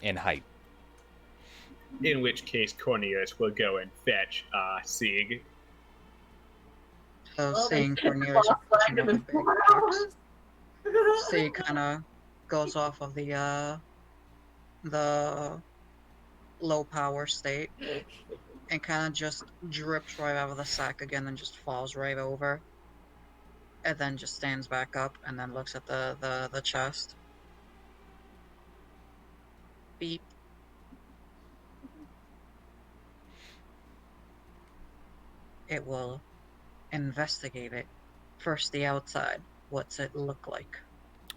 B: in height.
F: In which case, Cornelius will go and fetch Sig.
C: So
G: Well,
C: seeing
G: they-
C: Cornelius
G: I'll
C: approaching
G: find him
C: with a
G: in
C: big
G: 4
C: box,
G: hours.
C: C kind of goes off of the low power state and kind of just drips right out of the sack again and just falls right over. And then just stands back up and then looks at the chest. Beep. It will investigate it. First the outside. What's it look like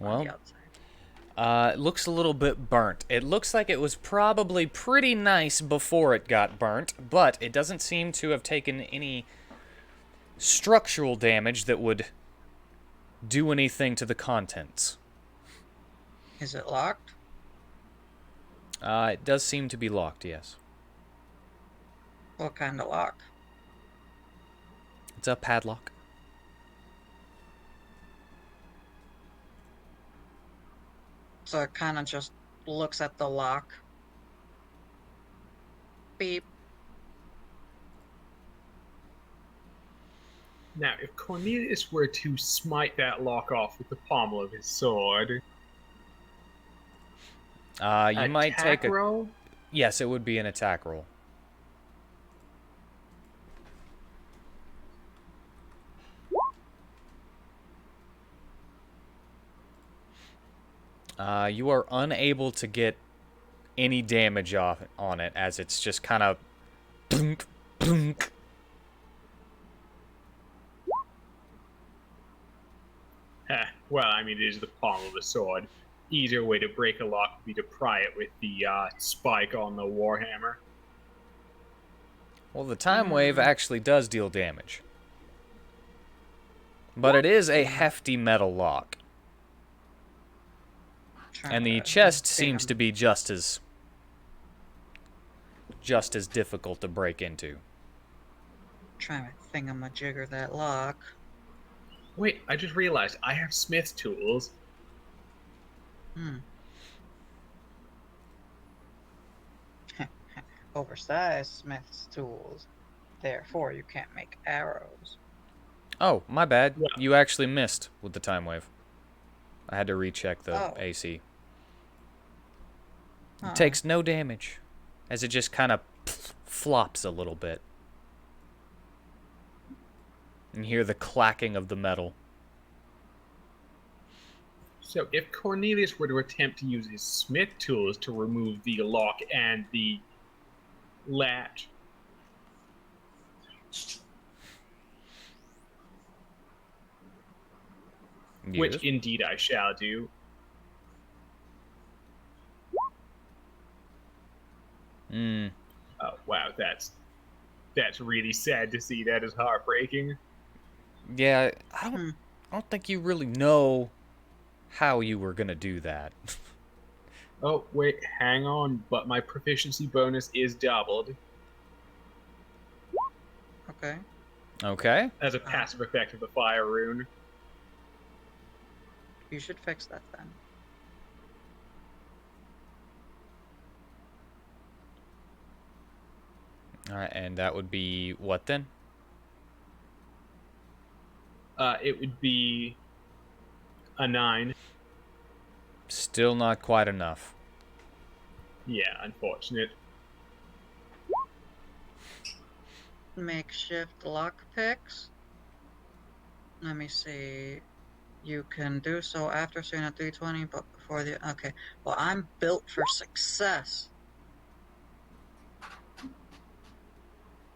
C: on
B: Well,
C: the outside?
B: it looks a little bit burnt. It looks like it was probably pretty nice before it got burnt, but it doesn't seem to have taken any structural damage that would do anything to the contents.
C: Is it locked?
B: It does seem to be locked, yes.
C: What kind of lock?
B: It's a padlock.
C: So it kind of just looks at the lock. Beep.
F: Now, if Cornelius were to smite that lock off with the pommel of his sword,
B: You might take a...
F: roll?
B: Yes, it would be an attack roll. You are unable to get any damage off on it, as it's just kind of plunk, plunk.
F: Well, I mean, it is the pommel of a sword. Easier way to break a lock would be to pry it with the spike on the warhammer.
B: Well, the time wave actually does deal damage. But it is a hefty metal lock. And the chest seems to be just as difficult to break into.
C: Trying to thingamajigger that lock.
F: Wait, I just realized I have smith's tools.
C: Oversized smith's tools. Therefore, you can't make arrows.
B: Oh, my bad.
F: Yeah.
B: You actually missed with the time wave. I had to recheck the
C: Oh.
B: AC.
C: Huh.
B: It takes no damage, as it just kind of flops a little bit. And hear the clacking of the metal.
F: So if Cornelius were to attempt to use his smith tools to remove the lock and the latch, which
B: Yes.
F: indeed I shall do, oh wow, that's really sad to see. That is heartbreaking.
B: Yeah, I don't think you really know how you were gonna do that.
F: Oh wait, hang on, but my proficiency bonus is doubled
C: Okay.
B: Okay.
F: as a passive effect of the fire rune.
C: You should fix that then.
B: Alright, and that would be what then?
F: It would be a 9.
B: Still not quite enough.
F: Yeah, unfortunate.
C: Makeshift lockpicks. Let me see. You can do so after seeing a 320, but before the... Okay. Well, I'm built for success.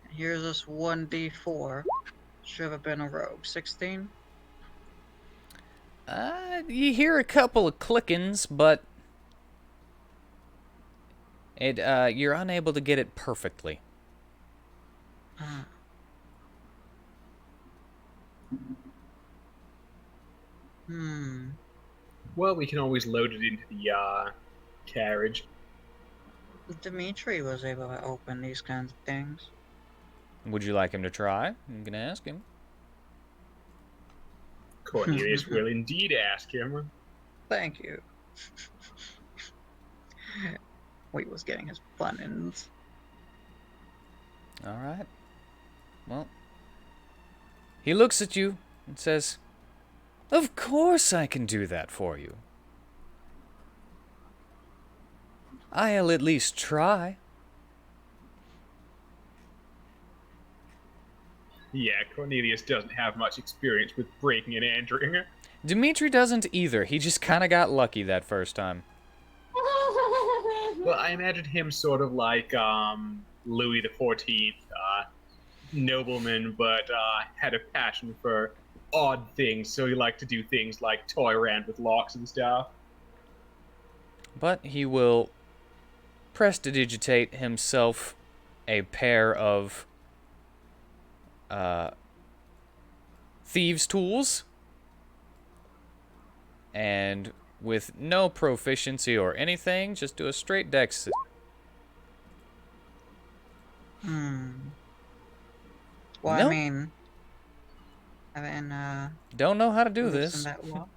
C: Here's this 1d4. Should have been a rogue. 16?
B: You hear a couple of clickings, but you're unable to get it perfectly.
F: Well, we can always load it into the carriage.
C: Dimitri was able to open these kinds of things.
B: Would you like him to try? I'm gonna ask him.
F: Cornelius will indeed ask him.
C: Thank you. Wheat was getting his buttons.
B: All right. Well, he looks at you and says, "Of course I can do that for you. I'll at least try."
F: Yeah, Cornelius doesn't have much experience with breaking and entering.
B: Dimitri doesn't either. He just kind of got lucky that first time.
F: Well, I imagine him sort of like Louis XIV, nobleman, but had a passion for odd things, so he liked to do things like toy around with locks and stuff.
B: But he will prestidigitate himself a pair of thieves' tools, and with no proficiency or anything, just do a straight dex.
C: Well,
B: Nope.
C: I mean,
B: Don't know how to do
C: loosen
B: this.
C: that lock.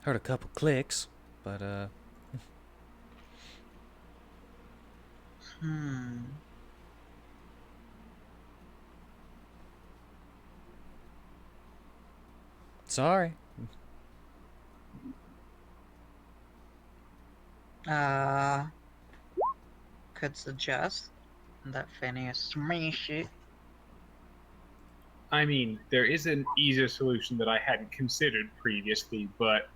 B: Heard a couple clicks, but sorry.
C: Could suggest that Phineas smash it.
F: I mean, there is an easier solution that I hadn't considered previously, but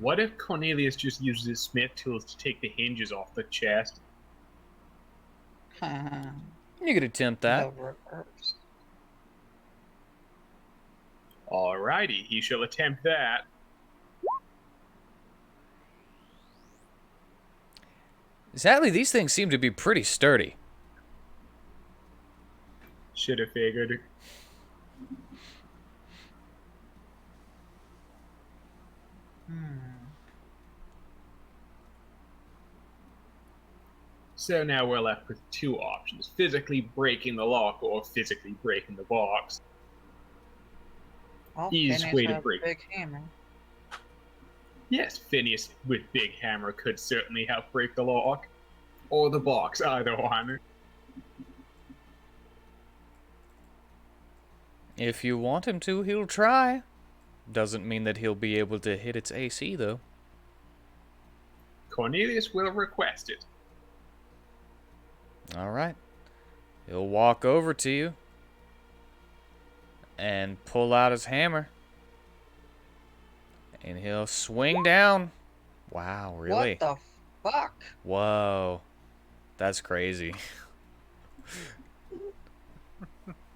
F: what if Cornelius just uses his smith tools to take the hinges off the chest?
B: You could attempt that.
C: The reverse.
F: Alrighty, he shall attempt that.
B: Sadly, these things seem to be pretty sturdy.
F: Should have figured. So now we're left with two options: physically breaking the lock or physically breaking the box.
C: Well,
F: Easiest
C: Phineas
F: way to
C: has a
F: break.
C: big hammer.
F: Yes, Phineas with Big Hammer could certainly help break the lock. Or the box, either one.
B: If you want him to, he'll try. Doesn't mean that he'll be able to hit its AC, though.
F: Cornelius will request it.
B: All right. He'll walk over to you and pull out his hammer. And he'll swing down. Wow, really?
C: What the fuck?
B: Whoa. That's crazy.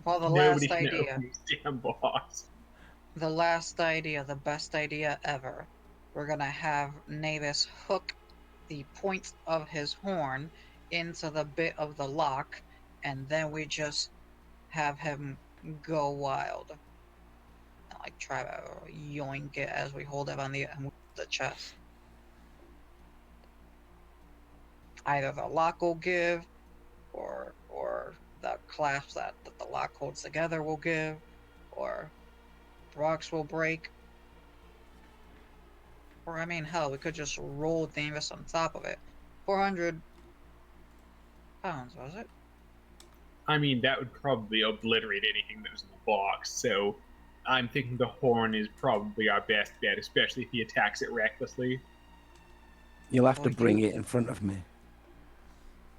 C: Well, the
F: Nobody
C: last
F: can
C: idea.
F: open this damn box.
C: The last idea, the best idea ever. We're gonna have Navis hook the point of his horn into the bit of the lock, and then we just have him go wild. And, like, try to yoink it as we hold it on the chest. Either the lock will give, or the clasp that the lock holds together will give, or rocks will break. Or, I mean, hell, we could just roll Davis on top of it. 400 pounds, was it?
F: I mean, that would probably obliterate anything that was in the box, so I'm thinking the horn is probably our best bet, especially if he attacks it recklessly.
E: You'll have to
C: Well,
E: bring it in front of me.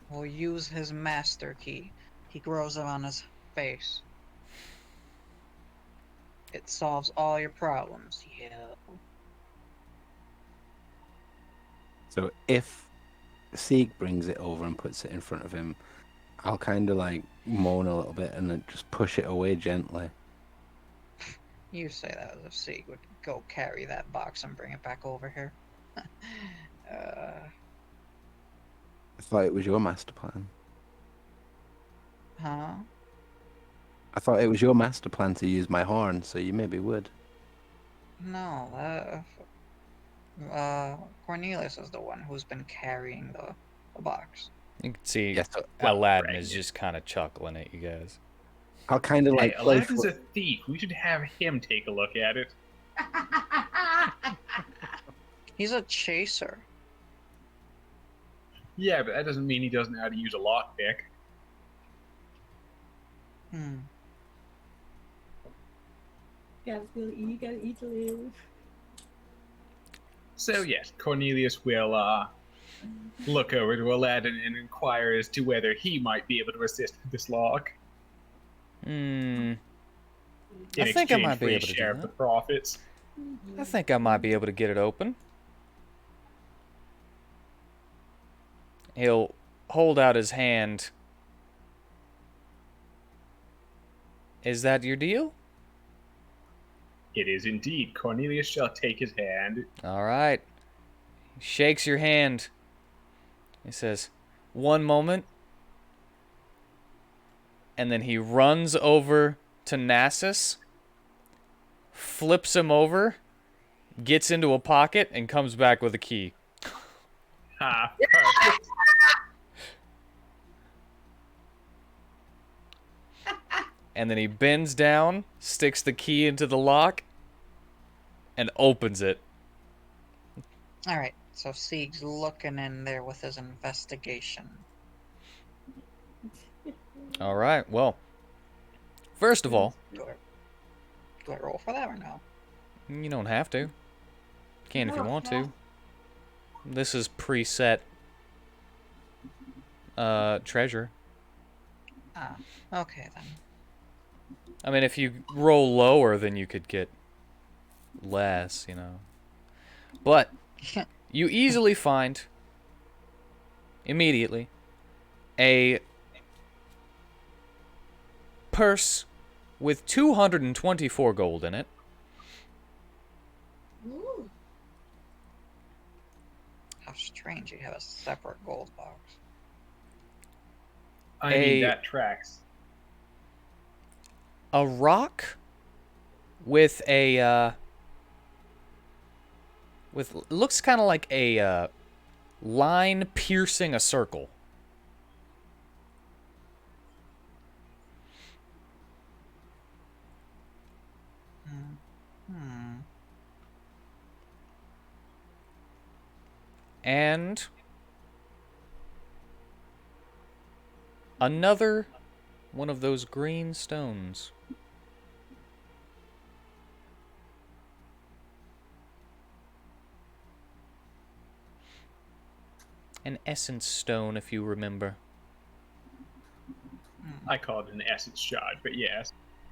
C: We'll use his master key. He grows it on his face. It solves all your problems. Yeah.
E: So if Sieg brings it over and puts it in front of him, I'll kind of like moan a little bit and then just push it away gently.
C: You say that as if Sieg would go carry that box and bring it back over here.
E: I thought it was your master plan.
C: Huh?
E: I thought it was your master plan to use my horn, so you maybe would.
C: No, Cornelius is the one who's been carrying the box.
B: You can see
E: Yes, so-
B: Aladdin
F: right,
B: is
F: yeah.
B: just kind of chuckling at you guys.
E: I'll kind of
F: Hey,
E: like play
F: Aladdin's
E: for-
F: a thief. We should have him take a look at it.
C: He's a chaser.
F: Yeah, but that doesn't mean he doesn't know how to use a lockpick.
C: Hmm.
G: Gotta eat to live.
F: So yes, Cornelius will look over to Aladdin and inquire as to whether he might be able to assist with this lock
B: Hmm.
F: in
B: I think I
F: exchange
B: might
F: for
B: be
F: a
B: able to do
F: share of
B: that.
F: the profits.
B: I think I might be able to get it open. He'll hold out his hand. Is that your deal?
F: It is indeed. Cornelius shall take his hand.
B: All right. He shakes your hand. He says, "One moment." And then he runs over to Gnasus, flips him over, gets into a pocket, and comes back with a key.
F: Ah, perfect.
B: And then he bends down, sticks the key into the lock, and opens it.
C: Alright, so Sieg's looking in there with his investigation.
B: All right, well, first of all,
C: Do I roll for that or no?
B: you don't have to. You can if you
G: No,
B: want
G: no.
B: to. This is preset treasure.
C: Ah, okay then.
B: I mean, if you roll lower, then you could get less, you know. But you easily find, immediately, a purse with 224 gold in it.
G: Ooh.
C: How strange you have a separate gold box.
F: I mean,
B: A-
F: that tracks.
B: A rock with a looks kind of like a line piercing a circle.
C: Hmm.
B: And another one of those green stones. An essence stone, if you remember.
F: I call it an essence shard, but yes.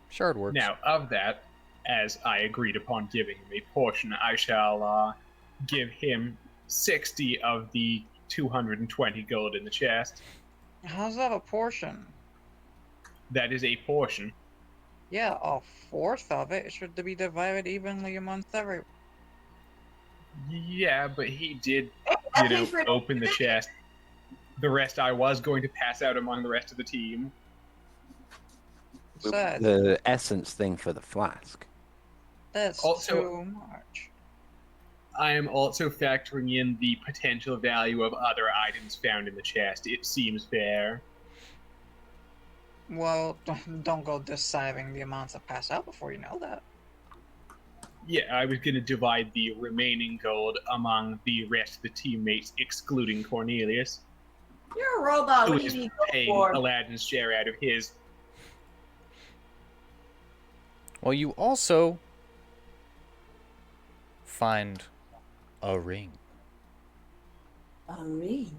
B: Shard works.
F: Now, of that, as I agreed upon giving him a portion, I shall give him 60 of the 220 gold in the chest.
C: How's that a portion?
F: That is a portion.
C: Yeah, a fourth of it should be divided evenly amongst everyone.
F: Yeah, but he did,
G: I
F: you know,
G: paid for it.
F: open the chest. The rest I was going to pass out among the rest of the team.
C: Besides,
E: the essence thing for the flask.
C: that's
F: Also-
C: too much.
F: I am also factoring in the potential value of other items found in the chest. It seems fair.
C: Well, don't go deciding the amounts that pass out before you know that.
F: Yeah, I was going to divide the remaining gold among the rest of the teammates, excluding Cornelius.
G: You're a robot.
F: Who
G: What do
F: is
G: you need gold
F: paying
G: for?
F: Aladdin's share out of his.
B: Well, you also find a ring.
G: A ring.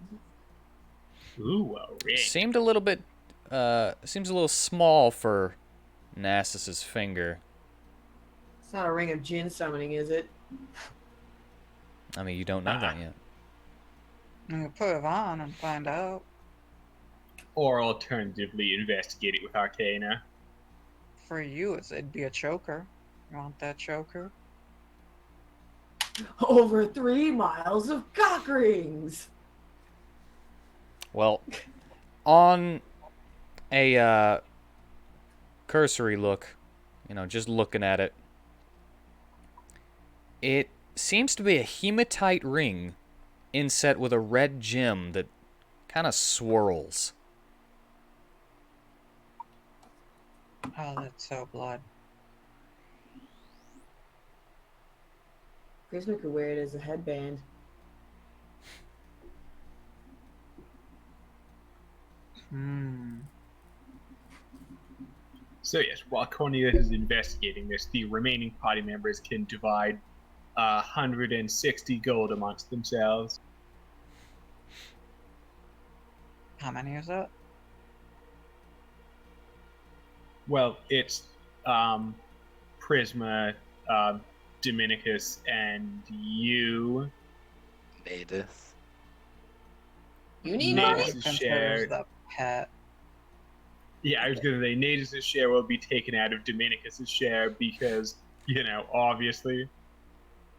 F: Ooh, a ring.
B: Seemed a little bit, seems a little small for Gnasus's finger.
G: It's not a ring of djinn summoning, is it?
B: I mean, you don't know that yet.
C: You can put it on and find out.
F: Or alternatively, investigate it with Arcana.
C: For you, it'd be a choker. You want that choker?
G: Over 3 miles of cock rings.
B: Well, on a cursory look, just looking at it, it seems to be a hematite ring inset with a red gem that kind of swirls.
C: Oh, that's so blood.
G: Christmas could wear it as a headband.
C: Hmm.
F: So yes, while Cornelius is investigating this, the remaining party members can divide 160 gold amongst themselves.
C: How many is that?
F: Well, it's Prisma, Dominicus, and you.
E: Nadis.
G: You need
F: Nadis
G: money?
F: is
C: Considers
F: shared.
C: the pet.
F: Yeah, I was going to say Nadis' share will be taken out of Dominicus' share because, obviously.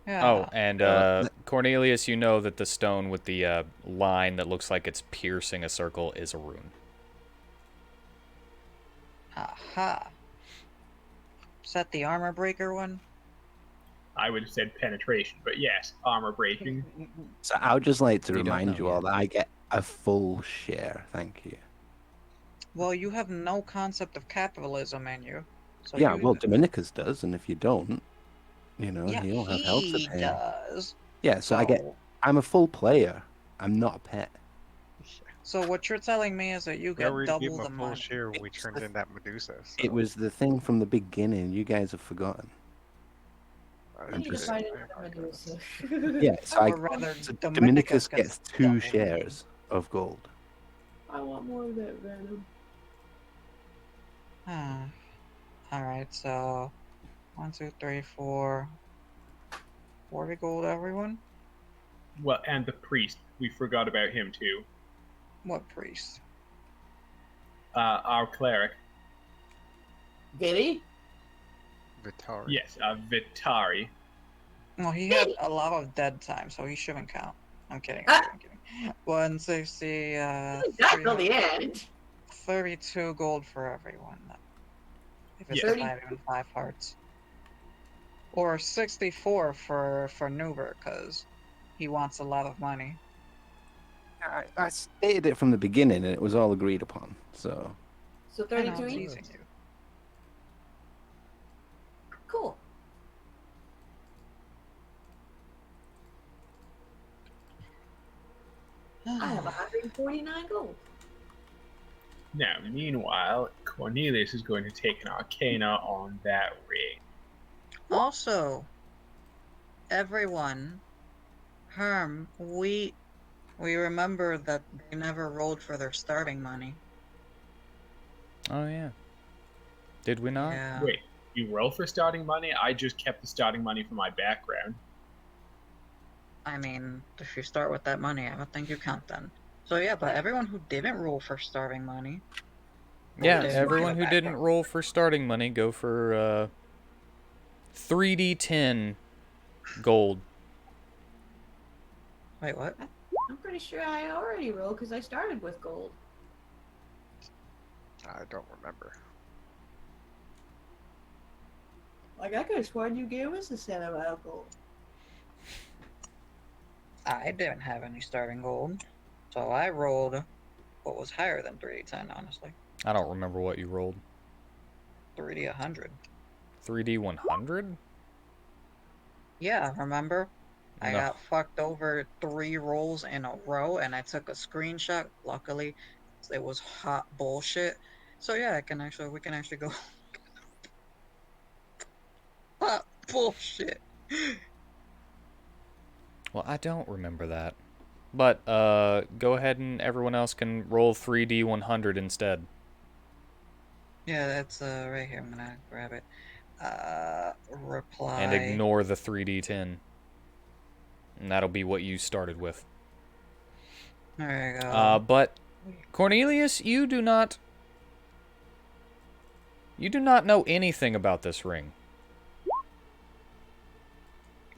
C: Yeah.
B: Oh, and Cornelius, you know that the stone with the line that looks like it's piercing a circle is a rune.
C: Aha. Is that the armor breaker one?
F: I would have said penetration, but yes, armor breaking.
E: So I would just like to
B: You don't
E: remind
B: know
E: you all
B: yet.
E: that I get a full share. Thank you.
C: Well, you have no concept of capitalism in you. So
E: Yeah,
C: you,
E: well, Dominicus does, and if you don't,
C: yeah,
E: he'll have help to
C: he
E: pay.
C: does.
E: Yeah, so I'm a full player. I'm not a pet.
C: So what you're telling me is that you
D: We
C: get
D: already gave
C: double
D: him a
C: the
D: full
C: money.
D: share when we
E: It's
D: turned
E: the-
D: in that Medusa. So
E: It was the thing from the beginning. You guys have forgotten.
D: I
E: I'm
G: need to
E: just-
G: find
D: I
G: another
D: apologize.
G: Medusa.
E: Yeah,
C: Or rather,
E: so
C: Dominicus
E: Dominicus
C: gets
E: gets
C: double.
E: 2 shares of gold.
G: I want more of that venom.
C: Alright, so 1, 2, 3, 4. 40 gold, everyone?
F: Well, and the priest. We forgot about him too.
C: What priest?
F: Our cleric.
G: Vinny?
D: Vitari.
F: Yes, Vitari.
C: Well, he had a lot of dead time, so he shouldn't count. I'm kidding, I'm kidding. 160,
G: That's till the end.
C: 32 gold for everyone. If it's
F: Yeah.
C: 5 and 5 hearts. Or 64 for Nuber, because he wants a lot of money.
E: I stated it from the beginning, and it was all agreed upon. So
G: So
C: I know,
G: 32
C: I'm
G: each?
C: teasing you.
G: Cool. I have 149 gold.
F: Now, meanwhile, Cornelius is going to take an arcana on that ring.
C: Also, everyone, Herm, we remember that they never rolled for their starting money.
B: Oh, yeah. Did we not?
C: Yeah.
F: Wait, you roll for starting money? I just kept the starting money for my background.
C: I mean, if you start with that money, I don't think you count then. So yeah, but everyone who didn't roll for starting money.
B: Yeah,
C: did
B: everyone
C: for
B: who didn't
C: background.
B: roll for starting money, go for 3d10 gold.
C: Wait, what?
G: I'm pretty sure I already rolled because I started with gold.
D: I don't remember.
G: Like, I could have sworn you gave us a set of gold.
C: I didn't have any starting gold, so I rolled what was higher than 3d10, honestly.
B: I don't remember what you rolled.
C: 3d 100.
B: 3d 100?
C: Yeah, remember? I
B: No.
C: got fucked over 3 rolls in a row, and I took a screenshot. Luckily, it was hot bullshit. So yeah, we can actually go hot bullshit.
B: Well, I don't remember that. But go ahead and everyone else can roll 3d100 instead.
C: Yeah, that's right here. I'm gonna grab it. Reply.
B: And ignore the 3d10. And that'll be what you started with.
C: There you go.
B: But Cornelius, you do not know anything about this ring.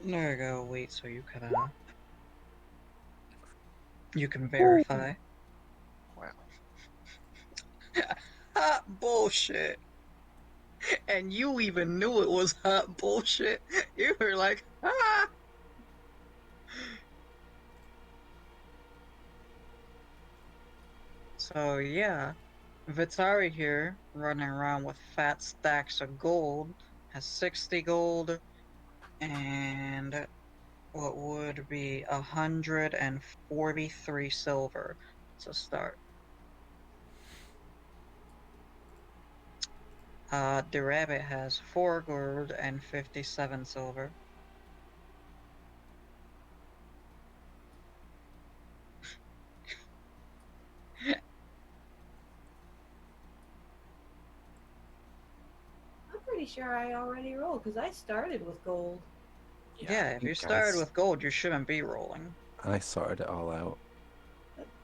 C: There you go. Wait, so you can verify.
D: Wow.
C: Hot bullshit. And you even knew it was hot bullshit. You were like, ah. So yeah, Vitari here, running around with fat stacks of gold, has 60 gold and what would be 143 silver to start. The rabbit has 4 gold and 57 silver.
G: I'm pretty sure I already rolled because I started with gold.
C: Yeah, if you
E: guys-
C: started with gold, you shouldn't be rolling.
E: I sorted it all out.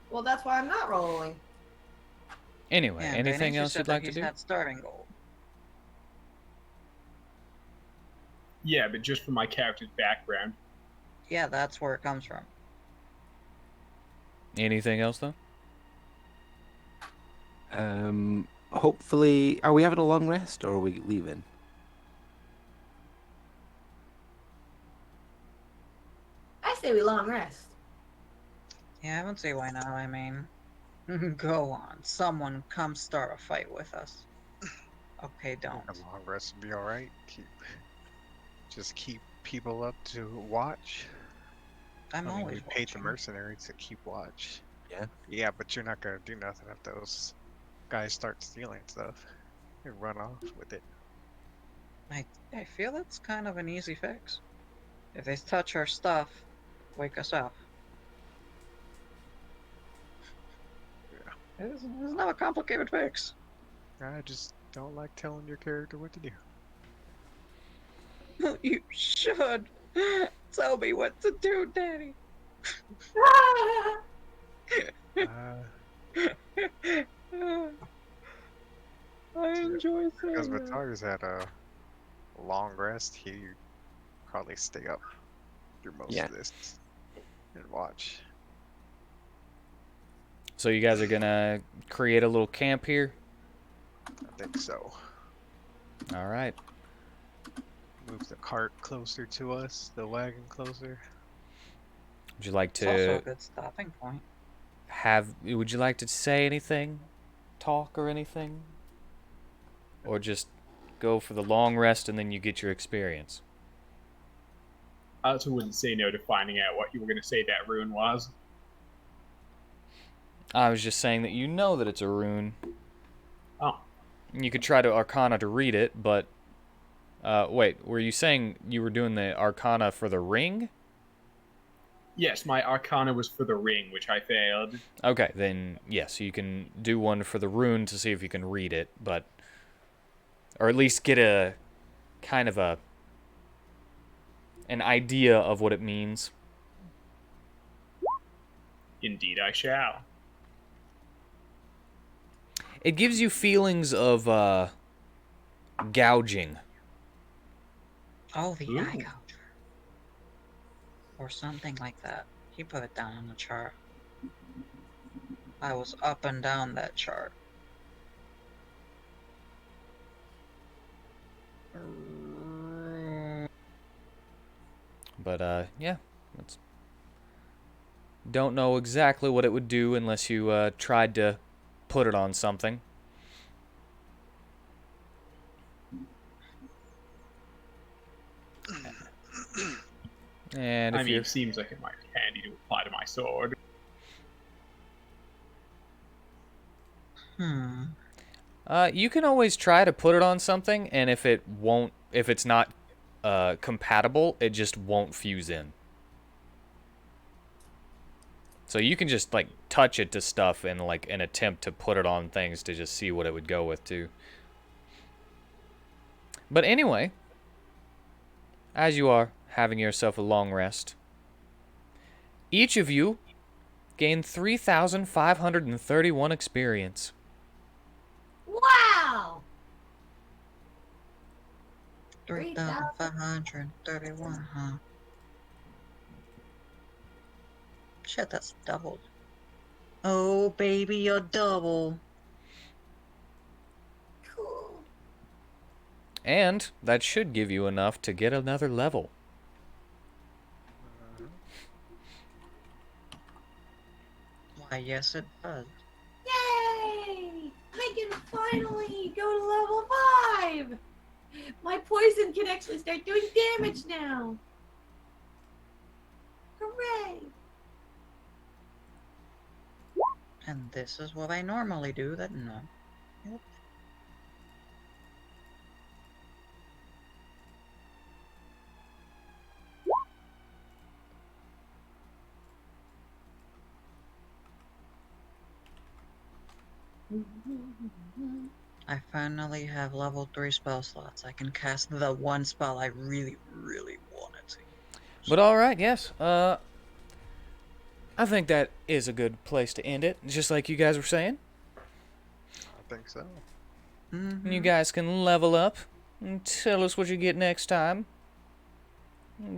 G: Well, that's why I'm not rolling.
B: Anyway,
C: Yeah,
B: anything
C: Dennis, you
B: else
C: said
B: you'd
C: that
B: like to
C: he's
B: do?
C: had starting gold.
F: Yeah, but just for my character's background.
C: Yeah, that's where it comes from.
B: Anything else, though?
E: Hopefully, are we having a long rest or are we leaving?
G: I say we long rest.
C: Yeah, I don't see why not. I mean, go on. Someone come start a fight with us. Okay, don't.
D: A long rest would be alright. Just keep people up to watch.
C: I'm
D: I mean,
C: always
D: we paid the
C: watching.
D: mercenaries to keep watch.
E: Yeah.
D: Yeah, but you're not gonna do nothing if those guys start stealing stuff. You run off with it.
C: I feel it's kind of an easy fix. If they touch our stuff, wake us up.
D: Yeah.
C: It's not a complicated fix.
D: I just don't like telling your character what to do.
C: You should tell me what to do, Daddy. I enjoy
D: Because
C: saying that.
D: Vitari's had a long rest, he probably stay up through most
E: Yeah.
D: of this and watch.
B: So you guys are gonna create a little camp here?
D: I think so.
B: All right.
D: Move the cart closer to us, the wagon closer.
B: Would you like
C: It's also a
B: to
C: good stopping point.
B: Would you like to say anything, talk or anything, or just go for the long rest and then you get your experience?
F: I also wouldn't say no to finding out what you were going to say that rune was.
B: I was just saying that you know that it's a rune.
F: Oh.
B: You could try to Arcana to read it, but wait, were you saying you were doing the Arcana for the ring?
F: Yes, my Arcana was for the ring, which I failed.
B: Okay, then yes, you can do one for the rune to see if you can read it, but or at least get a kind of an idea of what it means.
F: Indeed, I shall.
B: It gives you feelings of gouging.
C: Oh, the
F: Ooh.
C: eye gouger. Or something like that. He put it down on the chart. I was up and down that chart.
B: But yeah, that's don't know exactly what it would do unless you tried to put it on something. And
F: I
B: if
F: mean,
B: you
F: it seems like it might be handy to apply to my sword.
B: you can always try to put it on something, and if it's not compatible, it just won't fuse in. So you can just like touch it to stuff and like an attempt to put it on things to just see what it would go with too. But anyway, as you are having yourself a long rest, each of you gain 3,531 experience.
H: Wow!
C: 3,531, huh? Shit, that's doubled. Oh, baby, you're double.
H: Cool.
B: And that should give you enough to get another level.
C: Why, yes, it does.
G: Yay! I can finally go to level 5! My poison can actually start doing damage now! Hooray!
C: And this is what I normally do, that no. Yep. I finally have level 3 spell slots. I can cast the one spell I really, really wanted to.
B: But alright, yes. I think that is a good place to end it, just like you guys were saying.
I: I think so.
B: You guys can level up and tell us what you get next time.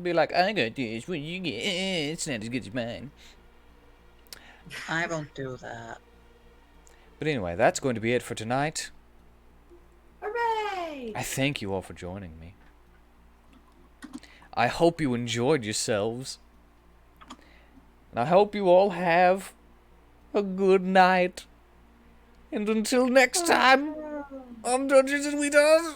B: Be like, I got this, what you get? It's not as good as mine.
C: I won't do that.
B: But anyway, that's going to be it for tonight.
G: Hooray!
B: I thank you all for joining me. I hope you enjoyed yourselves. And I hope you all have a good night. And until next time, on Dungeons and WheatTons.